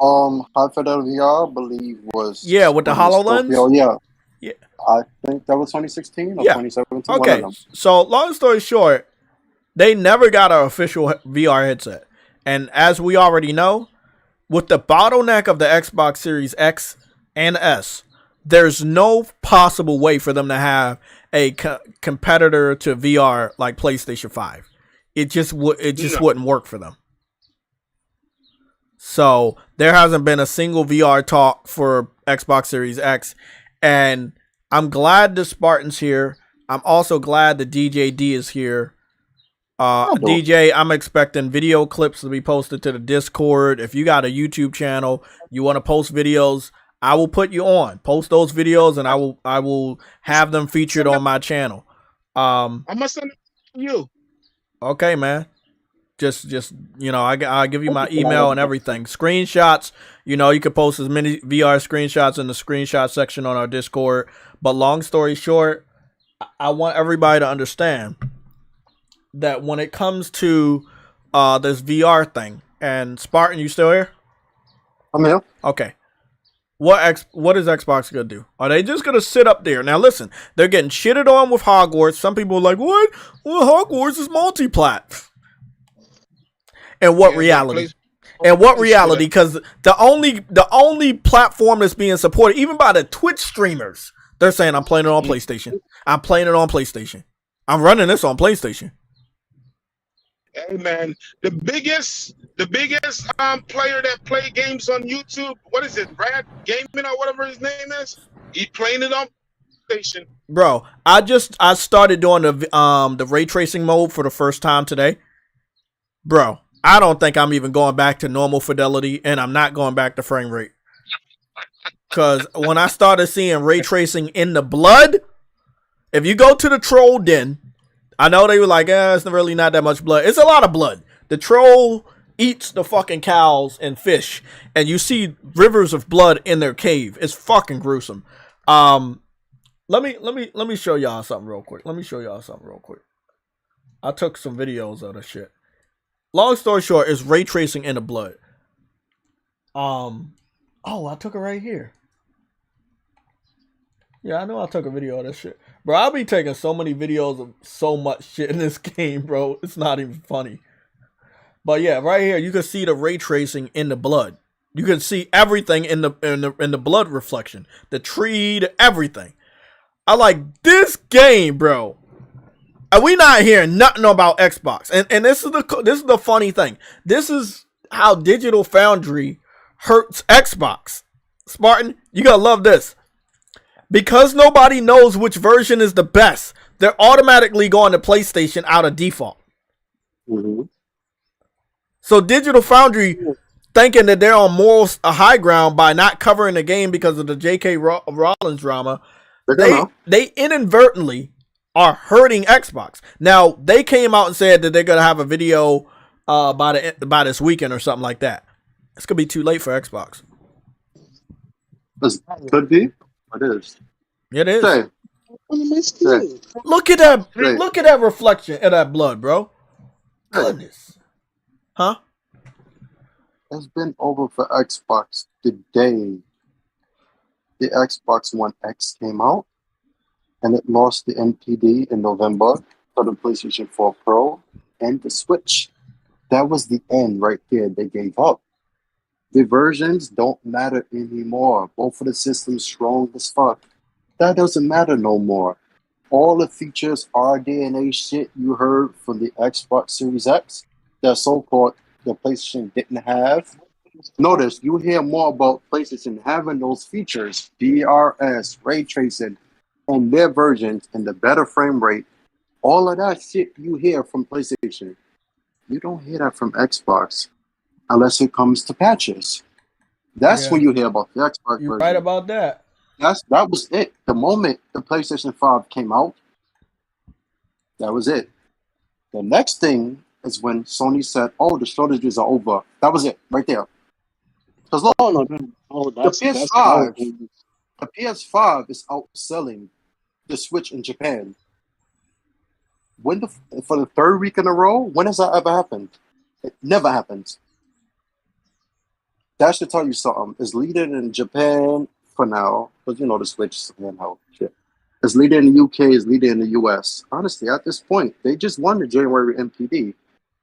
High Fidelity VR, I believe was with the HoloLens. Oh yeah, Yeah. I think that was 2016 or Yeah. 2017. One of Okay. them. So long story short, they never got an official VR headset, and as we already know, with the bottleneck of the Xbox Series X and S, there's no possible way for them to have a competitor to VR like PlayStation 5. It just wouldn't work for them. So there hasn't been a single VR talk for Xbox Series X, and I'm glad the Spartan's here. I'm also glad the DJD is here. DJ, I'm expecting video clips to be posted to the Discord. If you got a YouTube channel, you want to post videos, I will put you on. Post those videos, and I will have them featured on my channel. I must send it to you. Okay, man. Just I'll give you my email and everything. Screenshots, you can post as many VR screenshots in the screenshot section on our Discord. But long story short, I want everybody to understand that when it comes to this VR thing, and Spartan, you still here? I'm here. Okay. What is Xbox gonna do? Are they just gonna sit up there? Now listen, they're getting shitted on with Hogwarts. Some people are like, what? Well, Hogwarts is multi-plat. And what reality? And what reality? Because the only platform that's being supported, even by the Twitch streamers, they're saying I'm playing it on PlayStation. I'm playing it on PlayStation. I'm running this on PlayStation. Hey man, the biggest player that play games on YouTube, what is it, Rad Gaming or whatever his name is? He playing it on PlayStation. Bro, I started doing the ray tracing mode for the first time today. Bro, I don't think I'm even going back to normal fidelity, and I'm not going back to frame rate. Because when I started seeing ray tracing in the blood, if you go to the troll den, I know they were like, it's really not that much blood. It's a lot of blood. The troll eats the fucking cows and fish, and you see rivers of blood in their cave. It's fucking gruesome. Let me show y'all something real quick. I took some videos of the shit. Long story short, is ray tracing in the blood. I took it right here. Yeah, I know I took a video of this shit. Bro, I'll be taking so many videos of so much shit in this game, bro. It's not even funny. But yeah, right here, you can see the ray tracing in the blood. You can see everything in the blood reflection. The tree, everything. I like this game, bro. And we not hearing nothing about Xbox. And this is the funny thing. This is how Digital Foundry hurts Xbox. Spartan, you gotta love this. Because nobody knows which version is the best, they're automatically going to PlayStation out of default. Mm-hmm. So Digital Foundry, thinking that they're on a high ground by not covering the game because of the J.K. Rowling drama, they inadvertently are hurting Xbox. Now, they came out and said that they're going to have a video by this weekend or something like that. It's going to be too late for Xbox. Could be. It is. It is. Say. Look at that! Look at that reflection of that blood, bro. Goodness. Huh? It's been over for Xbox the day the Xbox One X came out, and it lost the NPD in November for the PlayStation 4 Pro and the Switch. That was the end right there. They gave up. The versions don't matter anymore. Both of the systems strong as fuck. That doesn't matter no more. All the features, RDNA shit you heard from the Xbox Series X, that so-called the PlayStation didn't have. Notice, you hear more about PlayStation having those features, DRS, ray tracing, and their versions, and the better frame rate. All of that shit you hear from PlayStation. You don't hear that from Xbox. Unless it comes to patches. That's when you hear about the Xbox version. You're right about that. That was it. The moment the PlayStation 5 came out, that was it. The next thing is when Sony said, the shortages are over. That was it, right there. Because look, the PS5 is outselling the Switch in Japan. For the third week in a row, when has that ever happened? It never happens. that should tell you something. It's leading in Japan for now, because you know the Switch is handheld shit. It's leading in the UK, it's leading in the US. Honestly, at this point, they just won the January MPD.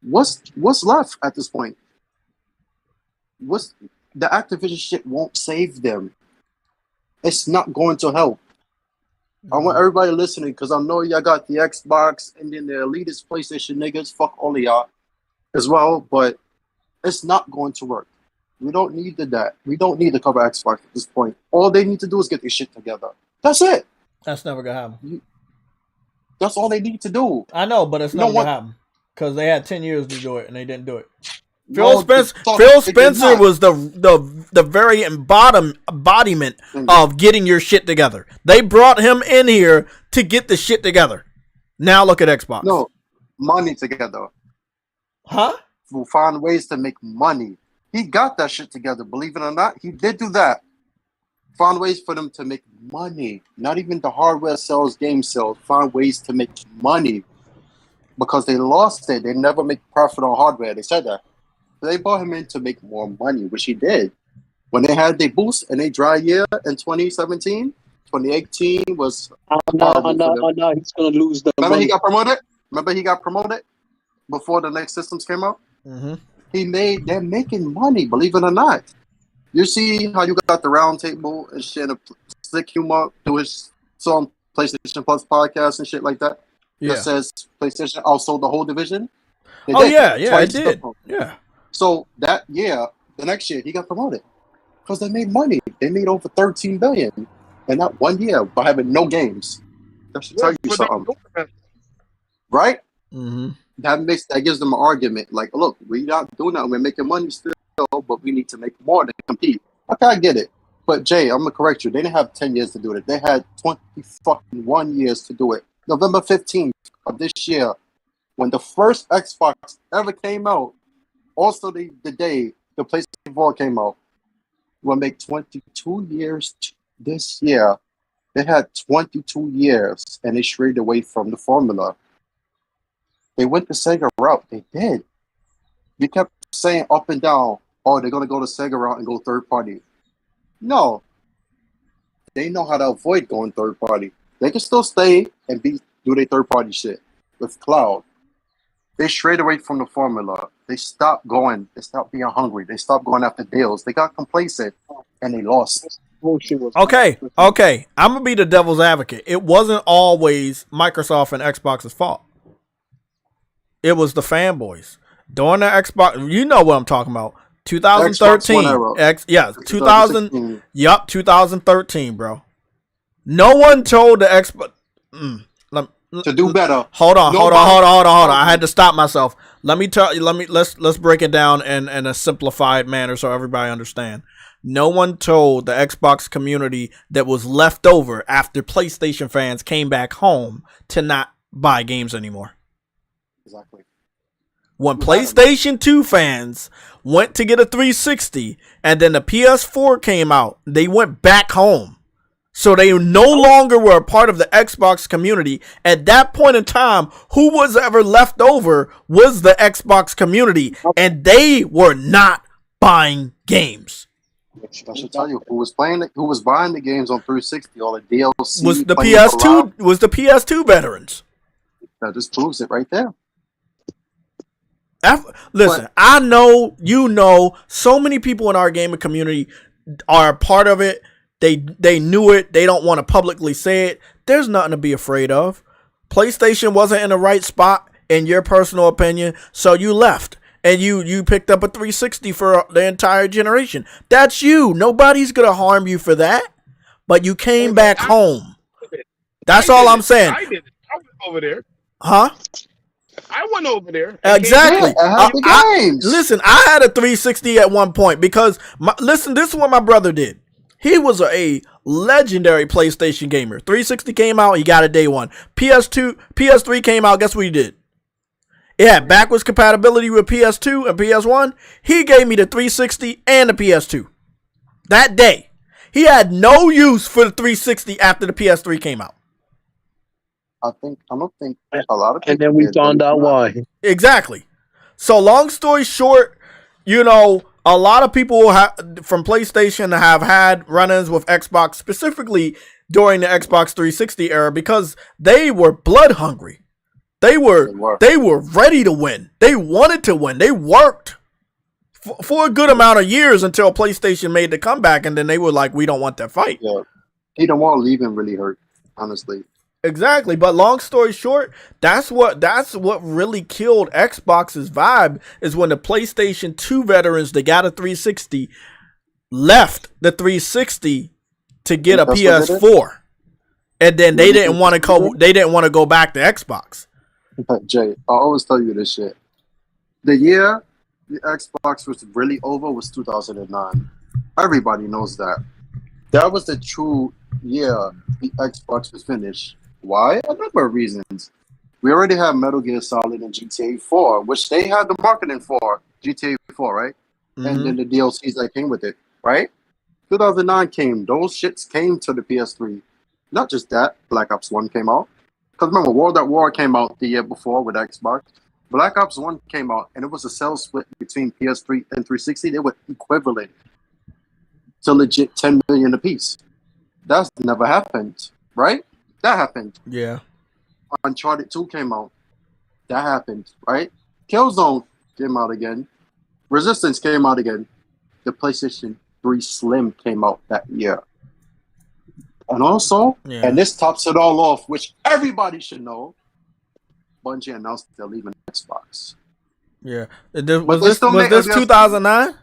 What's left at this point? The Activision shit won't save them. It's not going to help. I want everybody listening, because I know y'all got the Xbox and then the elitist PlayStation niggas. Fuck all of y'all as well, but it's not going to work. We don't need that. We don't need to cover Xbox at this point. All they need to do is get their shit together. That's it. That's never gonna happen. That's all they need to do. I know, but it's never gonna happen because they had 10 years to do it and they didn't do it. No, Phil Spencer was the very embodiment of getting your shit together. They brought him in here to get the shit together. Now look at Xbox. No, money together. Huh? We'll find ways to make money. He got that shit together. Believe it or not, he did do that. Find ways for them to make money. Not even the hardware sales, game sales. Find ways to make money. Because they lost it. They never make profit on hardware. They said that. They brought him in to make more money, which he did. When they had their boost and they dry year in 2017, 2018 was... no, he's going to lose the Remember money. he got promoted before the next systems came out? Mm-hmm. They're making money, believe it or not. You see how you got the round table and shit, Slick Humor do his song PlayStation Plus podcast and shit like that? Yeah. That says PlayStation outsold the whole division? It did. Yeah. So that year, the next year, he got promoted because they made money. They made over $13 billion in that 1 year by having no games. That should tell you something, right? Mm-hmm. That gives them an argument. Like, look, we're not doing that. We're making money still, but we need to make more to compete. Okay, I get it. But Jay, I'm gonna correct you. They didn't have 10 years to do it. They had 21 years to do it. November 15th of this year, when the first Xbox ever came out. Also, the day the PlayStation 4 came out, will make 22 years this year. They had 22 years, and they strayed away from the formula. They went the Sega route. They did. You kept saying up and down, oh, they're going to go the Sega route and go third party. No. They know how to avoid going third party. They can still stay and do their third party shit with cloud. They strayed away from the formula. They stopped going. They stopped being hungry. They stopped going after deals. They got complacent, and they lost. Okay. I'm going to be the devil's advocate. It wasn't always Microsoft and Xbox's fault. It was the fanboys. During the Xbox, you know what I'm talking about. 2013. 2013, bro. No one told the Xbox... to do better. Hold on. I had to stop myself. Let's break it down in a simplified manner so everybody understand. No one told the Xbox community that was left over after PlayStation fans came back home to not buy games anymore. Exactly. When PlayStation 2 fans went to get a 360 and then the PS4 came out, they went back home. So they no longer were a part of the Xbox community. At that point in time, who was ever left over was the Xbox community, and they were not buying games. I should tell you who was buying the games on 360, all the DLC was the PS2 was the PS2 veterans. That just proves it right there. Listen, I know, so many people in our gaming community are a part of it. They knew it. They don't want to publicly say it. There's nothing to be afraid of. PlayStation wasn't in the right spot, in your personal opinion, so you left. And you picked up a 360 for the entire generation. That's you. Nobody's going to harm you for that. But you came back home. That's all I'm saying. I did it. I went over there. Huh? I went over there. Exactly. Games. Listen, I had a 360 at one point because, this is what my brother did. He was a legendary PlayStation gamer. 360 came out, he got it day one. PS3 came out, guess what he did? It had backwards compatibility with PS2 and PS1. He gave me the 360 and the PS2. That day. He had no use for the 360 after the PS3 came out. I don't think a lot of people. And then we found out why. Exactly. So long story short, a lot of people from PlayStation have had run-ins with Xbox, specifically during the Xbox 360 era, because they were blood hungry. They were ready to win. They wanted to win. They worked for a good amount of years until PlayStation made the comeback, and then they were like, we don't want that fight. Yeah. Peter Wall leaving really hurt, honestly. Exactly, but long story short, that's what really killed Xbox's vibe, is when the PlayStation 2 veterans that got a 360 left the 360 to get a PS4, and then they didn't want to go back to Xbox. Jay, I always tell you this shit. The year the Xbox was really over was 2009. Everybody knows that. That was the true year the Xbox was finished. Why? A number of reasons. We already had Metal Gear Solid and GTA 4, which they had the marketing for, GTA 4, right? Mm-hmm. And then the DLCs that came with it, right? 2009 came. Those shits came to the PS3. Not just that, Black Ops 1 came out. Because remember, World at War came out the year before with Xbox. Black Ops 1 came out, and it was a sales split between PS3 and 360. They were equivalent to legit 10 million apiece. That's never happened, right? That happened. Yeah. Uncharted 2 came out. That happened, right? Killzone came out again. Resistance came out again. The PlayStation 3 Slim came out that year. And also, and this tops it all off, which everybody should know, Bungie announced they're leaving Xbox. Yeah. Was this 2009?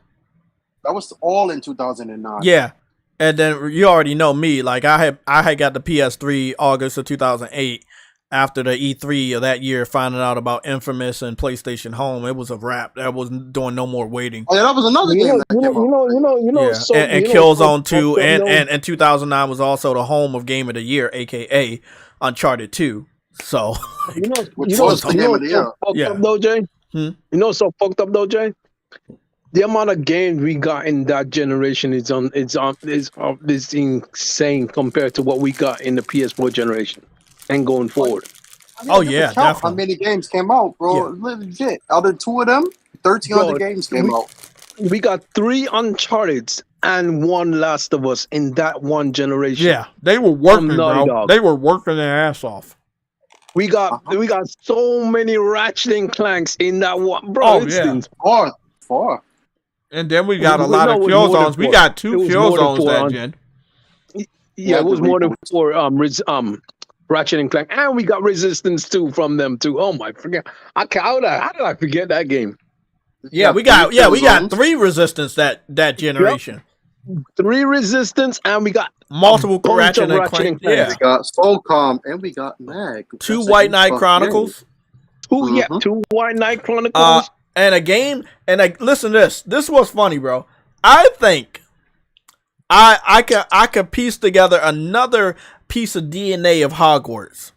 That was all in 2009. Yeah. And then you already know me. Like I had got the PS3 August of 2008 after the E3 of that year, finding out about Infamous and PlayStation Home. It was a wrap. That was doing no more waiting. Oh yeah, that was another game. And Killzone 2 and 2009 was also the home of Game of the Year, aka Uncharted 2. So so fucked up though, Jay. The amount of games we got in that generation is insane compared to what we got in the PS4 generation and going forward. I mean, definitely. How many games came out, bro? Legit. Out of two of them, 1,300 games came out. We got 3 Uncharted and 1 Last of Us in that one generation. Yeah, they were working, bro. They were working their ass off. We got so many Ratchet and Clanks in that one, bro. Four. And then we got a lot of kill zones. We got 2 kill zones that gen. Yeah, it was more than 4 Ratchet and Clank, and we got Resistance 2 from them too. Oh my, how did I forget that game? Yeah, we got 3 Resistance that generation. Yep. 3 Resistance, and we got multiple Ratchet and Clank. Yeah, we got Soulcom, and we got Mag. 2 White Knight Chronicles. 2 White Knight Chronicles. And a game, listen to this. This was funny, bro. I think I could piece together another piece of DNA of Hogwarts.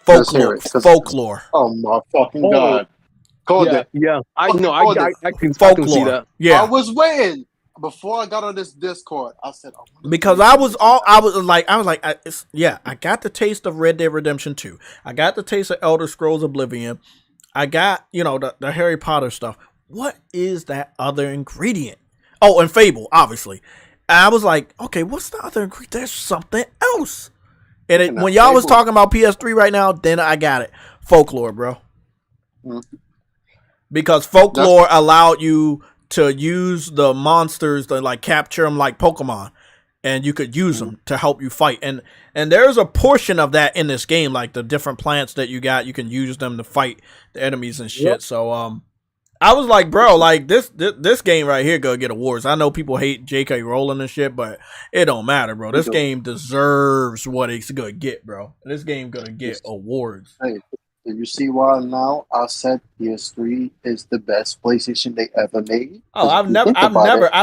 Folklore. Oh my fucking god! I can see that. Yeah, I was waiting before I got on this Discord. I said because I got the taste of Red Dead Redemption 2. I got the taste of Elder Scrolls Oblivion. I got, the Harry Potter stuff. What is that other ingredient? Oh, and Fable, obviously. And I was like, okay, what's the other ingredient? There's something else. And when y'all was talking about PS3 right now, then I got it. Folklore, bro. Mm-hmm. Because Folklore allowed you to use the monsters to like capture them like Pokemon. And you could use them to help you fight. And there's a portion of that in this game, like the different plants that you got, you can use them to fight the enemies and shit. Yep. So I was like, bro, like this game right here gonna get awards. I know people hate J.K. Rowling and shit, but it don't matter, bro. This game deserves what it's gonna get, bro. This game gonna get awards. Hey, do you see why now I said PS3 is the best PlayStation they ever made? Oh, I've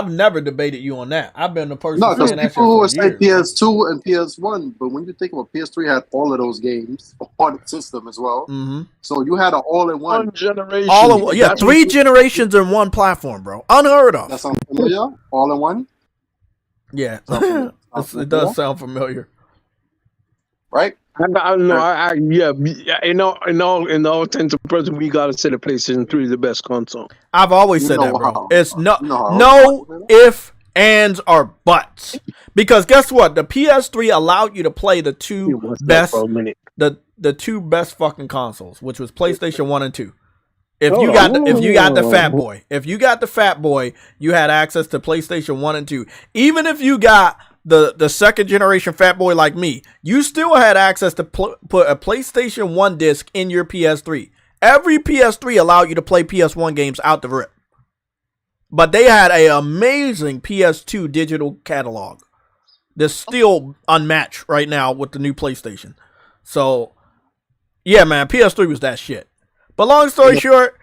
never debated you on that. I've been the person saying that people who would say PS2 and PS1, but when you think about PS3 had all of those games on the system as well. Mm-hmm. So you had an all-in-one generation. 3 generations in one platform, bro. Unheard of. That sounds familiar? All-in-one? Yeah. It does sound familiar. Right? Yeah, in all intents and purposes, we gotta say the PlayStation 3 is the best console. I've always said that, bro. It's no if, ands, or buts. Because guess what? The PS3 allowed you to play the two best fucking consoles, which was PlayStation 1 and 2. If you got the Fat Boy, you had access to PlayStation 1 and 2. Even if you got the second generation Fat Boy like me, you still had access to put a PlayStation 1 disc in your PS3. Every PS3 allowed you to play PS1 games out the rip. But they had an amazing PS2 digital catalog that's still unmatched right now with the new PlayStation. So, yeah, man, PS3 was that shit. But long story short,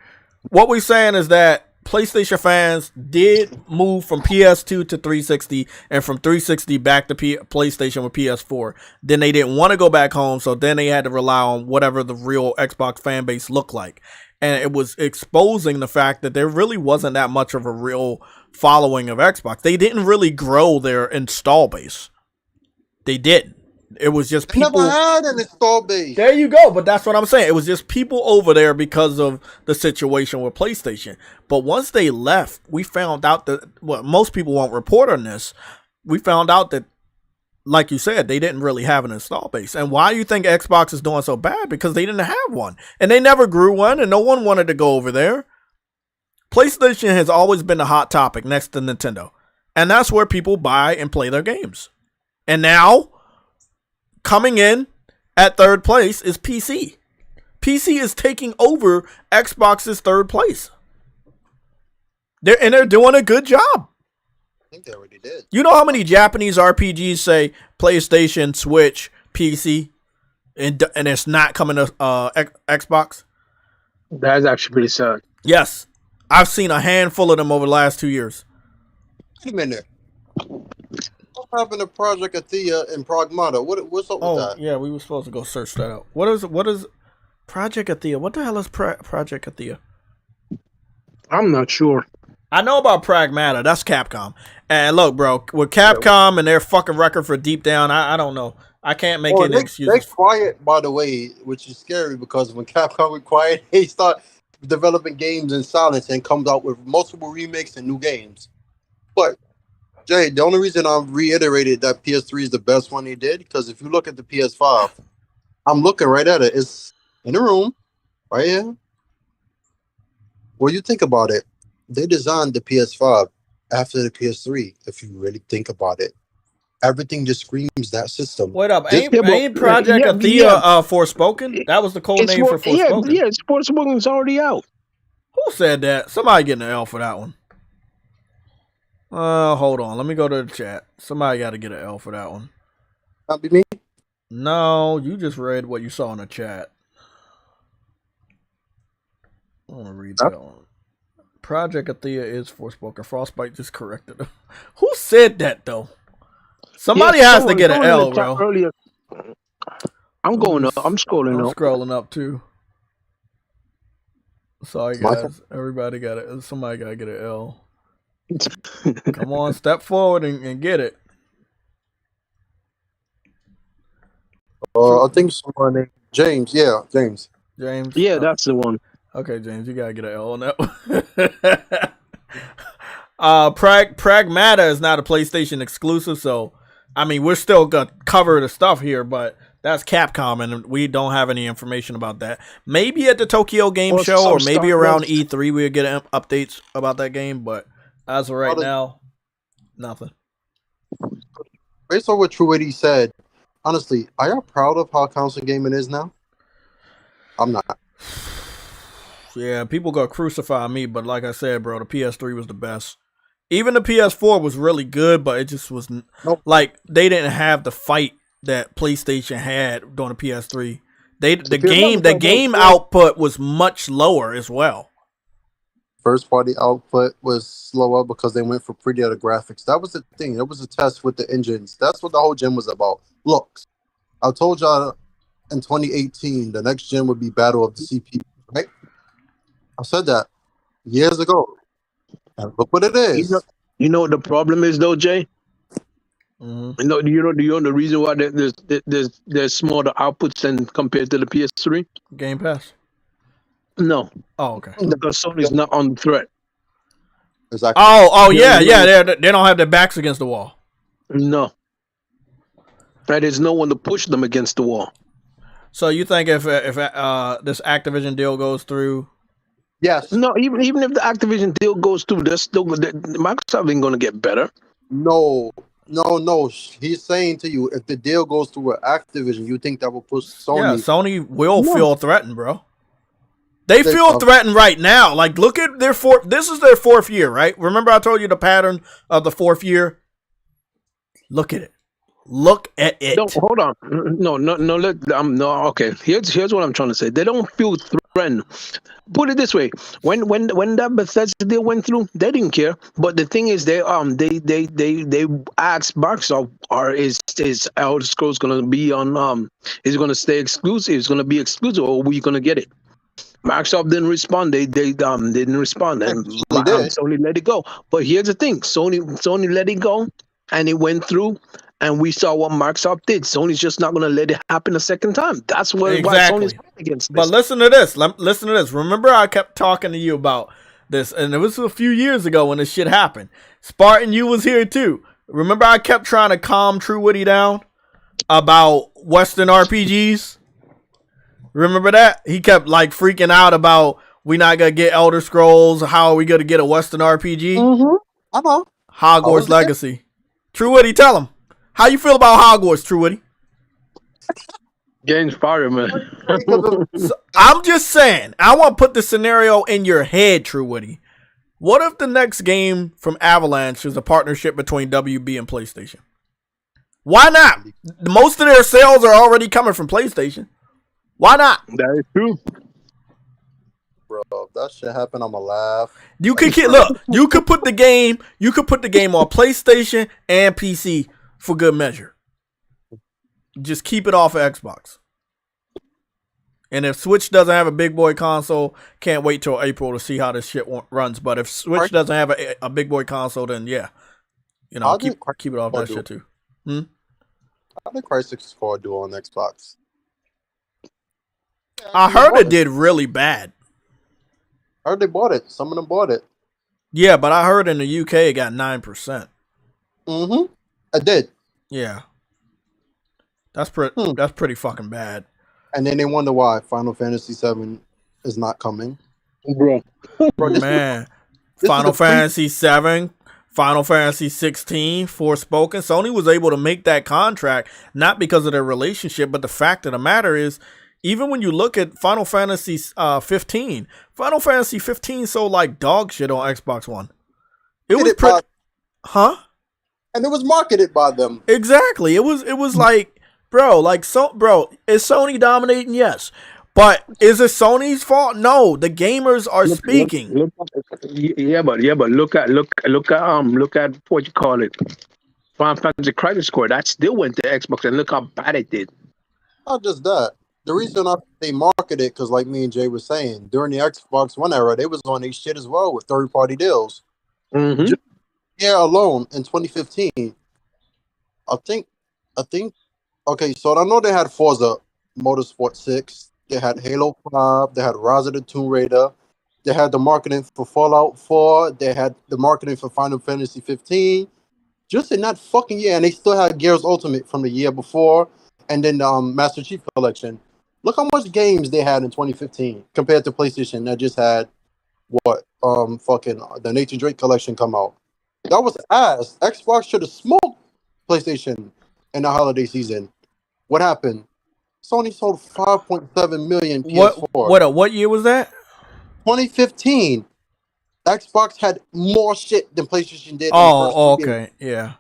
what we're saying is that PlayStation fans did move from PS2 to 360 and from 360 back to PlayStation with PS4. Then they didn't want to go back home, so then they had to rely on whatever the real Xbox fan base looked like. And it was exposing the fact that there really wasn't that much of a real following of Xbox. They didn't really grow their install base. They didn't. It was just people. Never had an install base. There you go. But that's what I'm saying. It was just people over there because of the situation with PlayStation. But once they left, we found out that, well, most people won't report on this. We found out that, like you said, they didn't really have an install base. And why do you think Xbox is doing so bad? Because they didn't have one. And they never grew one, and no one wanted to go over there. PlayStation has always been the hot topic next to Nintendo. And that's where people buy and play their games. And now, coming in at third place is PC. PC is taking over Xbox's third place. They're doing a good job. I think they already did. You know how many Japanese RPGs say PlayStation, Switch, PC, and it's not coming to Xbox? That's actually pretty sad. Yes. I've seen a handful of them over the last 2 years. Wait a minute. What happened to Project Athea and Pragmata? What's up with that? Oh, yeah, we were supposed to go search that out. What is Project Athea? What the hell is Project Athea? I'm not sure. I know about Pragmata. That's Capcom. And look, bro, with Capcom and their fucking record for Deep Down, I don't know. I can't make any excuses. They're quiet, by the way, which is scary because when Capcom was quiet, they start developing games in silence and comes out with multiple remakes and new games. But Jay, the only reason I reiterated that PS3 is the best one they did, because if you look at the PS5, I'm looking right at it. It's in the room, right here. Well, you think about it, they designed the PS5 after the PS3, if you really think about it. Everything just screams that system. Wait up, ain't Project Athea Forspoken? That was the code name for Forspoken. Yeah, Forspoken's already out. Who said that? Somebody getting an L for that one. Hold on. Let me go to the chat. Somebody got to get an L for that one. Not be me? No, you just read what you saw in the chat. I want to read that one. Project Athea is Forspoken. Frostbite just corrected him. Who said that, though? Somebody has to get an L, bro. Earlier. I'm going up. I'm scrolling up. I'm scrolling up, too. Sorry, guys. Everybody got it. Somebody got to get an L. Come on, step forward and get it. I think someone named James. Yeah, James. James. Yeah, that's the one. Okay, James, you gotta get an L on that one. Pragmata is not a PlayStation exclusive, so I mean we're still gonna cover the stuff here, but that's Capcom, and we don't have any information about that. Maybe at the Tokyo Game Show, or maybe around E3, we'll get updates about that game, but as of right now, nothing. Based on what Truity said, honestly, are y'all proud of how console gaming is now? I'm not. Yeah, people gonna crucify me, but like I said, bro, the PS3 was the best. Even the PS4 was really good, but it just was like they didn't have the fight that PlayStation had during the PS3. The game output was much lower as well. First party output was slower because they went for prettier graphics. That was the thing. That was a test with the engines. That's what the whole gen was about. Looks. I told y'all in 2018 the next gen would be battle of the CPU, right? I said that years ago. And look what it is. You know what the problem is, though, Jay? Mhm. You know the reason why there's smaller outputs than compared to the PS3. Game Pass. No, Oh, okay. because Sony's not on the threat. Exactly. Oh, Yeah, yeah. They don't have their backs against the wall. No, right? There's no one to push them against the wall. So you think if this Activision deal goes through? Yes. No, even if the Activision deal goes through, Microsoft ain't gonna get better. No. He's saying to you, if the deal goes through with Activision, you think that will push Sony? Yeah, Sony will No. feel threatened, bro. They feel threatened right now. Like, look at their this is their 4th year, right? Remember I told you the pattern of the 4th year? Look at it. Look at it. No, hold on. No. Okay. Here's what I'm trying to say. They don't feel threatened. Put it this way: when that Bethesda deal went through, they didn't care. But the thing is, they asked Microsoft, is Elder Scrolls gonna be on is it gonna stay exclusive? Is it gonna be exclusive, or are we gonna get it? Microsoft didn't respond. They didn't respond, and Sony let it go. But here's the thing: Sony let it go, and it went through. And we saw what Microsoft did. Sony's just not going to let it happen a second time. That's why Sony's against this. But listen to this. Listen to this. Remember I kept talking to you about this, and it was a few years ago when this shit happened. Spartan, you was here too. Remember I kept trying to calm True Witty down about Western RPGs? Remember that? He kept like freaking out about we not going to get Elder Scrolls. How are we going to get a Western RPG? Mm-hmm. Hogwarts Legacy. True Witty, tell him. How you feel about Hogwarts, True Witty? Game's fire, man. So, I'm just saying, I want to put the scenario in your head, True Witty. What if the next game from Avalanche is a partnership between WB and PlayStation? Why not? Most of their sales are already coming from PlayStation. Why not? That is true. Bro, if that shit happen, I'ma laugh. You could put the game on PlayStation and PC for good measure. Just keep it off of Xbox. And if Switch doesn't have a big boy console, can't wait till April to see how this shit runs. But if Switch doesn't have a big boy console, then yeah, keep it off that shit too. How did Crysis 4 do on Xbox? I heard it did really bad. I heard they bought it. Some of them bought it. Yeah, but I heard in the UK it got 9%. Mm-hmm. I did. Yeah. That's pretty fucking bad. And then they wonder why Final Fantasy 7 is not coming. Bro, man. Final Fantasy 7, Final Fantasy 16, Forspoken. Sony was able to make that contract not because of their relationship, but the fact of the matter is, even when you look at Final Fantasy 15, Final Fantasy 15 sold like dog shit on Xbox One. It was pretty, and it was marketed by them. Exactly. It was like, bro, is Sony dominating? Yes. But is it Sony's fault? No, the gamers are speaking. But look at what you call it. Final Fantasy Crisis Core. That still went to Xbox, and look how bad it did. Not just that. The reason they marketed it, because like me and Jay was saying, during the Xbox One era, they was on their shit as well with third-party deals. Mm-hmm. Just here alone in 2015, I think. Okay, so I know they had Forza Motorsport 6, they had Halo 5, they had Rise of the Tomb Raider, they had the marketing for Fallout 4, they had the marketing for Final Fantasy 15. Just in that fucking year, and they still had Gears Ultimate from the year before, and then Master Chief Collection. Look how much games they had in 2015 compared to PlayStation that just had the Nathan Drake collection come out. That was ass. Xbox should have smoked PlayStation in the holiday season. What happened? Sony sold 5.7 million PS4. What year was that? 2015. Xbox had more shit than PlayStation did. Okay, yeah.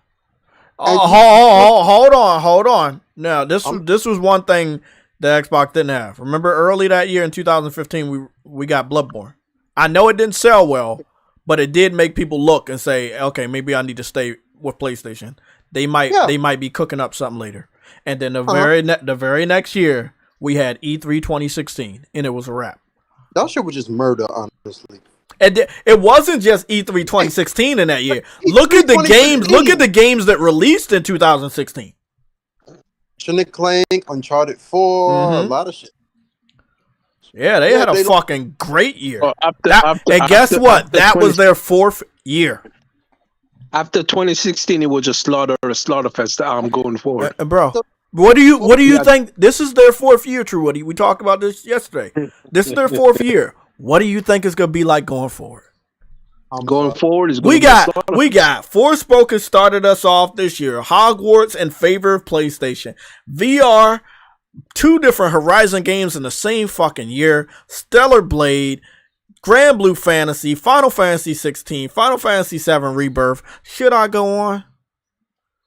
Hold on. Now, this was one thing that Xbox didn't have. Remember early that year in 2015, we got Bloodborne. I know it didn't sell well, but it did make people look and say, okay, maybe I need to stay with PlayStation. They might be cooking up something later. And then the very next year, we had E3 2016, and it was a wrap. That shit was just murder, honestly. It wasn't just E3 2016 in that year. Look at the games. Look at the games that released in 2016. Ratchet & Clank, Uncharted 4, a lot of shit. Yeah, they had a fucking great year. And guess what? That was their 4th year. After 2016, it was just Slaughterfest. Going forward, bro. What do you think? This is their 4th year, True Woody. We talked about this yesterday. This is their 4th year. What do you think it's gonna be like going forward? Going forward is we got Forspoken started us off this year. Hogwarts in favor of PlayStation. VR, 2 different Horizon games in the same fucking year. Stellar Blade, Grand Blue Fantasy, Final Fantasy 16, Final Fantasy 7 Rebirth. Should I go on?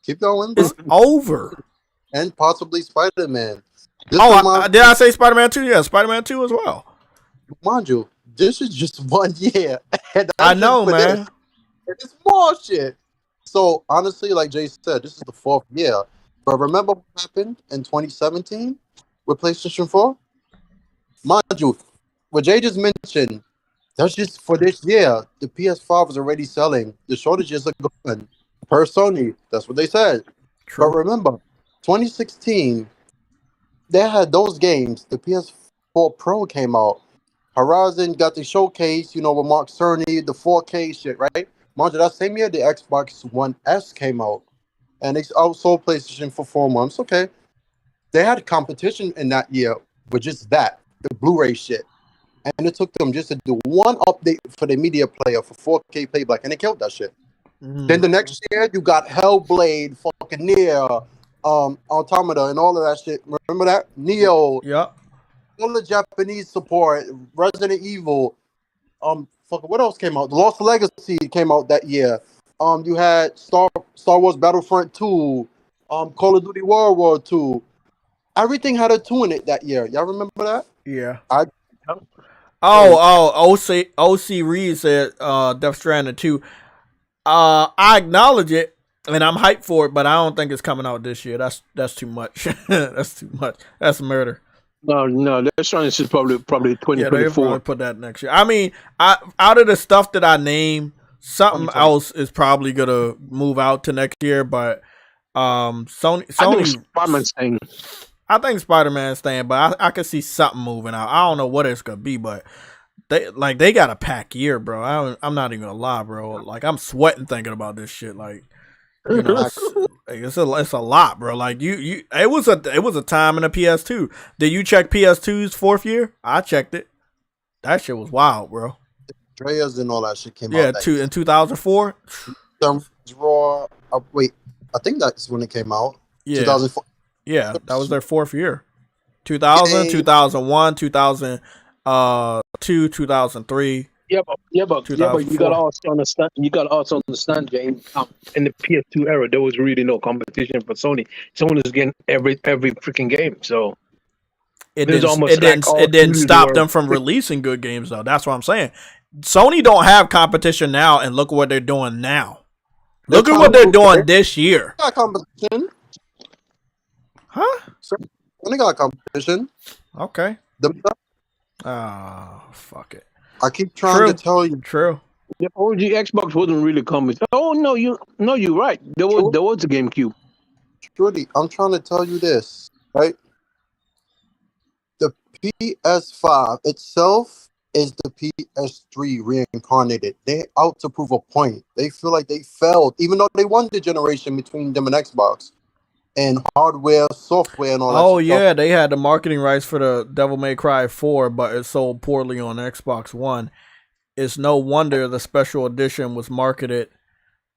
Keep going, bro. It's over. And possibly Spider-Man. Did I say Spider-Man 2? Yeah, Spider-Man 2 as well. Mind you, this is just 1 year. I know, man. It's more shit. So, honestly, like Jay said, this is the 4th year. But remember what happened in 2017 with PlayStation 4? Mind you, what Jay just mentioned, that's just for this year. The PS5 was already selling. The shortages are gone. Per Sony, that's what they said. True. But remember, 2016, they had those games. The PS4 Pro came out. Horizon got the showcase, with Mark Cerny, the 4K shit, right? Mind you, that same year, the Xbox One S came out. And they outsold PlayStation for 4 months. Okay. They had competition in that year with just that, the Blu-ray shit. And it took them just to do one update for the media player for 4K playback, and they killed that shit. Then the next year, you got Hellblade, fucking Nier, Automata, and all of that shit. Remember that? Neo. Yep. All the Japanese support, Resident Evil. What else came out? The Lost Legacy came out that year. You had Star Wars Battlefront 2, Call of Duty World War 2. Everything had a 2 in it that year. Y'all remember that? Yeah. OC Reed said Death Stranding 2. I acknowledge it, and I'm hyped for it, but I don't think it's coming out this year. That's too much. That's too much. That's murder. No, Death Stranding is probably 2024. Yeah, they'll probably put that next year. I mean, out of the stuff that I named, something else is probably gonna move out to next year, but Sony Spider-Man's staying. I think Spider-Man's staying, but I could see something moving out. I don't know what it's gonna be, but they got a packed year, bro. I'm not even gonna lie, bro. Like, I'm sweating thinking about this shit. Like, it's a lot, bro. Like, it was a time in the PS2. Did you check PS2's 4th year? I checked it. That shit was wild, bro. Dreas and all that shit came out. Yeah, in 2004. Raw. Wait, I think that's when it came out. Yeah. 2004. Yeah, that was their 4th year. 2000, 2001, 2002, 2003. Yeah, but you got also understand. You got also understand, James. In the PS2 era, there was really no competition for Sony. Sony was getting every freaking game, so it didn't stop them from releasing good games, though. That's what I'm saying. Sony don't have competition now, and look what they're doing now. Look at what they're doing this year. Got competition, huh? They got competition. Okay. Fuck it. I keep trying to tell you. True. The OG Xbox wasn't really coming. Oh no, you're right. There was a GameCube. Trudy, I'm trying to tell you this, right? The PS5 itself is the PS3 reincarnated. They out to prove a point. They feel like they failed, even though they won the generation between them and Xbox. And hardware, software, and all that. Oh, yeah, they had the marketing rights for the Devil May Cry 4, but it sold poorly on Xbox One. It's no wonder the special edition was marketed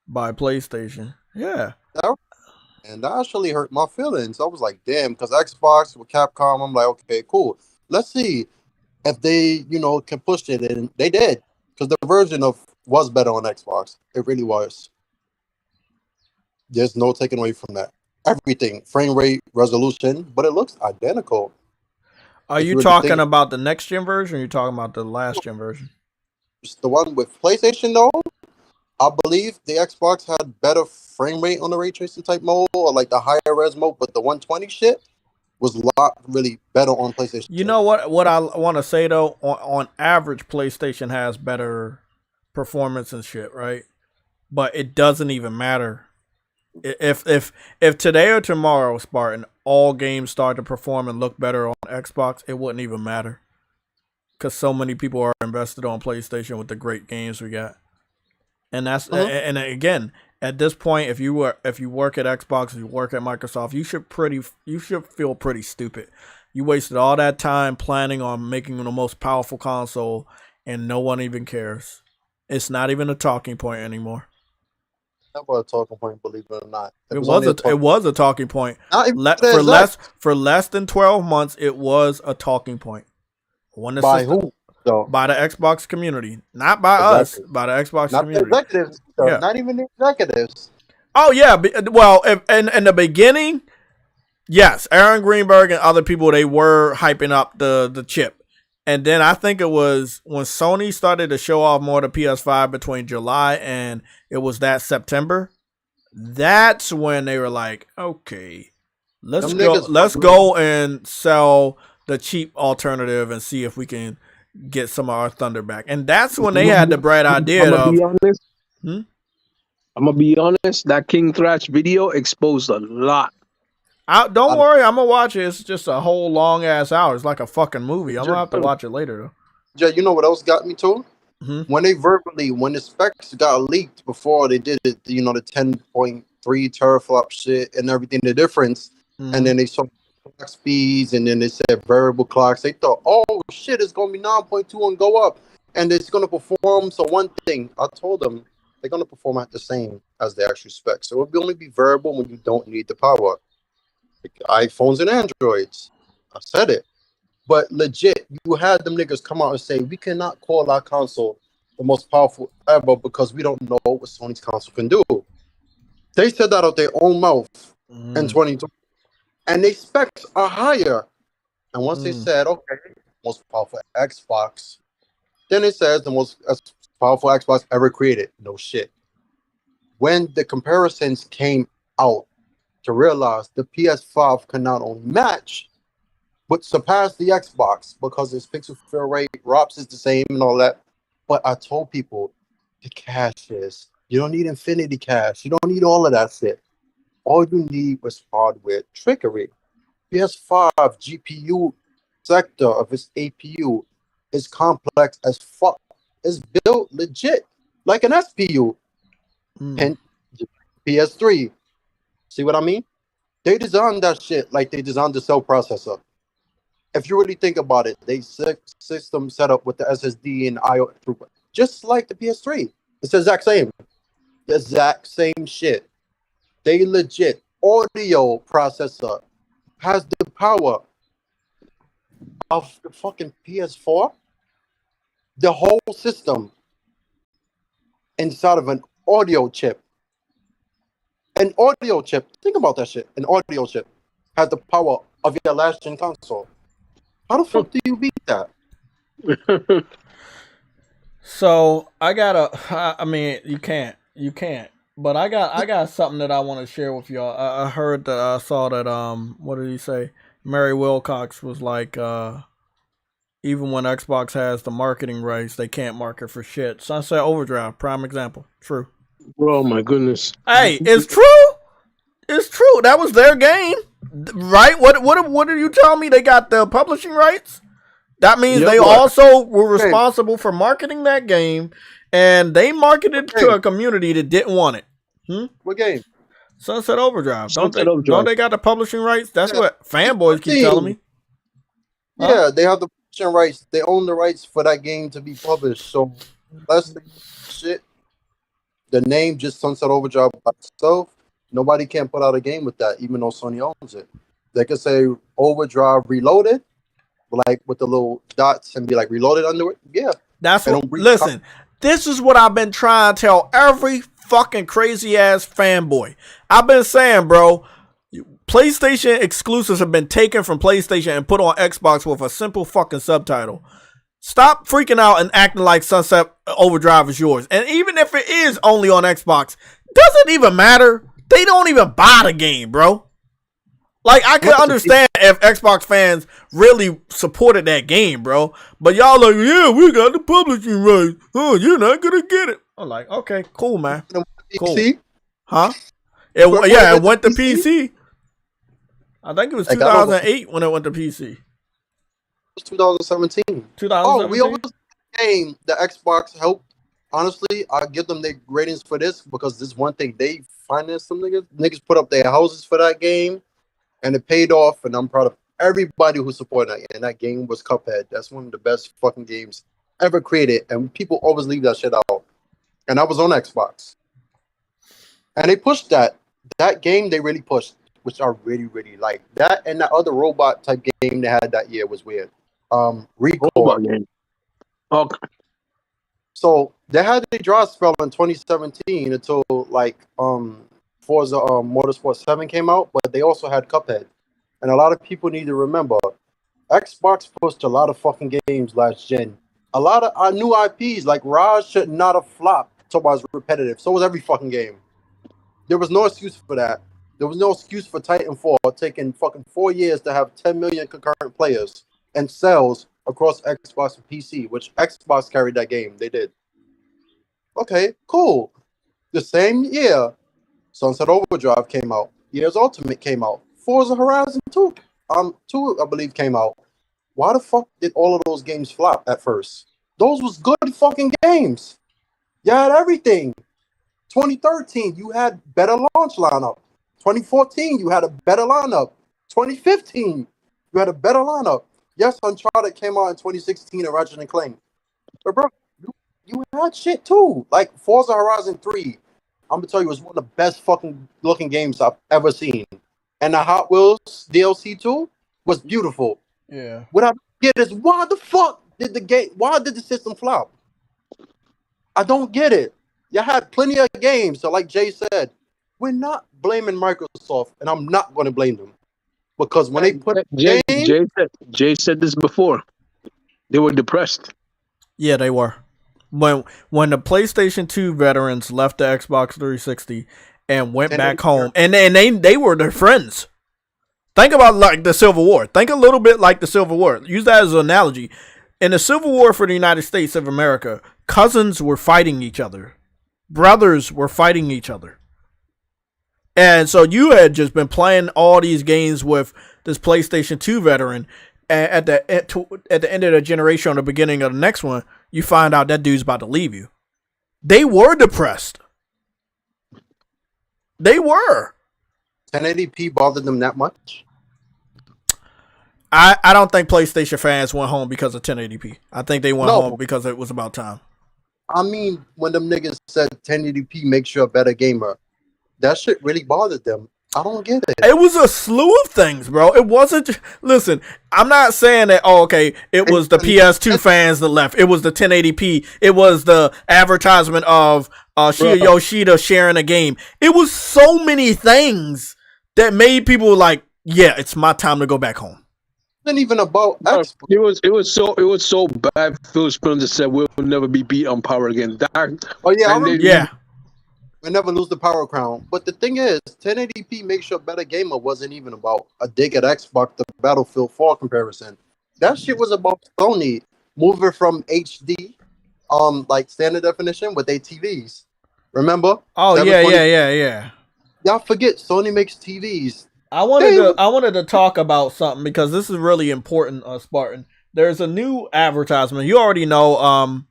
by PlayStation. Yeah. And that actually hurt my feelings. I was like, damn, because Xbox with Capcom, I'm like, okay, cool. Let's see if they, can push it. And they did, because the version was better on Xbox. It really was. There's no taking away from that. Everything, frame rate, resolution, but it looks identical. Are you talking about the next gen version, or are you talking about the last gen version? It's the one with PlayStation, though. I believe the Xbox had better frame rate on the ray tracing type mode, or like the higher res mode, but the 120 shit was a lot really better on PlayStation. You know what I want to say though, on average, PlayStation has better performance and shit, right? But it doesn't even matter. If today or tomorrow, Spartan, all games start to perform and look better on Xbox, it wouldn't even matter. Because so many people are invested on PlayStation with the great games we got. And that's and again, at this point, if you work at Xbox, if you work at Microsoft, you should feel pretty stupid. You wasted all that time planning on making the most powerful console, and no one even cares. It's not even a talking point anymore. That was a talking point, believe it or not. It was a talking point. For less than 12 months. It was a talking point. By who? So, by the Xbox community, not by us. By the Xbox community. Not the executives. Yeah. Not even the executives. Oh yeah. Well, in the beginning, yes, Aaron Greenberg and other people, they were hyping up the chip. And then I think it was when Sony started to show off more of the PS5 between July and it was that September. That's when they were like, okay, let's go and sell the cheap alternative and see if we can get some of our thunder back. And that's when they had the bright idea of. I'm gonna be honest. That King Thrash video exposed a lot. Don't worry, I'm gonna watch it. It's just a whole long ass hour. It's like a fucking movie. I'm gonna have to watch it later though. Jay, you know what else got me too? When the specs got leaked before they did it, the 10.3 teraflop shit and everything, the difference, and then they saw clock speeds, and then they said variable clocks. They thought, oh shit, it's gonna be 9.2 and go up, and it's gonna perform. So one thing I told them, they're gonna perform at the same as the actual specs. So it will only be variable when you don't need the power. Like iPhones and Androids. I said it. But legit, you had them niggas come out and say, we cannot call our console the most powerful ever because we don't know what Sony's console can do. They said that out their own mouth in 2020. And their specs are higher. And once they said, okay, most powerful Xbox, then it says the most powerful Xbox ever created. No shit. When the comparisons came out, to realize the PS5 can not only match, but surpass the Xbox because its pixel fill rate, ROPS is the same and all that. But I told people the caches. You don't need infinity cache. You don't need all of that shit. All you need was hardware trickery. PS5 GPU sector of its APU is complex as fuck. It's built legit like an SPU. And PS3. See what I mean? They designed that shit like they designed the cell processor. If you really think about it, they system set up with the SSD and I/O throughput, just like the PS3. It's the exact same. The exact same shit. They legit audio processor has the power of the fucking PS4. The whole system inside of an audio chip. An audio chip, think about that shit. An audio chip has the power of your last gen console. How the fuck do you beat that? So I mean, you can't. But I got something that I want to share with y'all. I heard that I saw that what did he say? Mary Wilcox was like even when Xbox has the marketing rights, they can't market for shit. Sunset Overdrive, prime example. True. Oh my goodness. Hey, it's true. It's true. That was their game, right? What are you telling me? They got the publishing rights. That means they also were responsible for marketing that game, and they marketed to a community that didn't want it. What game? Sunset Overdrive. Don't they got the publishing rights? That's what fanboys keep telling me. Yeah, they have the publishing rights. They own the rights for that game to be published. So that's the shit. The name just Sunset Overdrive by itself, nobody can put out a game with that, even though Sony owns it. They could say Overdrive Reloaded, like with the little dots, and be like Reloaded under it. Yeah. That's what. Listen, this is what I've been trying to tell every fucking crazy ass fanboy. I've been saying, bro, PlayStation exclusives have been taken from PlayStation and put on Xbox with a simple fucking subtitle. Stop freaking out and acting like Sunset Overdrive is yours. And even if it is only on Xbox, doesn't even matter. They don't even buy the game, bro. Like, I could understand if Xbox fans really supported that game, bro. But y'all like, yeah, we got the publishing rights. Oh, you're not gonna get it. I'm like, okay, cool, man. Cool. PC? Huh? When It went to PC. I think it was Like, I don't know. 2008 when it went to PC. It was 2017. 2017. Oh, we always game the Xbox helped. Honestly, I give them their ratings for this because this one thing they financed some niggas. Niggas put up their houses for that game, and it paid off. And I'm proud of everybody who supported that. And that game was Cuphead. That's one of the best fucking games ever created. And people always leave that shit out. And I was on Xbox, and they pushed that game. They really pushed, which I really really like. That and that other robot type game they had that year was weird. Recall. Robot game. Okay. So they had a dry spell in 2017 until like Forza Motorsport 7 came out, but they also had Cuphead. And a lot of people need to remember, Xbox pushed a lot of fucking games last gen. A lot of our new IPs like Raj should not have flopped. Talk about repetitive. So was every fucking game. There was no excuse for that. There was no excuse for Titanfall taking fucking 4 years to have 10 million concurrent players and sales across Xbox and PC, which Xbox carried that game. They did. Okay, cool. The same year, Sunset Overdrive came out. Years Ultimate came out. Forza Horizon 2, 2, I believe, came out. Why the fuck did all of those games flop at first? Those was good fucking games. You had everything. 2013, you had better launch lineup. 2014, you had a better lineup. 2015, you had a better lineup. Yes, Uncharted came out in 2016 and Ratchet and Clank. But bro, you had shit too. Like Forza Horizon 3, I'm gonna tell you, it's one of the best fucking looking games I've ever seen. And the Hot Wheels DLC too was beautiful. Yeah. What I get is why the system flop? I don't get it. You had plenty of games. So like Jay said, we're not blaming Microsoft, and I'm not gonna blame them. Because when they put Jay said this before. They were depressed. Yeah, they were. When the PlayStation 2 veterans left the Xbox 360 and went back home, and they were their friends. Think about like the Civil War. Think a little bit like the Civil War. Use that as an analogy. In the Civil War for the United States of America, cousins were fighting each other. Brothers were fighting each other. And so you had just been playing all these games with this PlayStation 2 veteran. And at the end of the generation or the beginning of the next one, you find out that dude's about to leave you. They were depressed. They were. 1080p bothered them that much? I don't think PlayStation fans went home because of 1080p. I think they went home because it was about time. I mean, when them niggas said 1080p makes you a better gamer, that shit really bothered them. I don't get it. It was a slew of things, bro. It wasn't. Listen, I'm not saying that. Oh, okay. It was the PS2 fans that left. It was the 1080p. It was the advertisement of Shinya Yoshida sharing a game. It was so many things that made people like, yeah, it's my time to go back home. It wasn't even about Xbox. It was so bad. Phil Spencer said we'll never be beat on power again. We never lose the power crown. But the thing is, 1080p makes you a better gamer wasn't even about a dig at Xbox, the Battlefield 4 comparison. That shit was about Sony moving from HD, like standard definition with their TVs. Remember? Oh, yeah. Y'all forget Sony makes TVs. I wanted to talk about something because this is really important, Spartan. There's a new advertisement. You already know,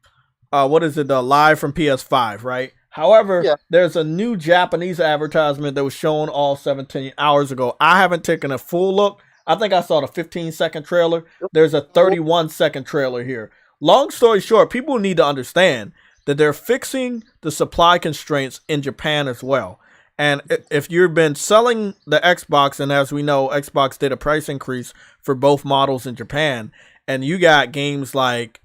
what is it? The Live from PS5, right? However, there's a new Japanese advertisement that was shown all 17 hours ago. I haven't taken a full look. I think I saw the 15-second trailer. There's a 31-second trailer here. Long story short, people need to understand that they're fixing the supply constraints in Japan as well. And if you've been selling the Xbox, and as we know, Xbox did a price increase for both models in Japan, and you got games like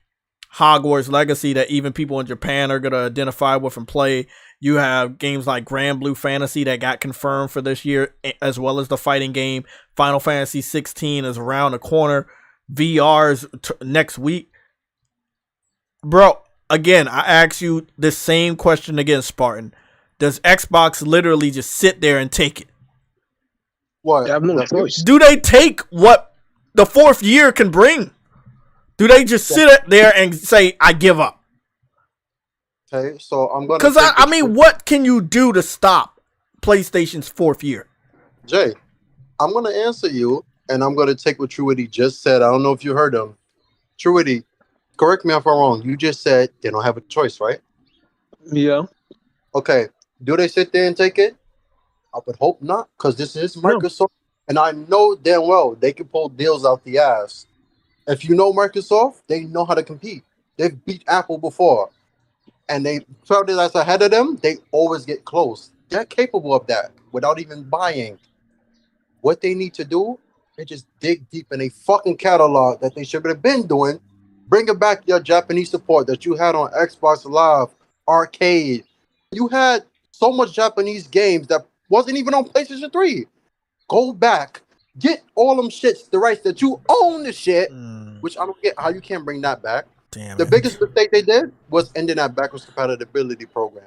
Hogwarts Legacy that even people in Japan are going to identify with and play. You have games like Grand Blue Fantasy that got confirmed for this year, as well as the fighting game. Final Fantasy 16 is around the corner. VR's next week. Bro, again, I ask you the same question again, Spartan. Does Xbox literally just sit there and take it? What? They have no The future? choice. Do they take what the fourth year can bring? Do they just sit there and say, I give up? Okay, so I'm gonna. Because, I mean, what can you do to stop PlayStation's fourth year? Jay, I'm gonna answer you, and I'm gonna take what Truity just said. I don't know if you heard him. Truity, correct me if I'm wrong. You just said they don't have a choice, right? Yeah. Okay. Do they sit there and take it? I would hope not, because this is No. Microsoft, and I know damn well they can pull deals out the ass. If you know Microsoft, they know how to compete. They've beat Apple before, and they felt that's ahead of them. They always get close. They're capable of that without even buying. What they need to do is just dig deep in a fucking catalog that they should have been doing. Bringing back your Japanese support that you had on Xbox Live Arcade. You had so much Japanese games that wasn't even on PlayStation 3. Go back, get all them shits, the rights that you own the shit, which I don't get how you can't bring that back. Damn The it. biggest mistake they did was ending that backwards compatibility program.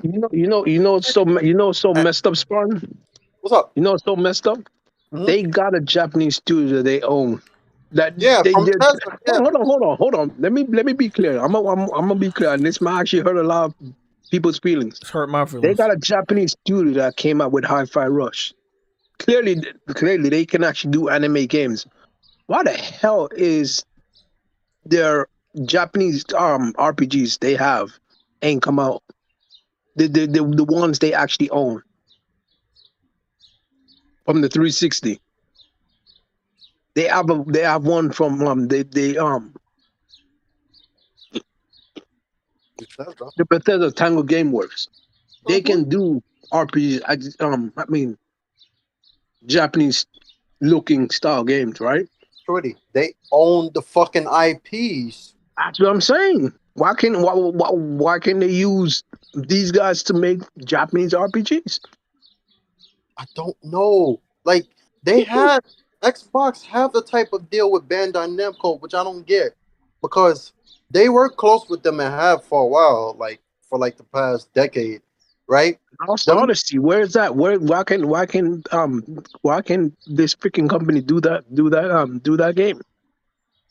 So messed up, Spartan. What's up? You know it's so messed up. Mhm. They got a Japanese studio they own. That Yeah, they from did. Tesla, yeah. Hold on. Let me be clear. I'm gonna be clear, and this might actually hurt a lot of people's feelings. It's hurt my They feelings. got a Japanese studio that came out with Hi-Fi Rush. Clearly, they can actually do anime games. Why the hell is their Japanese RPGs they have ain't come out? The ones they actually own from the 360. They have one from the Bethesda Tango Gameworks. They can do RPGs. I mean Japanese looking style games, right? Shorty, they own the fucking IPs. That's what I'm saying. Why can't they use these guys to make Japanese RPGs? I don't know. Like they had Xbox have the type of deal with Bandai Namco, which I don't get, because they work close with them and have for a while, like for like the past decade, right? Also, Odyssey, where is that? Why can this freaking company do that game?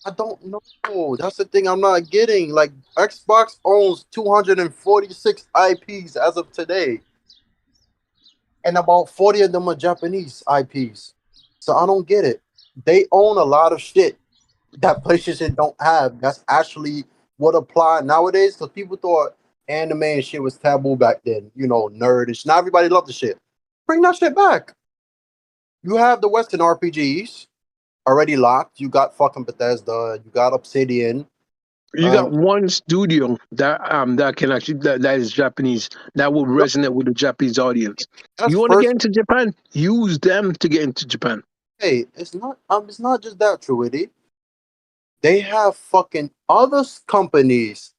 I don't know. That's the thing I'm not getting. Like Xbox owns 246 IPs as of today, and about 40 of them are Japanese IPs. So I don't get it. They own a lot of shit that PlayStation don't have. That's actually what applied nowadays, because people thought anime and shit was taboo back then. You know, nerdish. Now everybody loves the shit. Bring that shit back. You have the Western RPGs already locked. You got fucking Bethesda. You got Obsidian. You got one studio that can actually that is Japanese that will resonate with the Japanese audience. You want to get into Japan? Use them to get into Japan. Hey, it's not just that, Truity. They have fucking other companies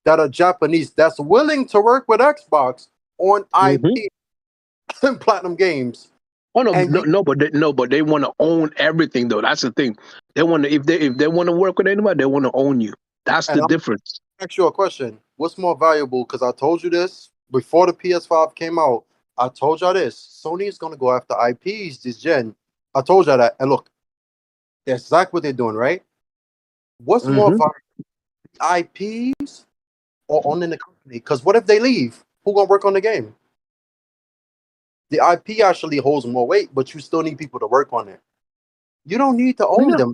that are Japanese that's willing to work with Xbox on IP and Platinum Games. Oh but they want to own everything though. That's the thing. They want to if they want to work with anybody, they want to own you. That's the difference. Ask you a question. What's more valuable? Because I told you this before the PS5 came out. I told y'all this. Sony is gonna go after IPs this gen. I told y'all that. And look, that's exactly what they're doing, right? What's more valuable, IPs or owning the company? Because what if they leave? Who gonna work on the game? The IP actually holds more weight, but you still need people to work on it. You don't need to own them.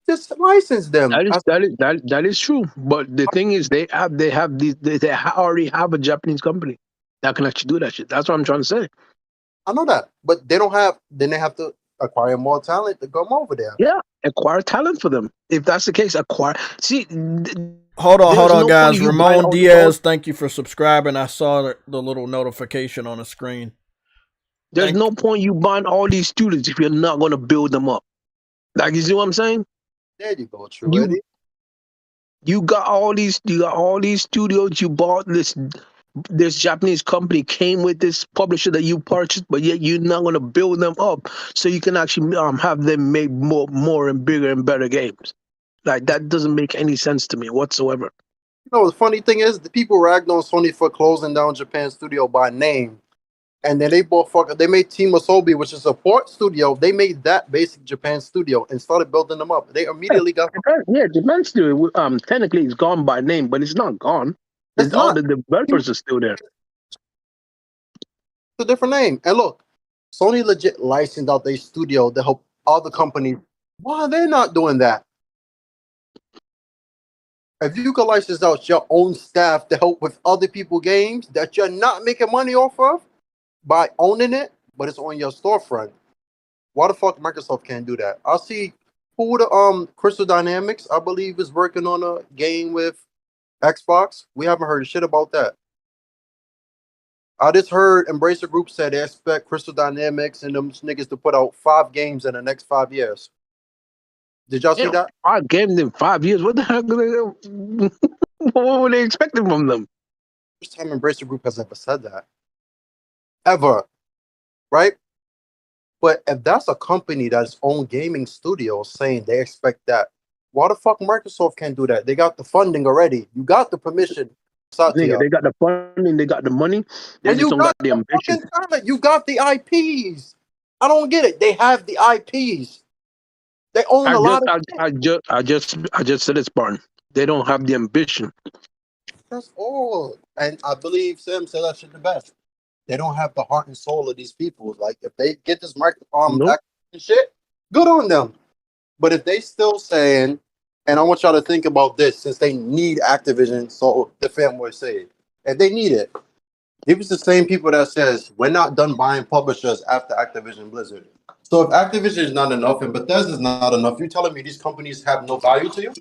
Just license them. That is true. But the thing is, they already have a Japanese company that can actually do that shit. That's what I'm trying to say. I know that, but they don't have. Then they have to acquire more talent to come over there. Yeah, acquire talent for them. If that's the case, acquire. See, hold on, guys. Ramon Diaz, thank you for subscribing. I saw the little notification on the screen. There's no point you buying all these students if you're not going to build them up. Like, you see what I'm saying? There you go, True. You got all these studios. You bought this Japanese company came with this publisher that you purchased, but yet you're not going to build them up so you can actually have them make more and bigger and better games. Like, that doesn't make any sense to me whatsoever. You know, the funny thing is, the people ragged on Sony for closing down Japan's studio by name. And then they made Team Asobi, which is a port studio. They made that basic Japan studio and started building them up. They immediately got Yeah, Japan Studio technically is gone by name, but it's not gone. it's All not the developers are still there. a different name. And look, Sony legit licensed out their studio to help other companies. Why are they not doing that? If you could license out your own staff to help with other people's games that you're not making money off of by owning it, but it's on your storefront, why the fuck Microsoft can't do that? I see who the Crystal Dynamics, I believe, is working on a game with Xbox. We haven't heard shit about that. I just heard Embracer Group said they expect Crystal Dynamics and them niggas to put out 5 games in the next 5 years. Did y'all see that? 5 games in 5 years. What the heck? What were they expecting from them? First time Embracer Group has ever said that. Ever. Right? But if that's a company that's own gaming studios saying they expect that, why the fuck Microsoft can't do that? They got the funding already. You got the permission. Nigga, they got the funding, they got the money. They just don't got the ambition. Talent. You got the IPs. I don't get it. They have the IPs. They own a lot of shit. I just said it, Spartan. They don't have the ambition. That's all. And I believe Sam said that shit the best. They don't have the heart and soul of these people. Like, if they get this shit, good on them. But if they still saying, and I want y'all to think about this, since they need Activision, so the fanboys say it. If they need it, it was the same people that says, we're not done buying publishers after Activision Blizzard. So if Activision is not enough and Bethesda is not enough, you're telling me these companies have no value to you?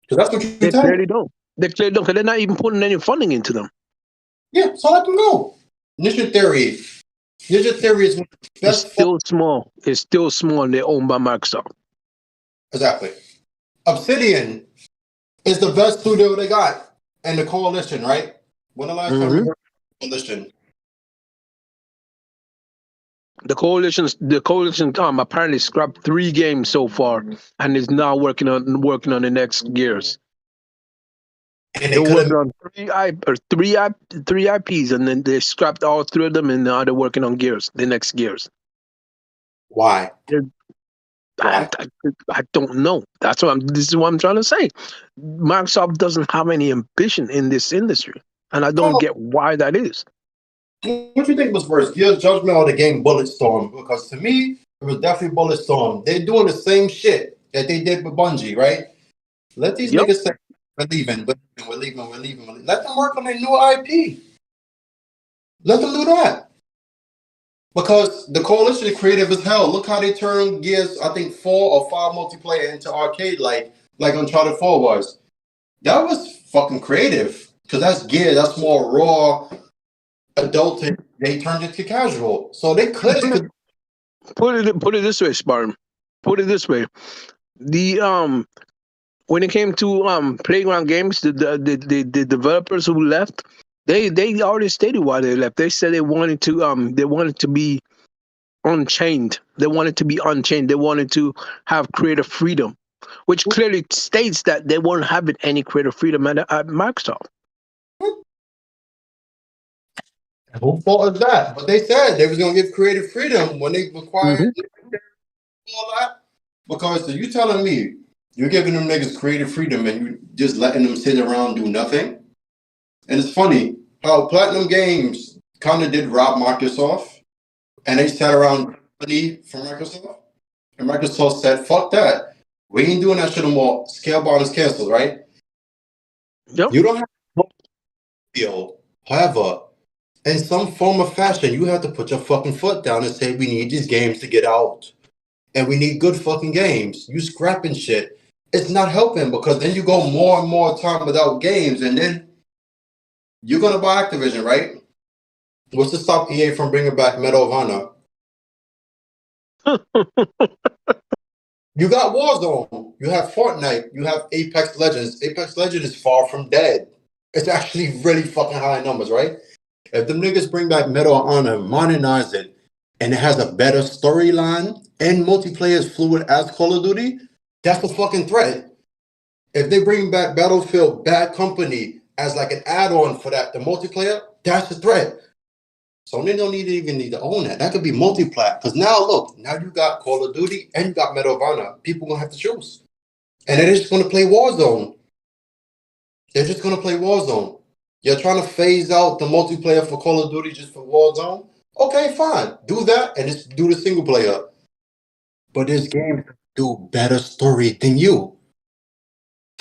Because that's what you're telling me. Clearly don't. They clearly don't, because they're not even putting any funding into them. Yeah, so let them go. Ninja Theory is it's still small. It's still small, and they're owned by Microsoft. Exactly. Obsidian is the best studio they got, and the Coalition, right? When the last time we heard Coalition? The coalition apparently scrapped 3 games so far, and is now working on the next Gears. And they're working on 3 IPs, and then they scrapped all 3 of them, and now they're working on Gears, the next Gears. Why? I don't know. This is what I'm trying to say. Microsoft doesn't have any ambition in this industry, and I don't get why that is. What do you think was worse, Gears Judgment or the game Bulletstorm? Because to me, it was definitely Bulletstorm. They're doing the same shit that they did with Bungie, right? Let these niggas say, we're leaving. Let them work on their new IP. Let them do that. Because the Coalition is creative as hell. Look how they turned Gears, I think 4 or 5 multiplayer into arcade like Uncharted 4 was. That was fucking creative. Because that's Gears, that's more raw, adult. They turned it to casual. So they could put it this way, Spartan. Put it this way. The when it came to playground games, the developers who left, they already stated why they left. They said they wanted to be unchained. They wanted to be unchained. They wanted to have creative freedom, which clearly states that they weren't having any creative freedom at Microsoft. Who fault is that? But they said they was gonna give creative freedom when they required all that. Because you telling me you're giving them niggas creative freedom and you just letting them sit around and do nothing? And it's funny how Platinum Games kind of did rob Microsoft, and they sat around money from Microsoft, and Microsoft said, "Fuck that, we ain't doing that shit no more. Scalebound is canceled, right?" Yep. You don't have to feel, however, in some form or fashion, you have to put your fucking foot down and say, we need these games to get out. And we need good fucking games. You scrapping shit. It's not helping, because then you go more and more time without games, and then you're going to buy Activision, right? What's to stop EA from bringing back Medal of Honor? You got Warzone. You have Fortnite. You have Apex Legends. Apex Legends is far from dead. It's actually really fucking high numbers, right? If them niggas bring back Medal of Honor, modernize it, and it has a better storyline and multiplayer is fluid as Call of Duty, that's a fucking threat. If they bring back Battlefield Bad Company as like an add-on for that, the multiplayer, that's a threat. Sony don't even need to own that. That could be multi-plat. Because now look, now you got Call of Duty and you got Medal of Honor. People gonna have to choose. And they're just gonna play Warzone. They're just gonna play Warzone. You're trying to phase out the multiplayer for Call of Duty just for Warzone? Okay, fine. Do that and just do the single player. But this game do better story than you.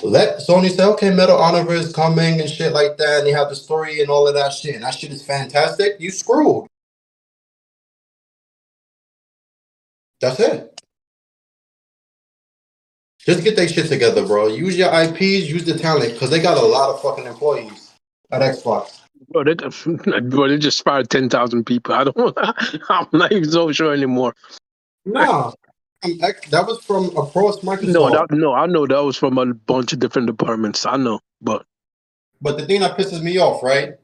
Let Sony say, okay, Medal of Honor is coming and shit like that, and you have the story and all of that shit, and that shit is fantastic. You screwed. That's it. Just get that shit together, bro. Use your IPs, use the talent, because they got a lot of fucking employees at Xbox. Bro, they just fired 10,000 people. I'm not even so sure anymore. Nah, that was from across Microsoft. No, I know that was from a bunch of different departments. I know, but the thing that pisses me off, right?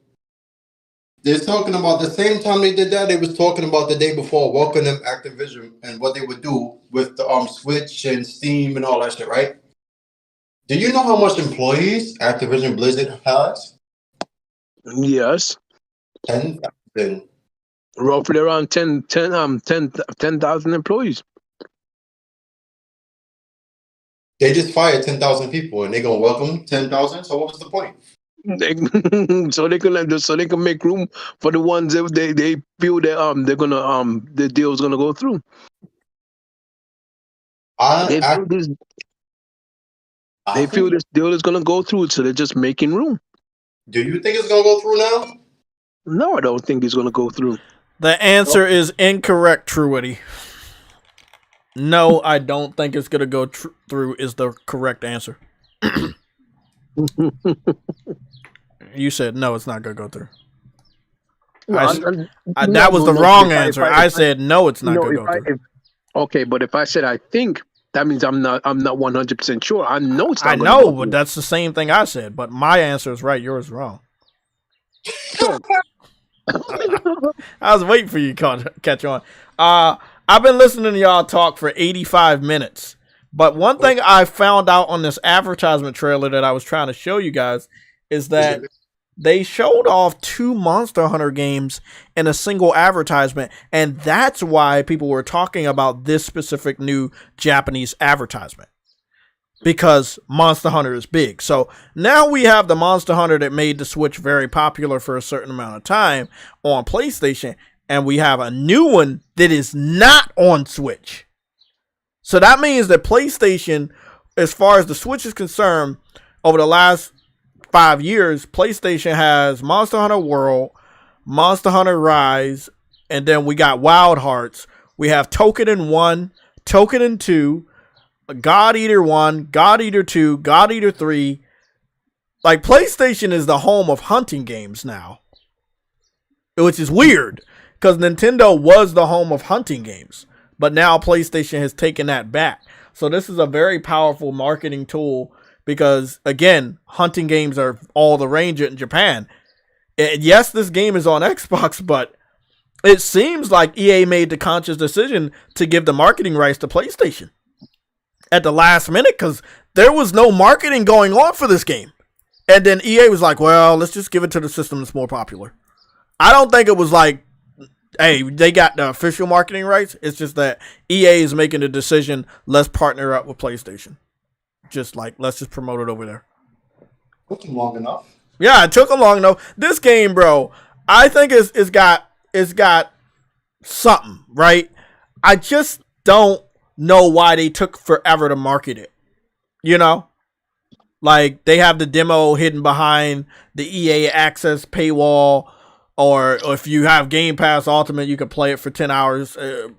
They're talking about the same time they did that. They was talking about the day before welcoming Activision and what they would do with the Switch and Steam and all that shit, right? Do you know how much employees Activision Blizzard has? yes, 10,000. roughly around 10,000 employees. They just fired 10,000 people and they're gonna welcome 10,000. So what was the point? So they can make room for the ones that they feel that they're gonna the deal's gonna go through. They feel this deal is gonna go through, so they're just making room. Do you think it's gonna go through now? No, I don't think it's gonna go through. The answer is incorrect, Truity. No, I don't think it's gonna go through. Is the correct answer. You said no, it's not gonna go through. That was the wrong answer. I said no, it's not gonna go through. Okay, but if I said I think, that means I'm not 100% sure. I know it's not. I know, but that's the same thing I said. But my answer is right. Yours is wrong. I was waiting for you to catch on. I've been listening to y'all talk for 85 minutes. But one thing I found out on this advertisement trailer that I was trying to show you guys is that they showed off 2 Monster Hunter games in a single advertisement, and that's why people were talking about this specific new Japanese advertisement, because Monster Hunter is big. So now we have the Monster Hunter that made the Switch very popular for a certain amount of time on PlayStation, and we have a new one that is not on Switch. So that means that PlayStation, as far as the Switch is concerned, over the last 5 years, PlayStation has Monster Hunter World, Monster Hunter Rise, and then we got Wild Hearts. We have Token 1, Token 2, God Eater 1, God Eater 2, God Eater 3. Like, PlayStation is the home of hunting games now, which is weird because Nintendo was the home of hunting games, but now PlayStation has taken that back. So this is a very powerful marketing tool because, again, hunting games are all the rage in Japan. And yes, this game is on Xbox, but it seems like EA made the conscious decision to give the marketing rights to PlayStation at the last minute because there was no marketing going on for this game. And then EA was like, well, let's just give it to the system that's more popular. I don't think it was like, hey, they got the official marketing rights. It's just that EA is making the decision, let's partner up with PlayStation. Just like, let's just promote it over there. Took them long enough. Yeah, it took them long enough. This game, bro, I think it's got something, right? I just don't know why they took forever to market it. You know? Like, they have the demo hidden behind the EA Access paywall, or if you have Game Pass Ultimate, you can play it for 10 hours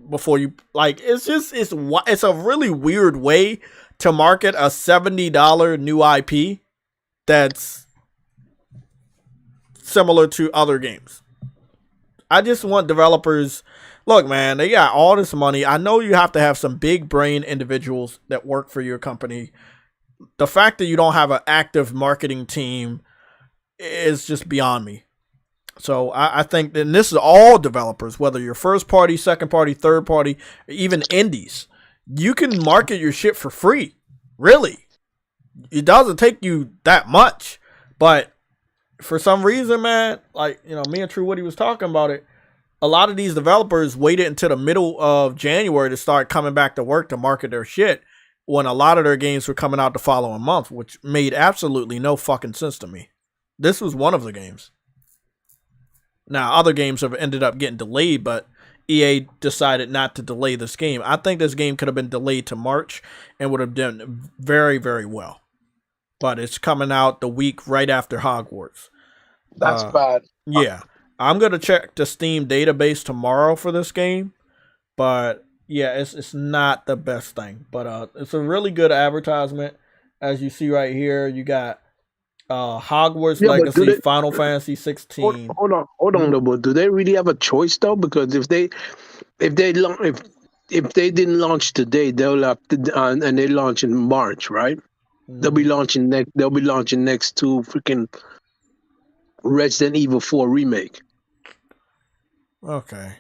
before you, like, it's a really weird way to market a $70 new IP that's similar to other games. I just want developers, look, man, they got all this money. I know you have to have some big brain individuals that work for your company. The fact that you don't have an active marketing team is just beyond me. So I think that this is all developers, whether you're first party, second party, third party, even indies. You can market your shit for free. Really. It doesn't take you that much. But for some reason, man, like, you know, me and True Woody was talking about it. a lot of these developers waited until the middle of January to start coming back to work to market their shit when a lot of their games were coming out the following month, which made absolutely no fucking sense to me. This was one of the games. Now, other games have ended up getting delayed, but EA decided not to delay this game. I think this game could have been delayed to March and would have done very, very well. But it's coming out the week right after Hogwarts. That's bad. Yeah. I'm going to check the Steam database tomorrow for this game. But yeah, it's not the best thing. But it's a really good advertisement. As you see right here, you got Hogwarts Legacy, Final Fantasy 16. Hold on, though. But do they really have a choice though? Because if they didn't launch today, they'll have to, and they launch in March, right? They'll be launching next to freaking Resident Evil 4 remake. Okay,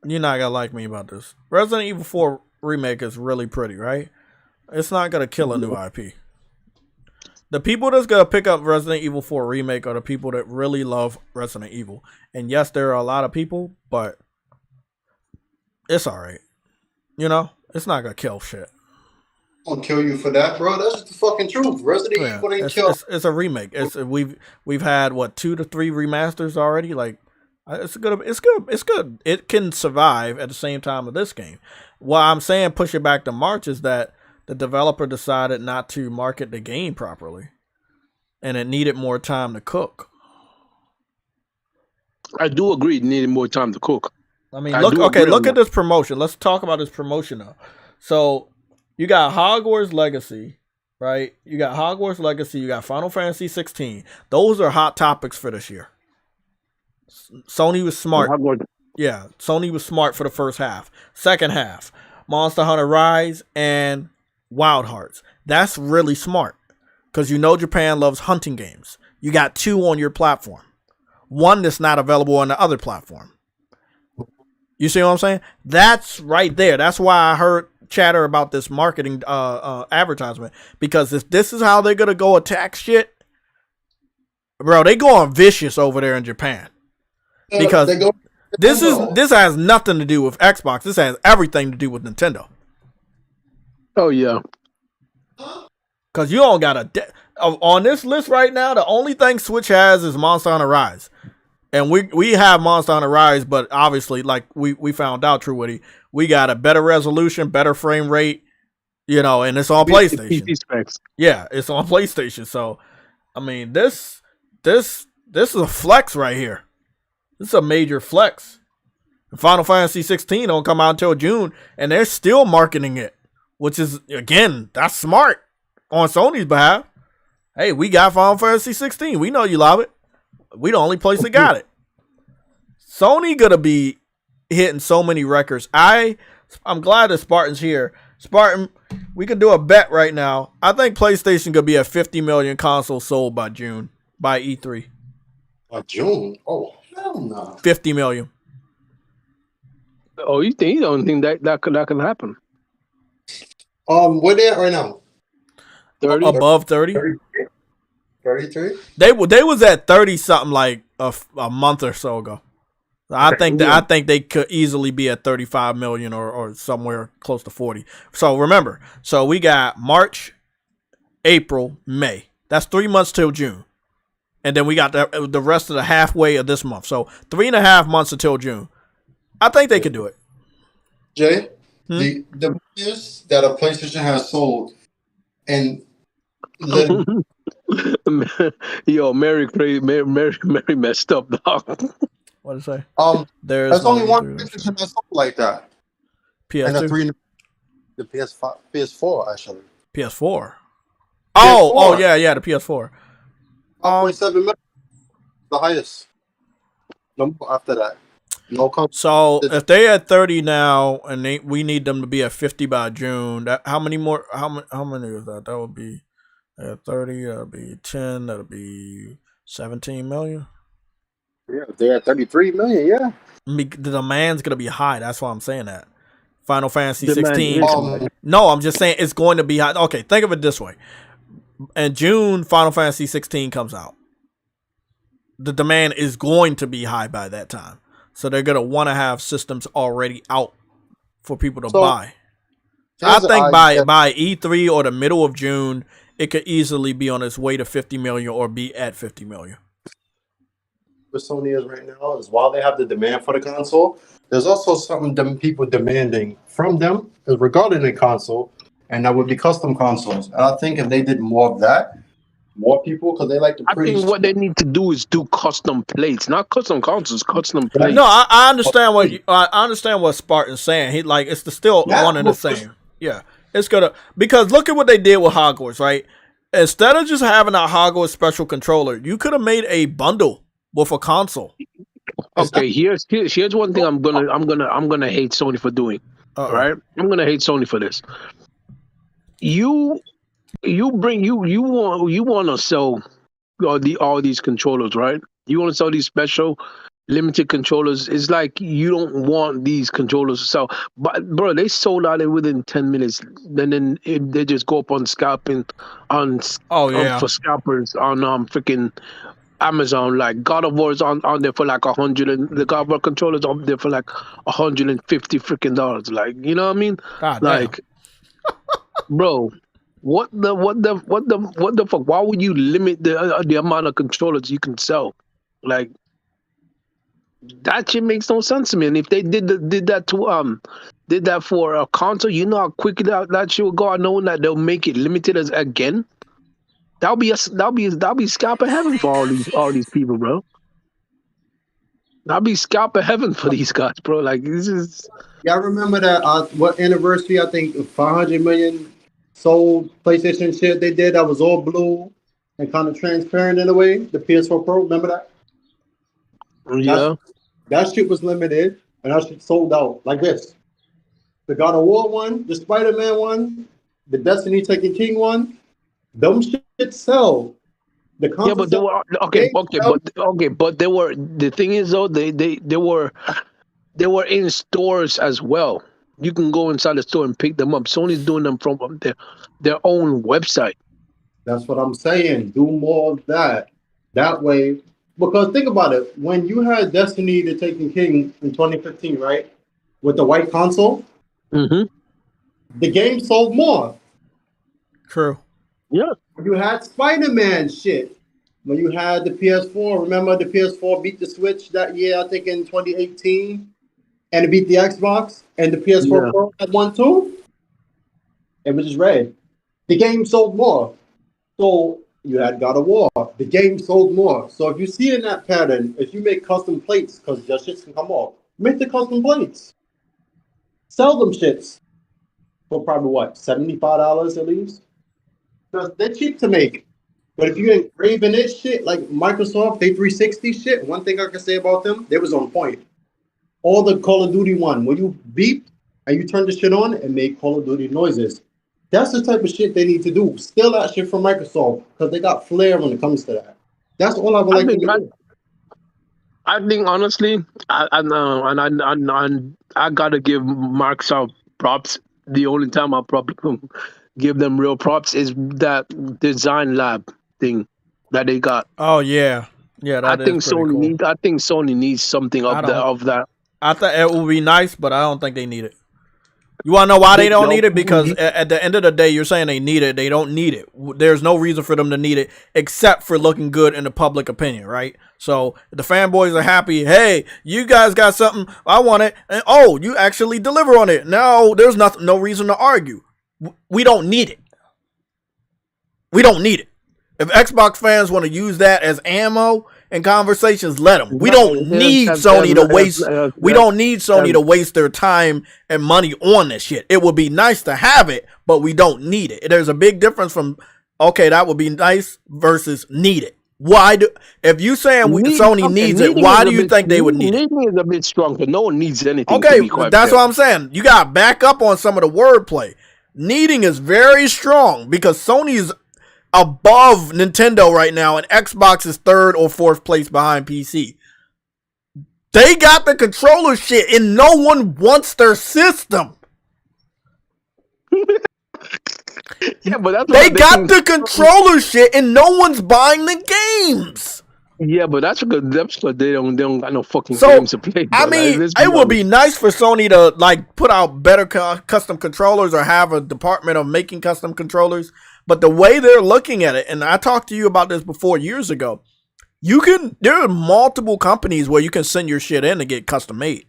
you're not gonna like me about this. Resident Evil 4 remake is really pretty, right? It's not gonna kill a new IP. The people that's going to pick up Resident Evil 4 Remake are the people that really love Resident Evil. And yes, there are a lot of people, but it's alright. You know? It's not going to kill shit. I'll kill you for that, bro. That's just the fucking truth. Resident Evil ain't kill. It's a remake. We've had, 2 to 3 remasters already? Like, it's good. It can survive at the same time of this game. Why I'm saying push it back to March is that the developer decided not to market the game properly, and it needed more time to cook. I do agree it needed more time to cook. I mean, look at this promotion. Let's talk about this promotion now. So, you got Hogwarts Legacy, right? You got Hogwarts Legacy, you got Final Fantasy 16. Those are hot topics for this year. Sony was smart. Yeah, Sony was smart for the first half. Second half, Monster Hunter Rise and Wild Hearts. That's really smart because you know Japan loves hunting games. You got 2 on your platform, 1 that's not available on the other platform. You see what I'm saying? That's right there. That's why I heard chatter about this marketing advertisement, because if this is how they're gonna go attack shit, bro, they going vicious over there in Japan because this has nothing to do with Xbox. This has everything to do with Nintendo. Oh yeah, because you don't got on this list right now. The only thing Switch has is Monster Hunter Rise, and we have Monster Hunter Rise, but obviously, like we found out, True Witty, we got a better resolution, better frame rate, and it's on PlayStation. Yeah, it's on PlayStation. So, I mean, this is a flex right here. This is a major flex. Final Fantasy 16 don't come out until June, and they're still marketing it. Which is, again, that's smart on Sony's behalf. Hey, we got Final Fantasy 16. We know you love it. We the only place that got it. Sony gonna be hitting so many records. I'm glad that Spartan's here. Spartan, we can do a bet right now. I think PlayStation gonna be at 50 million consoles sold by June, by E3. By June? Oh, hell no. 50 million. Oh, you don't think that can happen? Where they at right now? 30? Above 30? 33? They was at 30 something like a month or so ago. I think they could easily be at 35 million or somewhere close to 40. So remember, we got March, April, May. That's 3 months till June. And then we got the rest of the halfway of this month. So 3.5 months until June. I think they could do it. Jay? The biggest that a PlayStation has sold, and yo, Mary messed up, dog. What did it say? There's only one PlayStation that's sold like that. PS2? The PS4 actually. PS4. Oh yeah, the PS4. 1.7 million, the highest. No more after that. No. So if they at 30 now, and we need them to be at 50 by June, how many more? How many is that? That would be at 30. That'll be 10. That'll be 17 million. Yeah, they're at 33 million. Yeah. The demand's gonna be high. That's why I'm saying that. Final Fantasy 16. No, I'm just saying it's going to be high. Okay, think of it this way. In June, Final Fantasy 16 comes out. The demand is going to be high by that time. So they're gonna want to have systems already out for people to So, buy. I here's the think idea. by E3 or the middle of June, it could easily be on its way to 50 million or be at 50 million. Where Sony is right now is while they have the demand for the console, there's also something them people demanding from them regarding the console, and that would be custom consoles. And I think if they did more of that, more people, because they like the I pretty think what they need to do is do custom plates, not custom consoles, custom Right. plates. No, I understand I understand what Spartan's saying. He like it's still That one and the was- same. Yeah, it's gonna because look at what they did with Hogwarts, right? Instead of just having a Hogwarts special controller, you could have made a bundle with a console. Okay, here's one thing I'm gonna hate Sony for doing. Uh-oh. Right? I'm gonna hate Sony for this. You want to sell all these controllers, right? You want to sell these special limited controllers. It's like you don't want these controllers to sell. But bro, they sold out within 10 minutes. Then they just go up on scalping for scalpers on freaking Amazon. Like God of War is on there for like 100, and the God of War controllers on there for like $150 freaking dollars. Like, you know what I mean? God Like, bro, what the fuck? Why would you limit the amount of controllers you can sell? Like, that shit makes no sense to me. And if they did that for a console, you know how quick that shit will go out, knowing that they'll make it limited as again. That'll be scalp of heaven for all these people, bro. That'll be scalp of heaven for these guys, bro. Like, this is. Yeah, I remember that. What anniversary? I think 500 million sold PlayStation shit they did. That was all blue and kind of transparent in a way. The PS4 Pro, remember that? Yeah. That shit was limited, and that shit sold out like this. The God of War one, the Spider-Man one, the Destiny Taken King one, them shit sell. The Yeah, but they were but they were. The thing is though, they were in stores as well. You can go inside the store and pick them up. Sony's doing them from their own website. That's what I'm saying. Do more of that. That way, because think about it. When you had Destiny the Taken King in 2015, right? With the white console, Mm-hmm. the game sold more. True. Yeah. When you had Spider-Man shit, when you had the PS4, remember the PS4 beat the Switch that year, I think in 2018, and it beat the Xbox, and the PS4 Pro had one too? It was just red. The game sold more. So you had God of War. The game sold more. So if you see in that pattern, if you make custom plates, because your shits can come off, make the custom plates. Sell them shits for probably what, $75 at least? Because they're cheap to make. But if you engraving it shit, like Microsoft, they 360 shit, one thing I can say about them, they was on point. All the Call of Duty one, when you beep and you turn the shit on and make Call of Duty noises. That's the type of shit they need to do. Steal that shit from Microsoft because they got flair when it comes to that. That's all I would like to do. I think honestly, I gotta give Microsoft props. The only time I'll probably give them real props is that design lab thing that they got. Oh yeah, yeah. I think Sony needs something of that. I thought it would be nice, but I don't think they need it. You want to know why they don't need it? Because at the end of the day, you're saying they need it. They don't need it. There's no reason for them to need it except for looking good in the public opinion, right? So the fanboys are happy. Hey, you guys got something. I want it. And oh, you actually deliver on it. No, there's no reason to argue. We don't need it. We don't need it. If Xbox fans want to use that as ammo in conversations, let them. We don't need Sony to waste. We don't need Sony to waste their time and money on this shit. It would be nice to have it, but we don't need it. There's a big difference from okay, that would be nice versus need it. Why do? If you saying Sony needs it, why do you think they would need it? Needing is a bit strong, but no one needs anything. Okay, that's what I'm saying. You got to back up on some of the wordplay. Needing is very strong because Sony is above Nintendo right now, and Xbox is third or fourth place behind PC. They got the controller shit, and no one wants their system. Yeah, but that's they got the controller shit, and no one's buying the games. Yeah, but that's because they don't got no fucking So, games to play. I Bro. mean, Let's be it would honest. be nice for Sony to like put out better custom controllers or have a department of making custom controllers. But the way they're looking at it, and I talked to you about this before years ago, there are multiple companies where you can send your shit in to get custom made.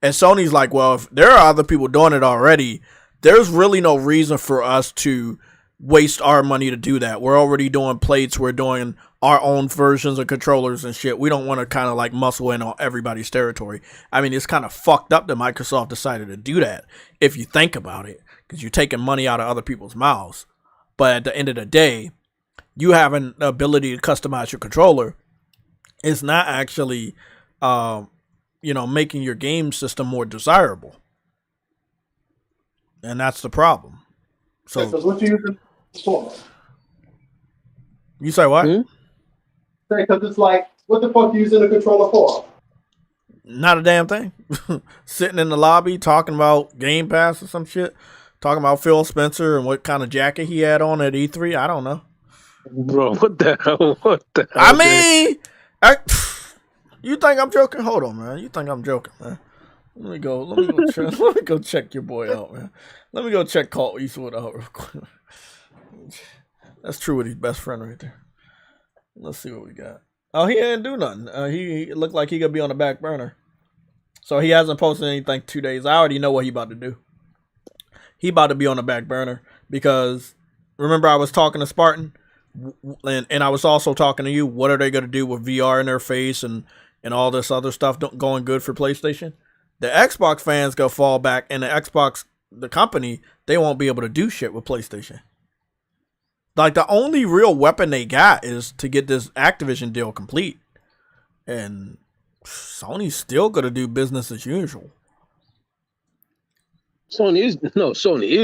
And Sony's like, well, if there are other people doing it already, there's really no reason for us to waste our money to do that. We're already doing plates. We're doing our own versions of controllers and shit. We don't want to kind of like muscle in on everybody's territory. I mean, it's kind of fucked up that Microsoft decided to do that if you think about it, because you're taking money out of other people's mouths. But at the end of the day, you having the ability to customize your controller is not actually, making your game system more desirable. And that's the problem. So, what you using for? You say what? Because it's like, what the fuck are you using the controller for? Not a damn thing. Sitting in the lobby talking about Game Pass or some shit. Talking about Phil Spencer and what kind of jacket he had on at E3. I don't know. Bro, what the hell? What the hell? I mean, you think I'm joking? Hold on, man. You think I'm joking, man? Let me go check your boy out, man. Let me go check Colt Eastwood out real quick. That's true with his best friend right there. Let's see what we got. Oh, he didn't do nothing. He looked like he could be on the back burner. So he hasn't posted anything 2 days. I already know what he about to do. He about to be on the back burner because remember I was talking to Spartan and I was also talking to you. What are they going to do with VR interface and all this other stuff going good for PlayStation? The Xbox fans go fall back, and the company, they won't be able to do shit with PlayStation. Like, the only real weapon they got is to get this Activision deal complete. And Sony's still going to do business as usual. Sony is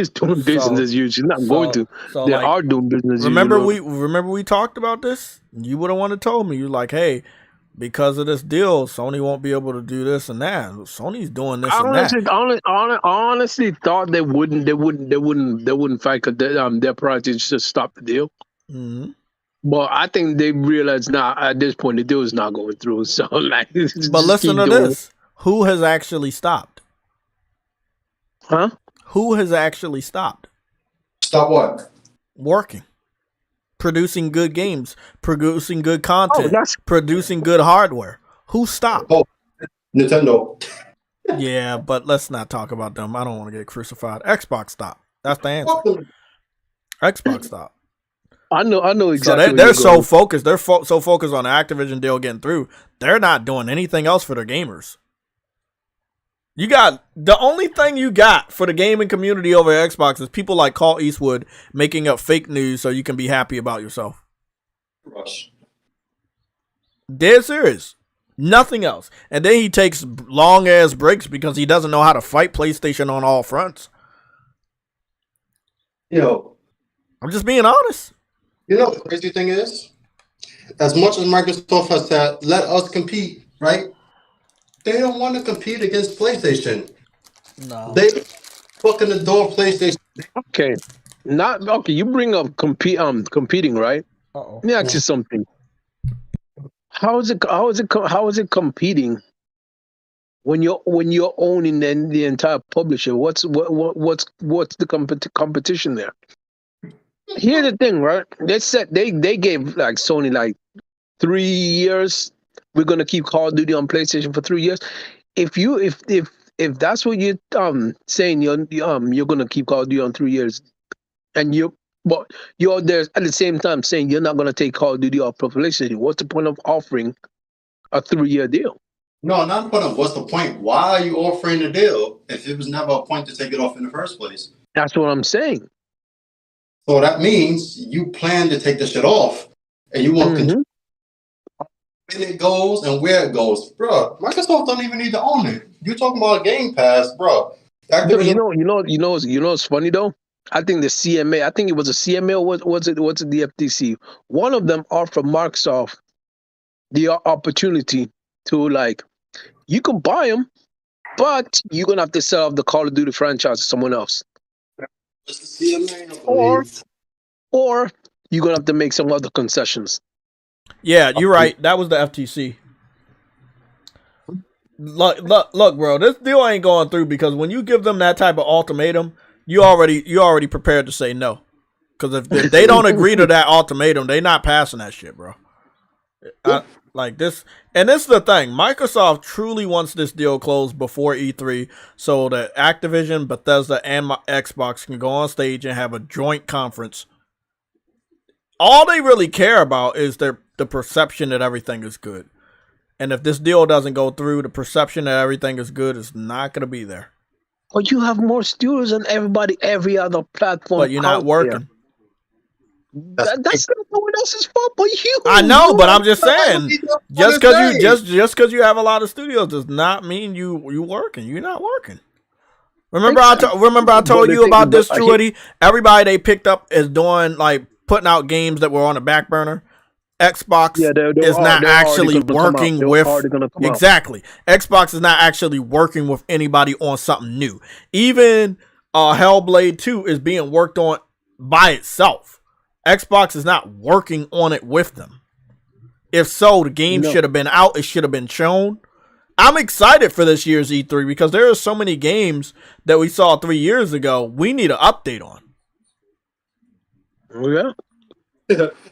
doing business as usual. Not going to. They are doing business as usual. Remember we talked about this? You would have wanted to told me. You're like, hey, because of this deal, Sony won't be able to do this and that. Sony's doing this and that. Honestly, thought they wouldn't fight because their priority is to stop the deal. Mm-hmm. But I think they realize now at this point the deal is not going through. So like, but listen to this: who has actually stopped? Huh? Who has actually stopped? Stop what? Working. Producing good games, producing good content, producing good hardware. Who stopped? Oh, Nintendo. Yeah, but let's not talk about them. I don't want to get crucified. Xbox stopped. That's the answer. Xbox stopped. I know exactly. So they're so focused. They're so focused on the Activision deal getting through. They're not doing anything else for their gamers. You got the only thing you got for the gaming community over at Xbox is people like Colt Eastwood making up fake news so you can be happy about yourself. Rush. Dead serious. Nothing else. And then he takes long ass breaks because he doesn't know how to fight PlayStation on all fronts. I'm just being honest. You know what the crazy thing is? As much as Microsoft has said, let us compete, right? They don't want to compete against PlayStation. No. They fucking adore PlayStation. Okay. You bring up competing, right? Uh-oh. Let me ask you something. How is it competing when you're owning the entire publisher? What's the competition there? Here's the thing, right? They gave like Sony like 3 years. We're gonna keep Call of Duty on PlayStation for 3 years. If that's what you're saying, you're gonna keep Call of Duty on 3 years, and you're there at the same time saying you're not gonna take Call of Duty off PlayStation. What's the point of offering a 3-year deal? No, not the point of what's the point. Why are you offering the deal if it was never a point to take it off in the first place? That's what I'm saying. So that means you plan to take the shit off, and you want control when it goes and where it goes, bro. Microsoft don't even need to own it. You talking about Game Pass, bro? You know what's funny though? I think the CMA. I think it was a CMA. Or what's it? The FTC? One of them offered Microsoft the opportunity to like, you can buy them, but you're gonna have to sell off the Call of Duty franchise to someone else. It's the CMA, or you're gonna have to make some other concessions. Yeah, you're right. That was the FTC. Look, bro. This deal ain't going through because when you give them that type of ultimatum, you already prepared to say no. Because if they don't agree to that ultimatum, they not passing that shit, bro. Like this, and this is the thing. Microsoft truly wants this deal closed before E3, so that Activision, Bethesda, and Xbox can go on stage and have a joint conference. All they really care about is the perception that everything is good. And if this deal doesn't go through, the perception that everything is good is not going to be there. But you have more studios than every other platform. But you're not working. That's not no one else's fault but you. I know, but I'm just saying, just because you have a lot of studios does not mean you working. You're not working. Remember, I told you about this, Truity. Everybody they picked up is doing like putting out games that were on the back burner. Xbox is not actually working with exactly. Xbox is not actually working with anybody on something new. Even Hellblade 2 is being worked on by itself. Xbox is not working on it with them. If so, the game should have been out. It should have been shown. I'm excited for this year's E3 because there are so many games that we saw 3 years ago we need an update on. Oh, yeah.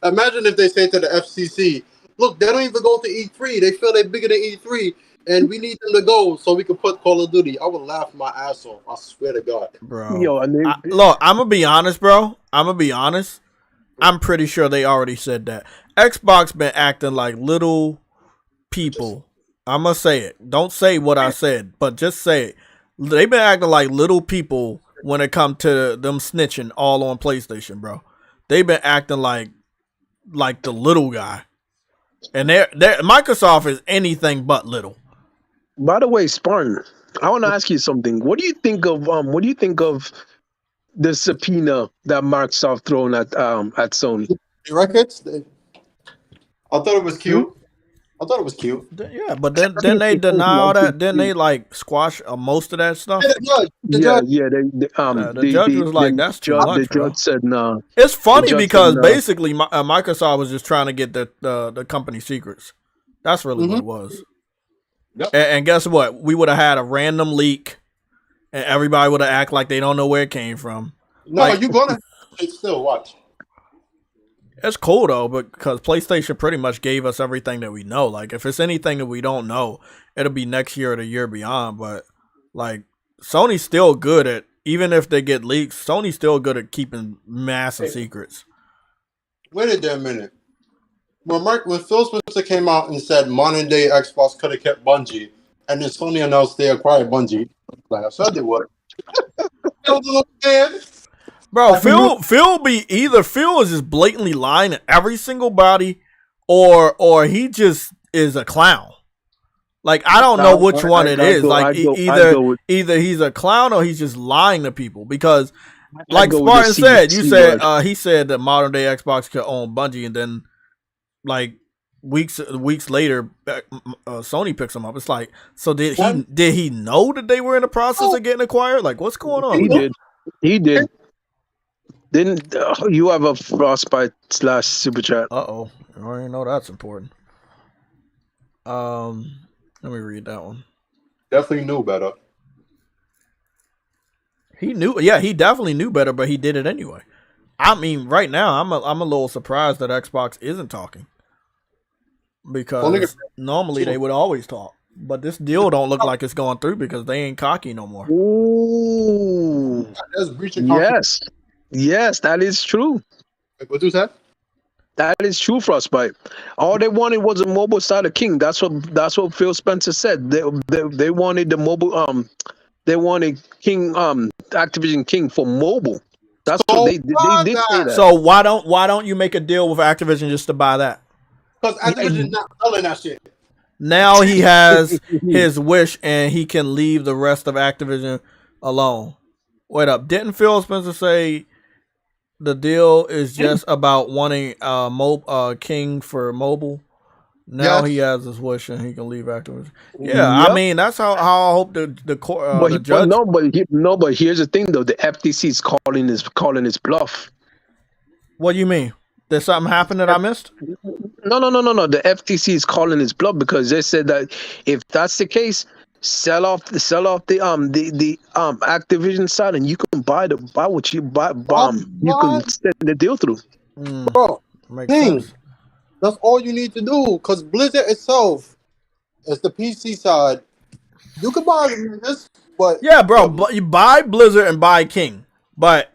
Imagine if they say to the FCC, look, they don't even go to E3. They feel they're bigger than E3, and we need them to go so we can put Call of Duty. I would laugh my ass off. I swear to God. Bro. Look, I'm going to be honest, bro. I'm pretty sure they already said that. Xbox been acting like little people. I'm going to say it. Don't say what I said, but just say it. They've been acting like little people when it comes to them snitching all on PlayStation, bro. They've been acting like the little guy, and Microsoft is anything but little. By the way, Spartan, I want to ask you something. What do you think of the subpoena that Microsoft thrown at Sony? The records? I thought it was cute. Yeah, but then they deny all that. Then they like squash most of that stuff. The judge was like, "That's too much." The judge said, "No." It's funny because basically Microsoft was just trying to get the company secrets. That's really what it was. Yep. And guess what? We would have had a random leak, and everybody would have acted like they don't know where it came from. No, you're gonna still watch. It's cool though, because PlayStation pretty much gave us everything that we know. Like, if it's anything that we don't know, it'll be next year or the year beyond. But like, Sony's still good at, even if they get leaks, Sony's still good at keeping massive secrets. Wait a minute. When Phil Spencer came out and said modern day Xbox could have kept Bungie, and then Sony announced they acquired Bungie, like I said they would. I was a little scared. Bro, Phil is just blatantly lying to every single body, or he just is a clown. Like, I don't know which one it is. Like, either he's a clown or he's just lying to people. Because, like Spartan said, he said that modern day Xbox could own Bungie, and then like weeks later, Sony picks him up. It's like, so did he know that they were in the process of getting acquired? Like, what's going on? He did. Didn't you have a Frostbite / super chat? I already know that's important. Let me read that one. Definitely knew better. He definitely knew better, but he did it anyway. I mean, right now, I'm a little surprised that Xbox isn't talking, because normally they would always talk. But this deal don't look like it's going through because they ain't cocky no more. Ooh, yes, that is true. What you said? That is true, Frostbite. All they wanted was a mobile side of King. That's what Phil Spencer said. They wanted the mobile. They wanted King Activision King for mobile. That's what they did say that. So why don't you make a deal with Activision just to buy that? Because Activision's not selling that shit. Now he has his wish and he can leave the rest of Activision alone. Wait up. Didn't Phil Spencer say the deal is just about wanting King for mobile? Now he has his wish and he can leave Activision. Yeah, I mean, that's how I hope the judge. But here's the thing though: the FTC is calling his bluff. What do you mean? Did something happen that I missed? No. The FTC is calling his bluff because they said that if that's the case, sell off the Activision side, and you can buy what you buy. You can send the deal through. Bro, Makes sense. that's all you need to do. Because Blizzard itself is the PC side. You can buy this, but Yeah, bro. But you buy Blizzard and buy King, but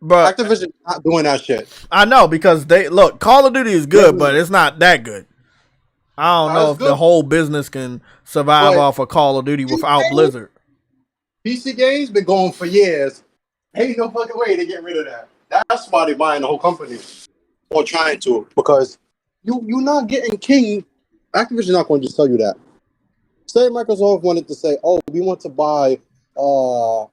Activision not doing that shit. I know because they look. Call of Duty is good, but it's not that good. I don't know if the whole business can survive off of Call of Duty without Blizzard. PC games been going for years. Ain't no fucking way they get rid of that. That's why they buying the whole company or trying to, because you're not getting King. Activision not going to just tell you that. Say Microsoft wanted to say, "Oh, we want to buy the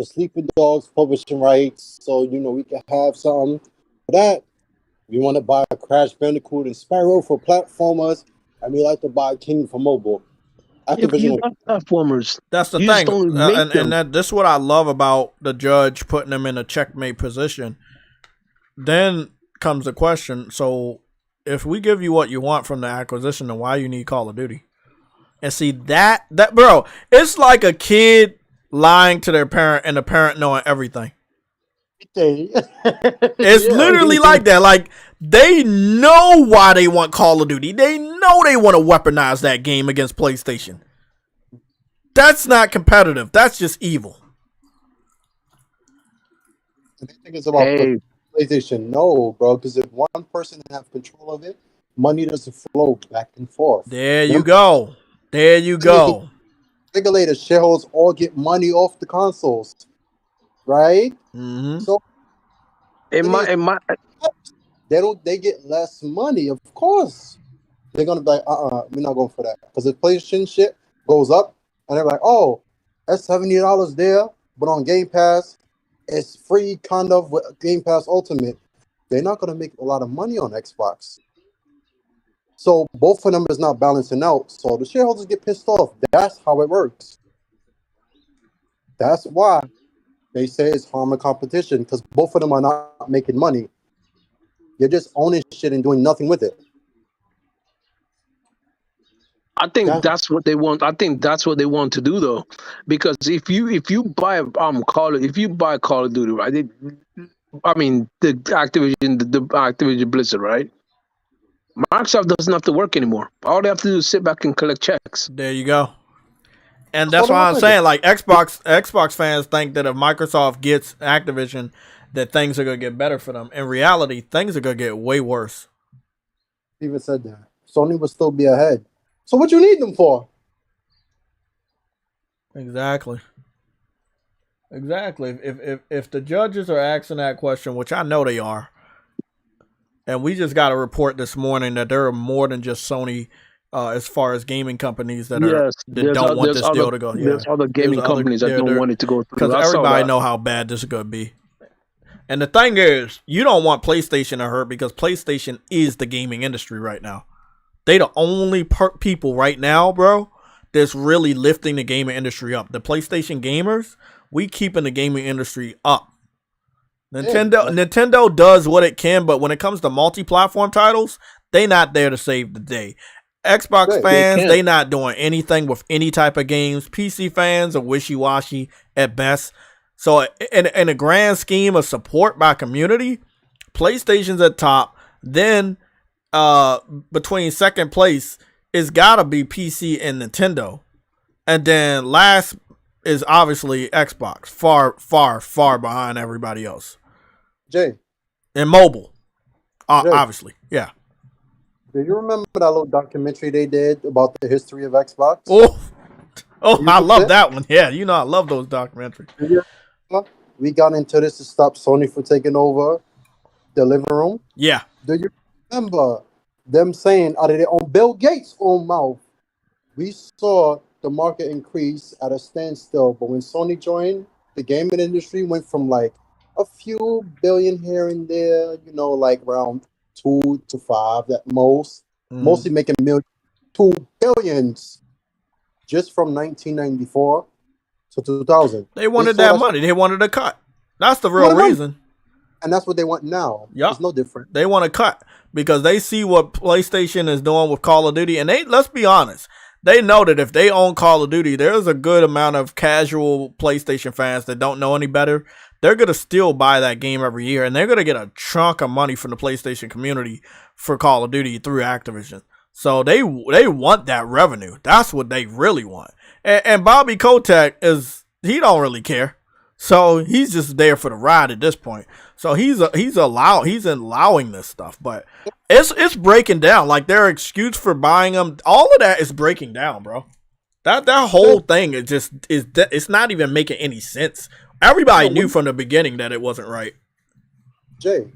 Sleeping Dogs publishing rights, so we can have something for that. We want to buy Crash Bandicoot and Spyro for platformers, and we like to buy King for mobile." Activision platformers. That's the thing, and this is what I love about the judge putting them in a checkmate position. Then comes the question: so, if we give you what you want from the acquisition, then why you need Call of Duty? And see that bro, it's like a kid lying to their parent and the parent knowing everything. It's literally like that. Like, they know why they want Call of Duty. They know they want to weaponize that game against PlayStation. That's not competitive. That's just evil. I think it's about PlayStation. No, bro, because if one person have control of it, money doesn't flow back and forth. There you go. There you go. Regulators, shareholders all get money off the consoles, right? Mm-hmm. So they get less money. Of course, they're gonna be like, we're not going for that, because the PlayStation shit goes up, and they're like, oh, that's $70 there, but on Game Pass, it's free, kind of, with Game Pass Ultimate. They're not gonna make a lot of money on Xbox. So both of them is not balancing out. So the shareholders get pissed off. That's how it works. That's why they say it's harming competition, because both of them are not making money. You're just owning shit and doing nothing with it. I think that's what they want. I think that's what they want to do, though, because if you buy Call of Duty, right? The Activision Blizzard, right? Microsoft doesn't have to work anymore. All they have to do is sit back and collect checks. There you go. And that's why I'm saying, like, Xbox fans think that if Microsoft gets Activision, that things are going to get better for them. In reality, things are going to get way worse. Even said that. Sony will still be ahead. So what you need them for? Exactly. If the judges are asking that question, which I know they are, and we just got a report this morning that there are more than just Sony as far as gaming companies that don't want this deal to go. There's other gaming companies that don't want it to go through. Because everybody know how bad this is going to be. And the thing is, you don't want PlayStation to hurt, because PlayStation is the gaming industry right now. They the only people right now, bro, that's really lifting the gaming industry up. The PlayStation gamers, we keeping the gaming industry up. Nintendo does what it can, but when it comes to multi-platform titles, they not there to save the day. Xbox fans, they not doing anything with any type of games. PC fans are wishy-washy at best. So in a grand scheme of support by community, PlayStation's at top. Then between second place, it's got to be PC and Nintendo. And then last is obviously Xbox, far behind everybody else. Jay. And mobile, obviously, yeah. Do you remember that little documentary they did about the history of Xbox? Oh, I love that one. Yeah, I love those documentaries. We got into this to stop Sony from taking over the living room. Yeah. Do you remember them saying out of their own Bill Gates' own mouth, we saw the market increase at a standstill, but when Sony joined, the gaming industry went from like a few billion here and there, like around 2 to 5 at most, mostly making $2 billion just from 1994 to 2000. They wanted that money. They wanted a cut. That's the real reason. And that's what they want now. Yup. It's no different. They want to cut because they see what PlayStation is doing with Call of Duty, and let's be honest, they know that if they own Call of Duty, there's a good amount of casual PlayStation fans that don't know any better. They're going to still buy that game every year, and they're going to get a chunk of money from the PlayStation community for Call of Duty through Activision. So they want that revenue. That's what they really want. And Bobby Kotick he don't really care. So he's just there for the ride at this point. So he's allowing this stuff, but it's breaking down. Like their excuse for buying them, all of that is breaking down, bro. That whole thing it's not even making any sense. Everybody knew from the beginning that it wasn't right. Jay,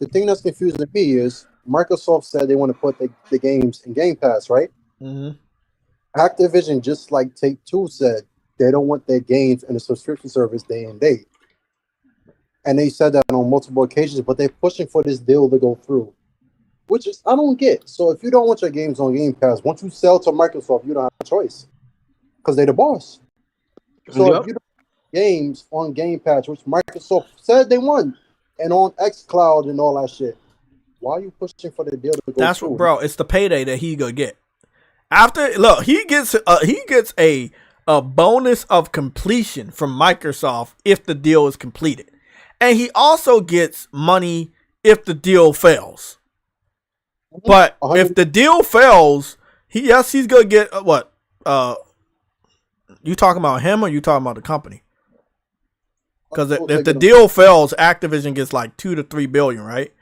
the thing that's confusing me is Microsoft said they want to put the games in Game Pass, right? Mm-hmm. Activision, just like Take-Two said, they don't want their games in a subscription service day and date. And they said that on multiple occasions, but they're pushing for this deal to go through, which is I don't get. So if you don't want your games on Game Pass, once you sell to Microsoft, you don't have a choice because they're the boss. So if you don't have games on Game Pass, which Microsoft said they want, and on xCloud and all that shit, why are you pushing for the deal to go That's through? what, bro. It's the payday that he gonna get. After he gets a bonus of completion from Microsoft if the deal is completed. And he also gets money if the deal fails. But if the deal fails, he's gonna get what? You talking about him or you talking about the company? Because if the deal fails, Activision gets like $2 to $3 billion, right?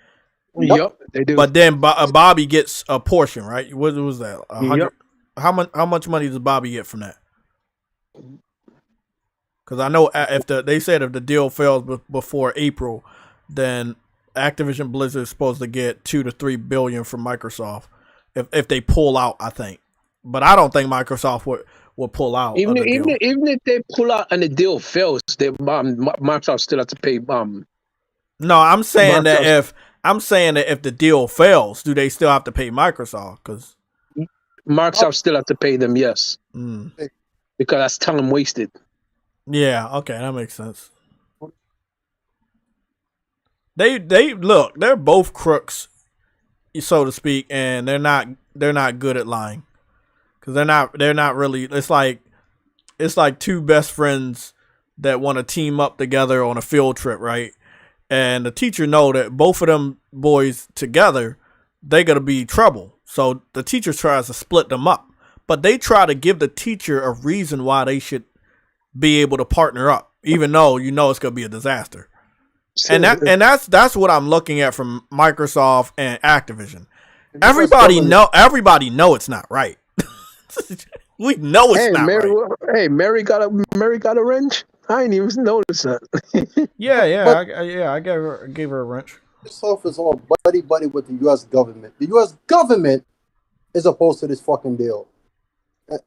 Yep, they do. But then Bobby gets a portion, right? What was that? 100? Yep. How much money does Bobby get from that? Because I know they said if the deal fails before April, then Activision Blizzard is supposed to get $2 to $3 billion from Microsoft if they pull out. I think, but I don't think Microsoft would pull out. Even if they pull out and the deal fails, Microsoft still have to pay. No, I'm saying that if the deal fails, do they still have to pay Microsoft? Because Microsoft still have to pay them, yes, because that's time wasted. Yeah, okay, that makes sense. They look, they're both crooks, so to speak, and they're not good at lying, because they're not really. It's like two best friends that want to team up together on a field trip, right? And the teacher know that both of them boys together, they're gonna be trouble. So the teacher tries to split them up, but they try to give the teacher a reason why they should be able to partner up, even though it's gonna be a disaster. And that's what I'm looking at from Microsoft and Activision. Everybody know it's not right. We know it's not right. Hey, Mary got a wrench. I didn't even notice that. I gave her a wrench. Microsoft is all buddy with the U.S. government. The U.S. government is opposed to this fucking deal.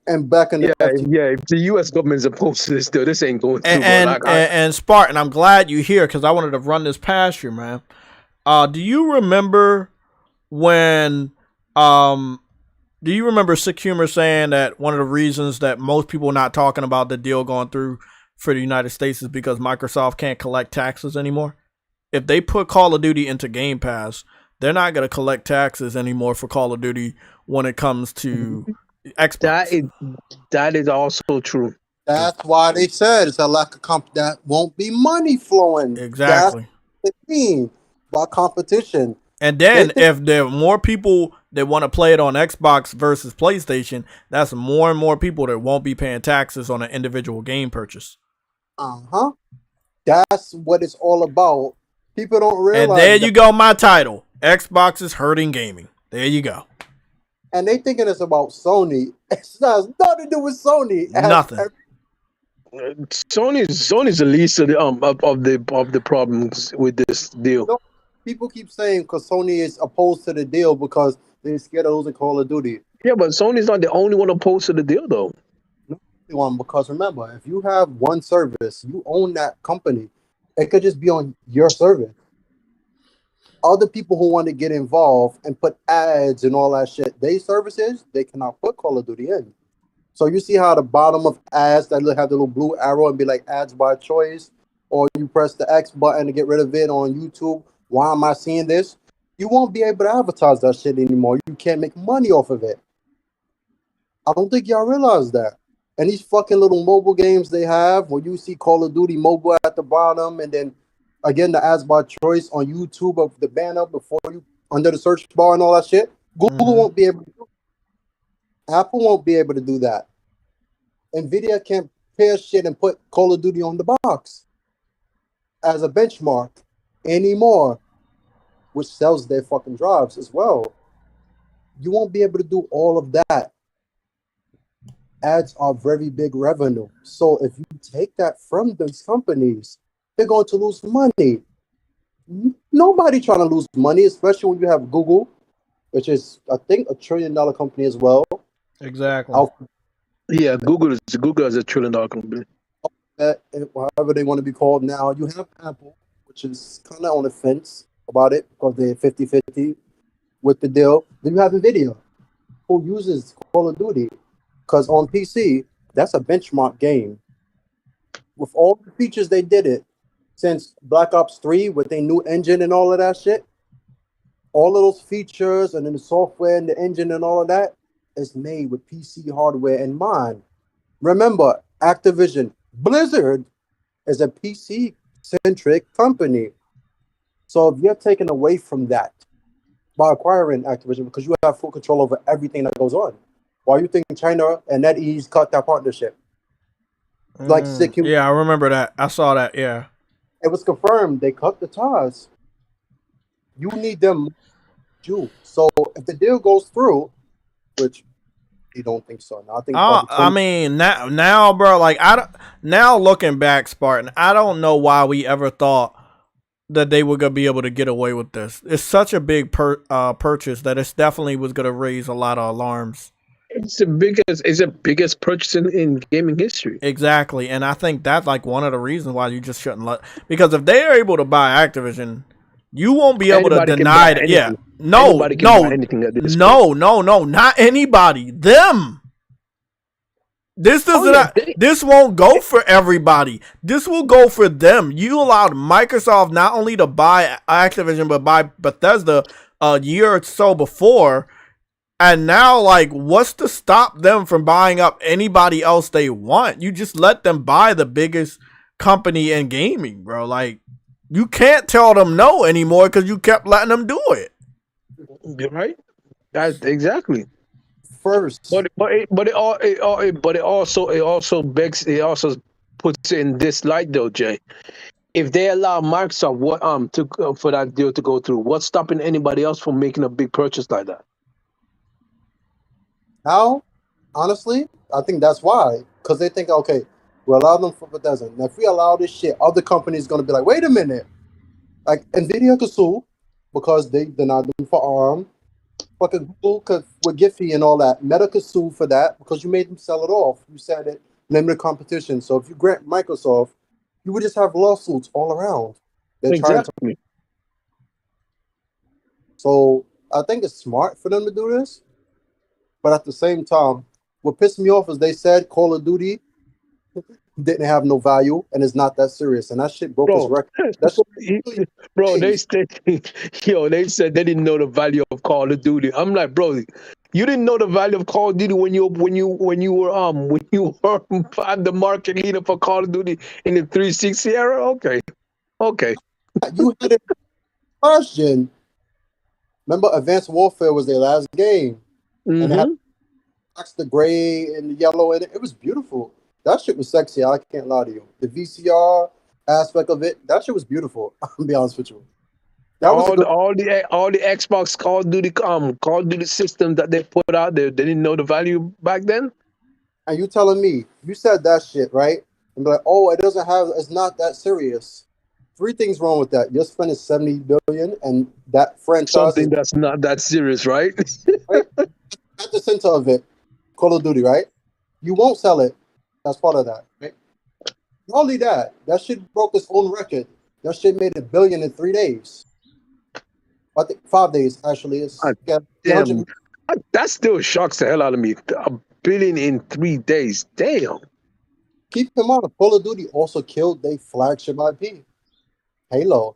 And back in the if the U.S. government is opposed to this deal, this ain't going through. And Spartan, I'm glad you're here because I wanted to run this past you, man. Do you remember when? Do you remember Sick Humor saying that one of the reasons that most people are not talking about the deal going through for the United States is because Microsoft can't collect taxes anymore? If they put Call of Duty into Game Pass, they're not going to collect taxes anymore for Call of Duty when it comes to Xbox. That is also true. That's why they said it's a lack of that won't be money flowing. Exactly. That's what they mean by competition. And then if there are more people that want to play it on Xbox versus PlayStation, that's more and more people that won't be paying taxes on an individual game purchase. That's what it's all about. People don't realize. And there you go, my title. Xbox is hurting gaming. There you go. And they thinking it's about Sony. It has nothing to do with Sony. Nothing. Sony's the least of the problems with this deal. People keep saying because Sony is opposed to the deal because they're scared of losing Call of Duty. Yeah, but Sony's not the only one opposed to the deal, though. Because remember, if you have one service, you own that company. It could just be on your service. Other people who want to get involved and put ads and all that shit, they services, they cannot put Call of Duty in. So you see how the bottom of ads that have the little blue arrow and be like ads by choice or you press the X button to get rid of it on YouTube. Why am I seeing this? You won't be able to advertise that shit anymore. You can't make money off of it. I don't think y'all realize that. And these fucking little mobile games they have, where you see Call of Duty mobile at the bottom, and then again the ads by choice on YouTube of the banner before you under the search bar and all that shit. Google won't be able to do it. Apple won't be able to do that. Nvidia can't pair shit and put Call of Duty on the box as a benchmark anymore, which sells their fucking drives as well. You won't be able to do all of that. Ads are very big revenue. So if you take that from these companies, they're going to lose money. Nobody trying to lose money, especially when you have Google, which is, I think, $1 trillion company as well. Exactly. Yeah, Google is a $1 trillion company. However they want to be called now. You have Apple, which is kind of on the fence about it because they're 50-50 with the deal. Then you have NVIDIA, who uses Call of Duty. Because on PC, that's a benchmark game. With all the features they did it, since Black Ops 3 with their new engine and all of that shit, all of those features and then the software and the engine and all of that is made with PC hardware in mind. Remember, Activision Blizzard is a PC-centric company. So if you're taken away from that by acquiring Activision, because you have full control over everything that goes on, why you think China and NetEase cut that partnership? Like yeah, I remember that. I saw that. Yeah, it was confirmed. They cut the ties. You need them, you. So if the deal goes through, which you don't think so, I think. I mean, now, bro. Like now looking back, Spartan, I don't know why we ever thought that they were gonna be able to get away with this. It's such a big purchase that it definitely was gonna raise a lot of alarms. It's the biggest purchase in gaming history. Exactly, and I think that's like one of the reasons why you just shouldn't let, because if they are able to buy Activision, you won't be able to deny it. Yeah, no, not anybody. Them. This won't go for everybody. This will go for them. You allowed Microsoft not only to buy Activision but buy Bethesda a year or so before. And now, like, what's to stop them from buying up anybody else they want? You just let them buy the biggest company in gaming, bro. Like, you can't tell them no anymore because you kept letting them do it. You're right. That's exactly. First, but it also puts it in this light though, Jay. If they allow Microsoft for that deal to go through, what's stopping anybody else from making a big purchase like that? Now, honestly, I think that's why. Because they think, okay, we allow them for Bethesda. Now, if we allow this shit, other companies going to be like, wait a minute. Like, NVIDIA could sue because they denied them for ARM. Fucking Google with Giphy and all that. Meta could sue for that because you made them sell it off. You said it, limited competition. So if you grant Microsoft, you would just have lawsuits all around. They're trying to. So I think it's smart for them to do this. But at the same time, what pissed me off is they said Call of Duty didn't have no value and it's not that serious. And that shit broke his record. That's bro, they said they didn't know the value of Call of Duty. I'm like, bro, you didn't know the value of Call of Duty when you were the market leader for Call of Duty in the 360 era? Okay. You had a question. Remember, Advanced Warfare was their last game. And it had the gray and the yellow in it. It was beautiful. That shit was sexy. I can't lie to you. The VCR aspect of it, that shit was beautiful. I'll be honest with you. That was all the Xbox Call of Duty systems that they put out there. They didn't know the value back then. And you telling me you said that shit, right? And be like, oh, it's not that serious. 3 things wrong with that. You're spending $70 billion, and that franchise something that's not that serious, right? Right? At the center of it, Call of Duty, right? You won't sell it. That's part of that, right? Not only that, that shit broke its own record. That shit made $1 billion in 3 days. I think 5 days actually. That still shocks the hell out of me. $1 billion in 3 days. Damn. Keep in mind, Call of Duty also killed their flagship IP, Halo.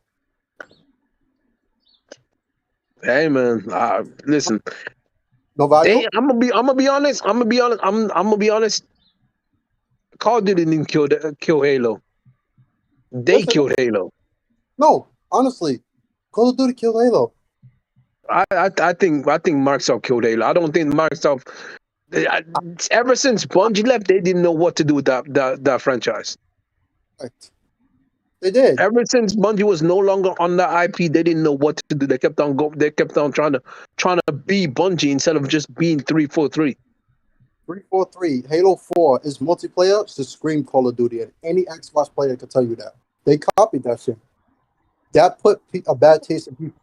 Hey man, listen. No value. I'm gonna be honest. I'm gonna be honest. Call of Duty didn't kill Halo. They Yes, it killed did. Halo. No, honestly, Call of Duty killed Halo. I think Microsoft killed Halo. I don't think Microsoft. Ever since Bungie left, they didn't know what to do with that franchise. Right. They did. Ever since Bungie was no longer on the IP, they didn't know what to do. They kept on They kept on trying to be Bungie instead of just being 343. 343 Halo 4 is multiplayer to scream Call of Duty, and any Xbox player can tell you that. They copied that shit. That put a bad taste in people.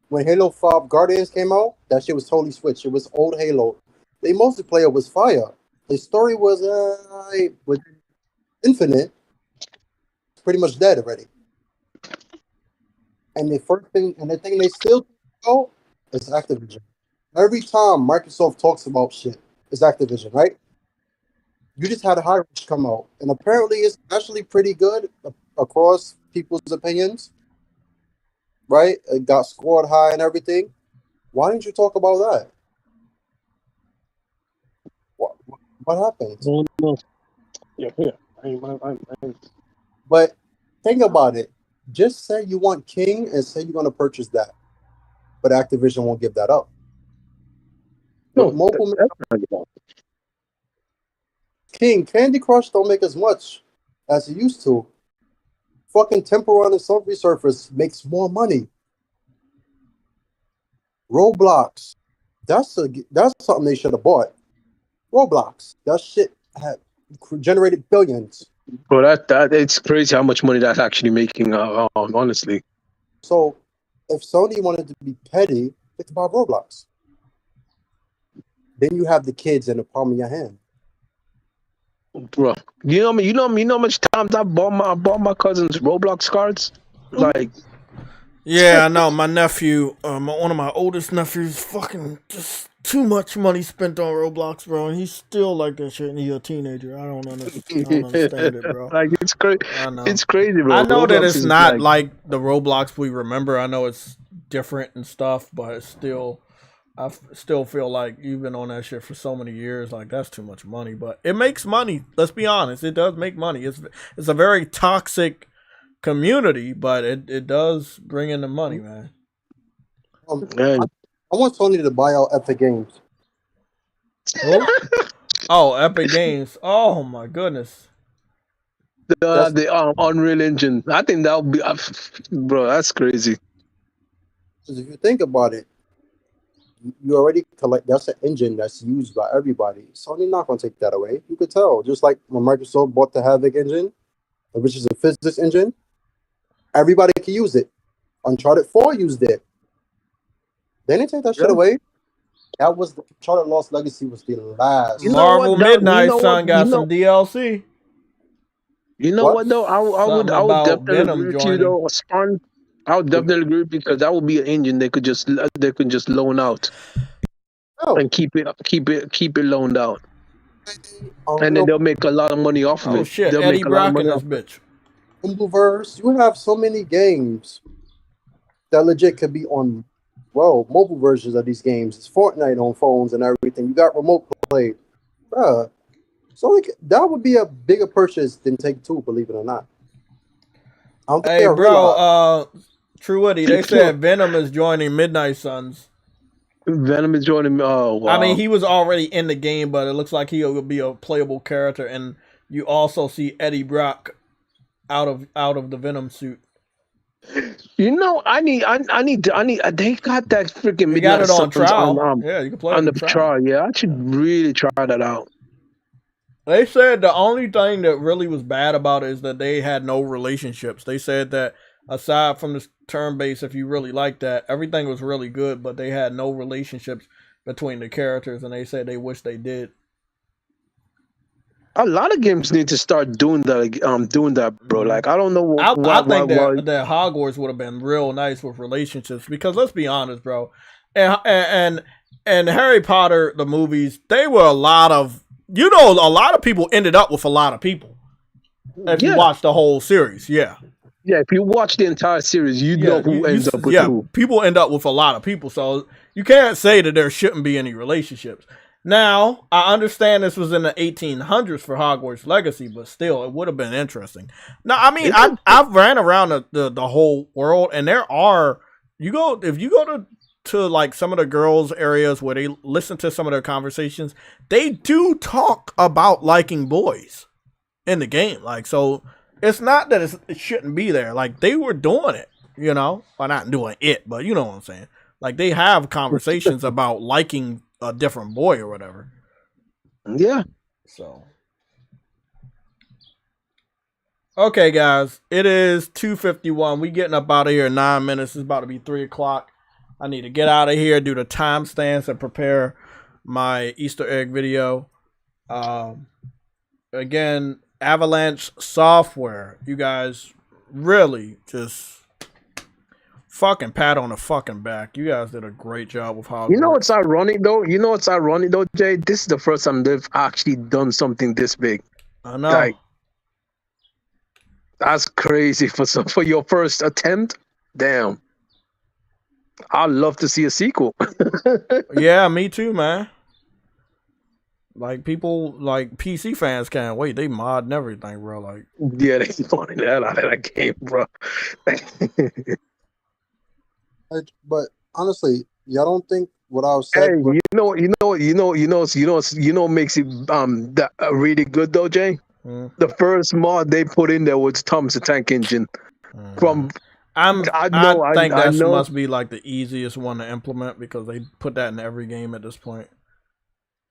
When Halo 5 Guardians came out, that shit was totally switched. It was old Halo. The multiplayer was fire. The story was with Infinite, pretty much dead already. And the thing they still do is Activision. Every time Microsoft talks about shit, it's Activision, right? You just had a High Reach come out, and apparently it's actually pretty good across people's opinions, right? It got scored high and everything. Why didn't you talk about that? What happened? Yeah. But think about it. Just say you want King and say you're going to purchase that, but Activision won't give that up. No, King, Candy Crush don't make as much as it used to. Fucking Temple Run and Subway Surfers makes more money. Roblox, that's something they should have bought. Roblox, that shit had generated billions. Bro, that it's crazy how much money that's actually making. Honestly. So, if Sony wanted to be petty, they could buy Roblox. Then you have the kids in the palm of your hand. Bro, you know how much times I bought my cousin's Roblox cards? Like, yeah, I know. My nephew, one of my oldest nephews, fucking just too much money spent on Roblox, bro. And he's still like that shit, and he's a teenager. I don't understand it, bro. Like, it's crazy. It's crazy, bro. I know Roblox that it's is not like the Roblox we remember. I know it's different and stuff, but it's still, I still feel like you've been on that shit for so many years. Like, that's too much money, but it makes money. Let's be honest, it does make money. It's a very toxic community, but it does bring in the money, man. I want Sony to buy out Epic Games. Oh, Epic Games. Oh my goodness. The Unreal Engine. I think that would be, bro. That's crazy. Because if you think about it, you already collect. That's an engine that's used by everybody. Sony not gonna take that away. You could tell. Just like when Microsoft bought the Havoc engine, which is a physics engine, everybody can use it. Uncharted 4 used it. They didn't take that shit away. That was the Uncharted Lost Legacy was the last. Marvel Midnight Sun got some DLC. You know what though? I would definitely agree with you though. Spawn, I would definitely agree because that would be an engine they could just loan out and keep it loaned out, and then they'll make a lot of money off of it. Oh shit, they'll Eddie make a lot of Brock in money this bitch. Mobileverse, you have so many games that legit could be on, mobile versions of these games. It's Fortnite on phones and everything. You got remote play. Bruh. So that would be a bigger purchase than Take-Two, believe it or not. I don't think hey, bro, True Woody, they said Venom is joining Midnight Suns. Venom is joining. Oh, wow. I mean, he was already in the game, but it looks like he'll be a playable character, and you also see Eddie Brock out of the Venom suit. You know, I need. They got that freaking. They got it on trial. Yeah, you can play it on the trial. Yeah, I should really try that out. They said the only thing that really was bad about it is that they had no relationships. They said that aside from this turn base, if you really like that, everything was really good, but they had no relationships between the characters, and they said they wish they did. A lot of games need to start doing that, bro. Like, I don't know I think that Hogwarts would have been real nice with relationships, because let's be honest, bro. And Harry Potter, the movies, they were a lot of you know, a lot of people ended up with a lot of people. If you watch the whole series, yeah. Yeah, if you watch the entire series, you know who ends up with who. People end up with a lot of people, so you can't say that there shouldn't be any relationships. Now, I understand this was in the 1800s for Hogwarts Legacy, but still, it would have been interesting. Now, I mean, I've ran around the whole world, and there are, if you go to like some of the girls' areas where they listen to some of their conversations, they do talk about liking boys in the game. Like, so it's not that it shouldn't be there. Like, they were doing it, you know, well, not doing it, but you know what I'm saying. Like, they have conversations about liking a different boy or whatever. Yeah. So. Okay, guys. It is 2:51. We getting up out of here in 9 minutes. It's about to be 3 o'clock. I need to get out of here, do the timestamps, and prepare my Easter egg video. Again, Avalanche Software. You guys really just fucking pat on the fucking back. You guys did a great job with Hogwarts. You know what's ironic though? Jay? This is the first time they've actually done something this big. I know. Like, that's crazy for your first attempt. Damn. I'd love to see a sequel. Yeah, me too, man. Like, people, like, PC fans can't wait. They mod and everything, bro. Like, yeah, they wanted the hell out of that game, bro. But honestly, y'all don't think what I was saying? Hey, you know makes it really good though, Jay. The first mod they put in there was Thomas the Tank Engine. I think that must be like the easiest one to implement because they put that in every game at this point.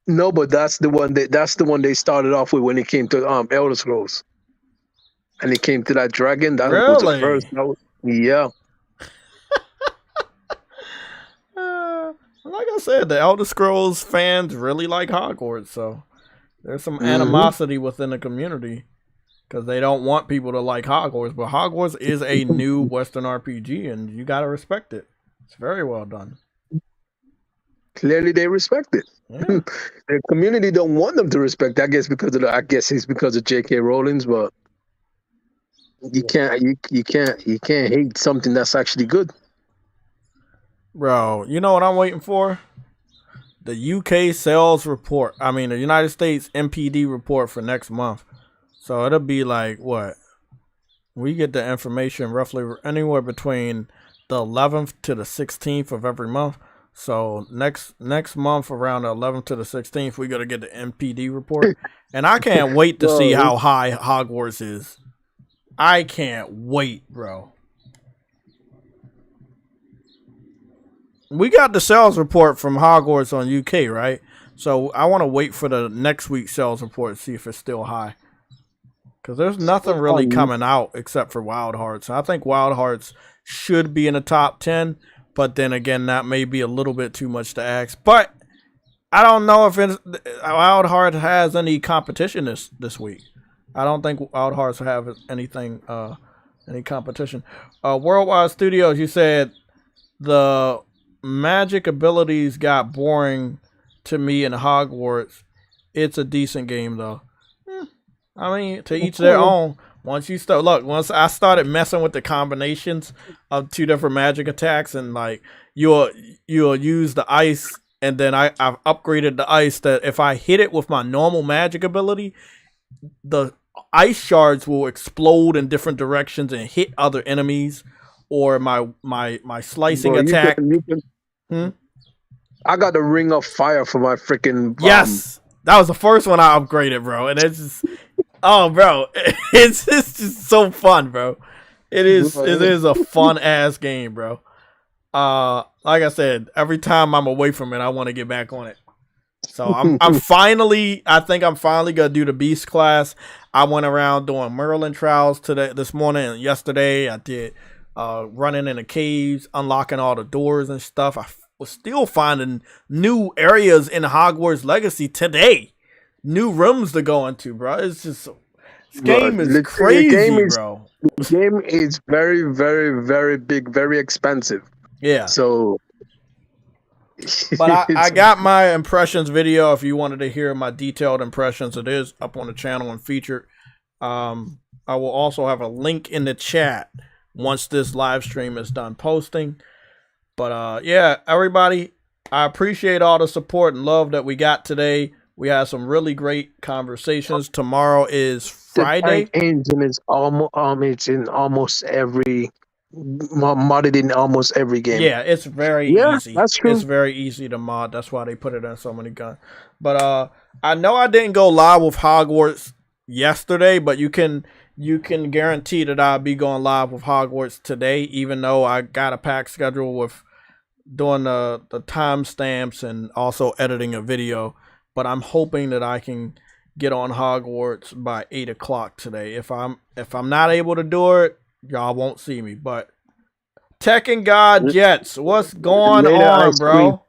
No, but that's the one they started off with when it came to Elder Scrolls, and it came to that dragon. That was the first. Yeah. Like I said, the Elder Scrolls fans really like Hogwarts, so there's some animosity within the community because they don't want people to like Hogwarts. But Hogwarts is a new Western RPG, and you gotta respect it. It's very well done. Clearly, they respect it. Yeah. The community don't want them to respect. I guess it's because of J.K. Rowling's, but you can't hate something that's actually good. Bro, you know what I'm waiting for? The UK sales report. I mean, the United States MPD report for next month. So it'll be like, what? We get the information roughly anywhere between the 11th to the 16th of every month. So next month, around the 11th to the 16th, we're going to get the MPD report. And I can't wait to see how high Hogwarts is. I can't wait, bro. We got the sales report from Hogwarts on UK, right? So I want to wait for the next week's sales report to see if it's still high. Because there's nothing really coming out except for Wild Hearts. I think Wild Hearts should be in the top 10. But then again, that may be a little bit too much to ask. But I don't know if Wild Hearts has any competition this week. I don't think Wild Hearts have anything, any competition. Worldwide Studios, you said the magic abilities got boring to me in Hogwarts. It's a decent game though. I mean, to each their own. Once I started messing with the combinations of two different magic attacks, and like you'll use the ice, and then I've upgraded the ice that if I hit it with my normal magic ability, the ice shards will explode in different directions and hit other enemies, or my slicing attack. I got the Ring of Fire for my freaking yes, that was the first one I upgraded, bro, and it's just. Oh, bro, it's just so fun, bro. It is a fun ass game, bro. Like I said, every time I'm away from it, I want to get back on it. So I think I'm finally gonna do the Beast class. I went around doing Merlin trials this morning and yesterday. I did running in the caves, unlocking all the doors and stuff. I was still finding new areas in Hogwarts Legacy today. New rooms to go into, bro. It's just this game is crazy, bro. The game is very, very, very big, very expensive. Yeah. So But I got my impressions video. If you wanted to hear my detailed impressions, it is up on the channel and featured. I will also have a link in the chat once this live stream is done posting. But yeah, everybody, I appreciate all the support and love that we got today. We had some really great conversations. Tomorrow is Friday. The engine is almost it's in almost every modded in almost every game. Yeah, it's very easy. That's true. It's very easy to mod. That's why they put it in so many guns. But I know I didn't go live with Hogwarts yesterday, but you can guarantee that I'll be going live with Hogwarts today, even though I got a packed schedule with doing the timestamps and also editing a video. But I'm hoping that I can get on Hogwarts by 8 o'clock today. If I'm not able to do it, y'all won't see me. But Tekken God Jets, what's going on, bro?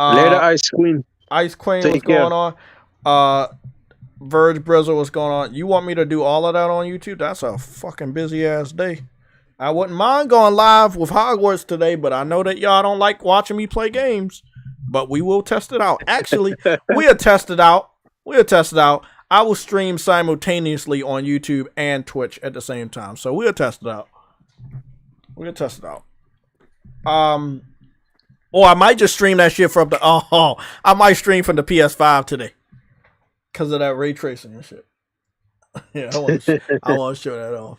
Later, Ice Queen. Ice Queen, what's going on? Verge Brizzle, what's going on? You want me to do all of that on YouTube? That's a fucking busy ass day. I wouldn't mind going live with Hogwarts today, but I know that y'all don't like watching me play games. But we will test it out. Actually, we'll test it out. I will stream simultaneously on YouTube and Twitch at the same time. So we'll test it out. Or I might just stream that shit from I might stream from the PS5 today. Because of that ray tracing and shit. Yeah, I want to show that off.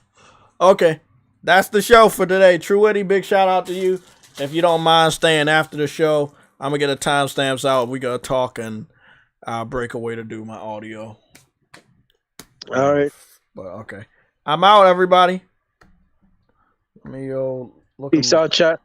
Okay. That's the show for today. True Eddie, big shout out to you. If you don't mind staying after the show, I'm going to get the timestamps out. We got to talk and I'll break away to do my audio. All right. But okay. I'm out, everybody. Let me go look. Peace out, chat.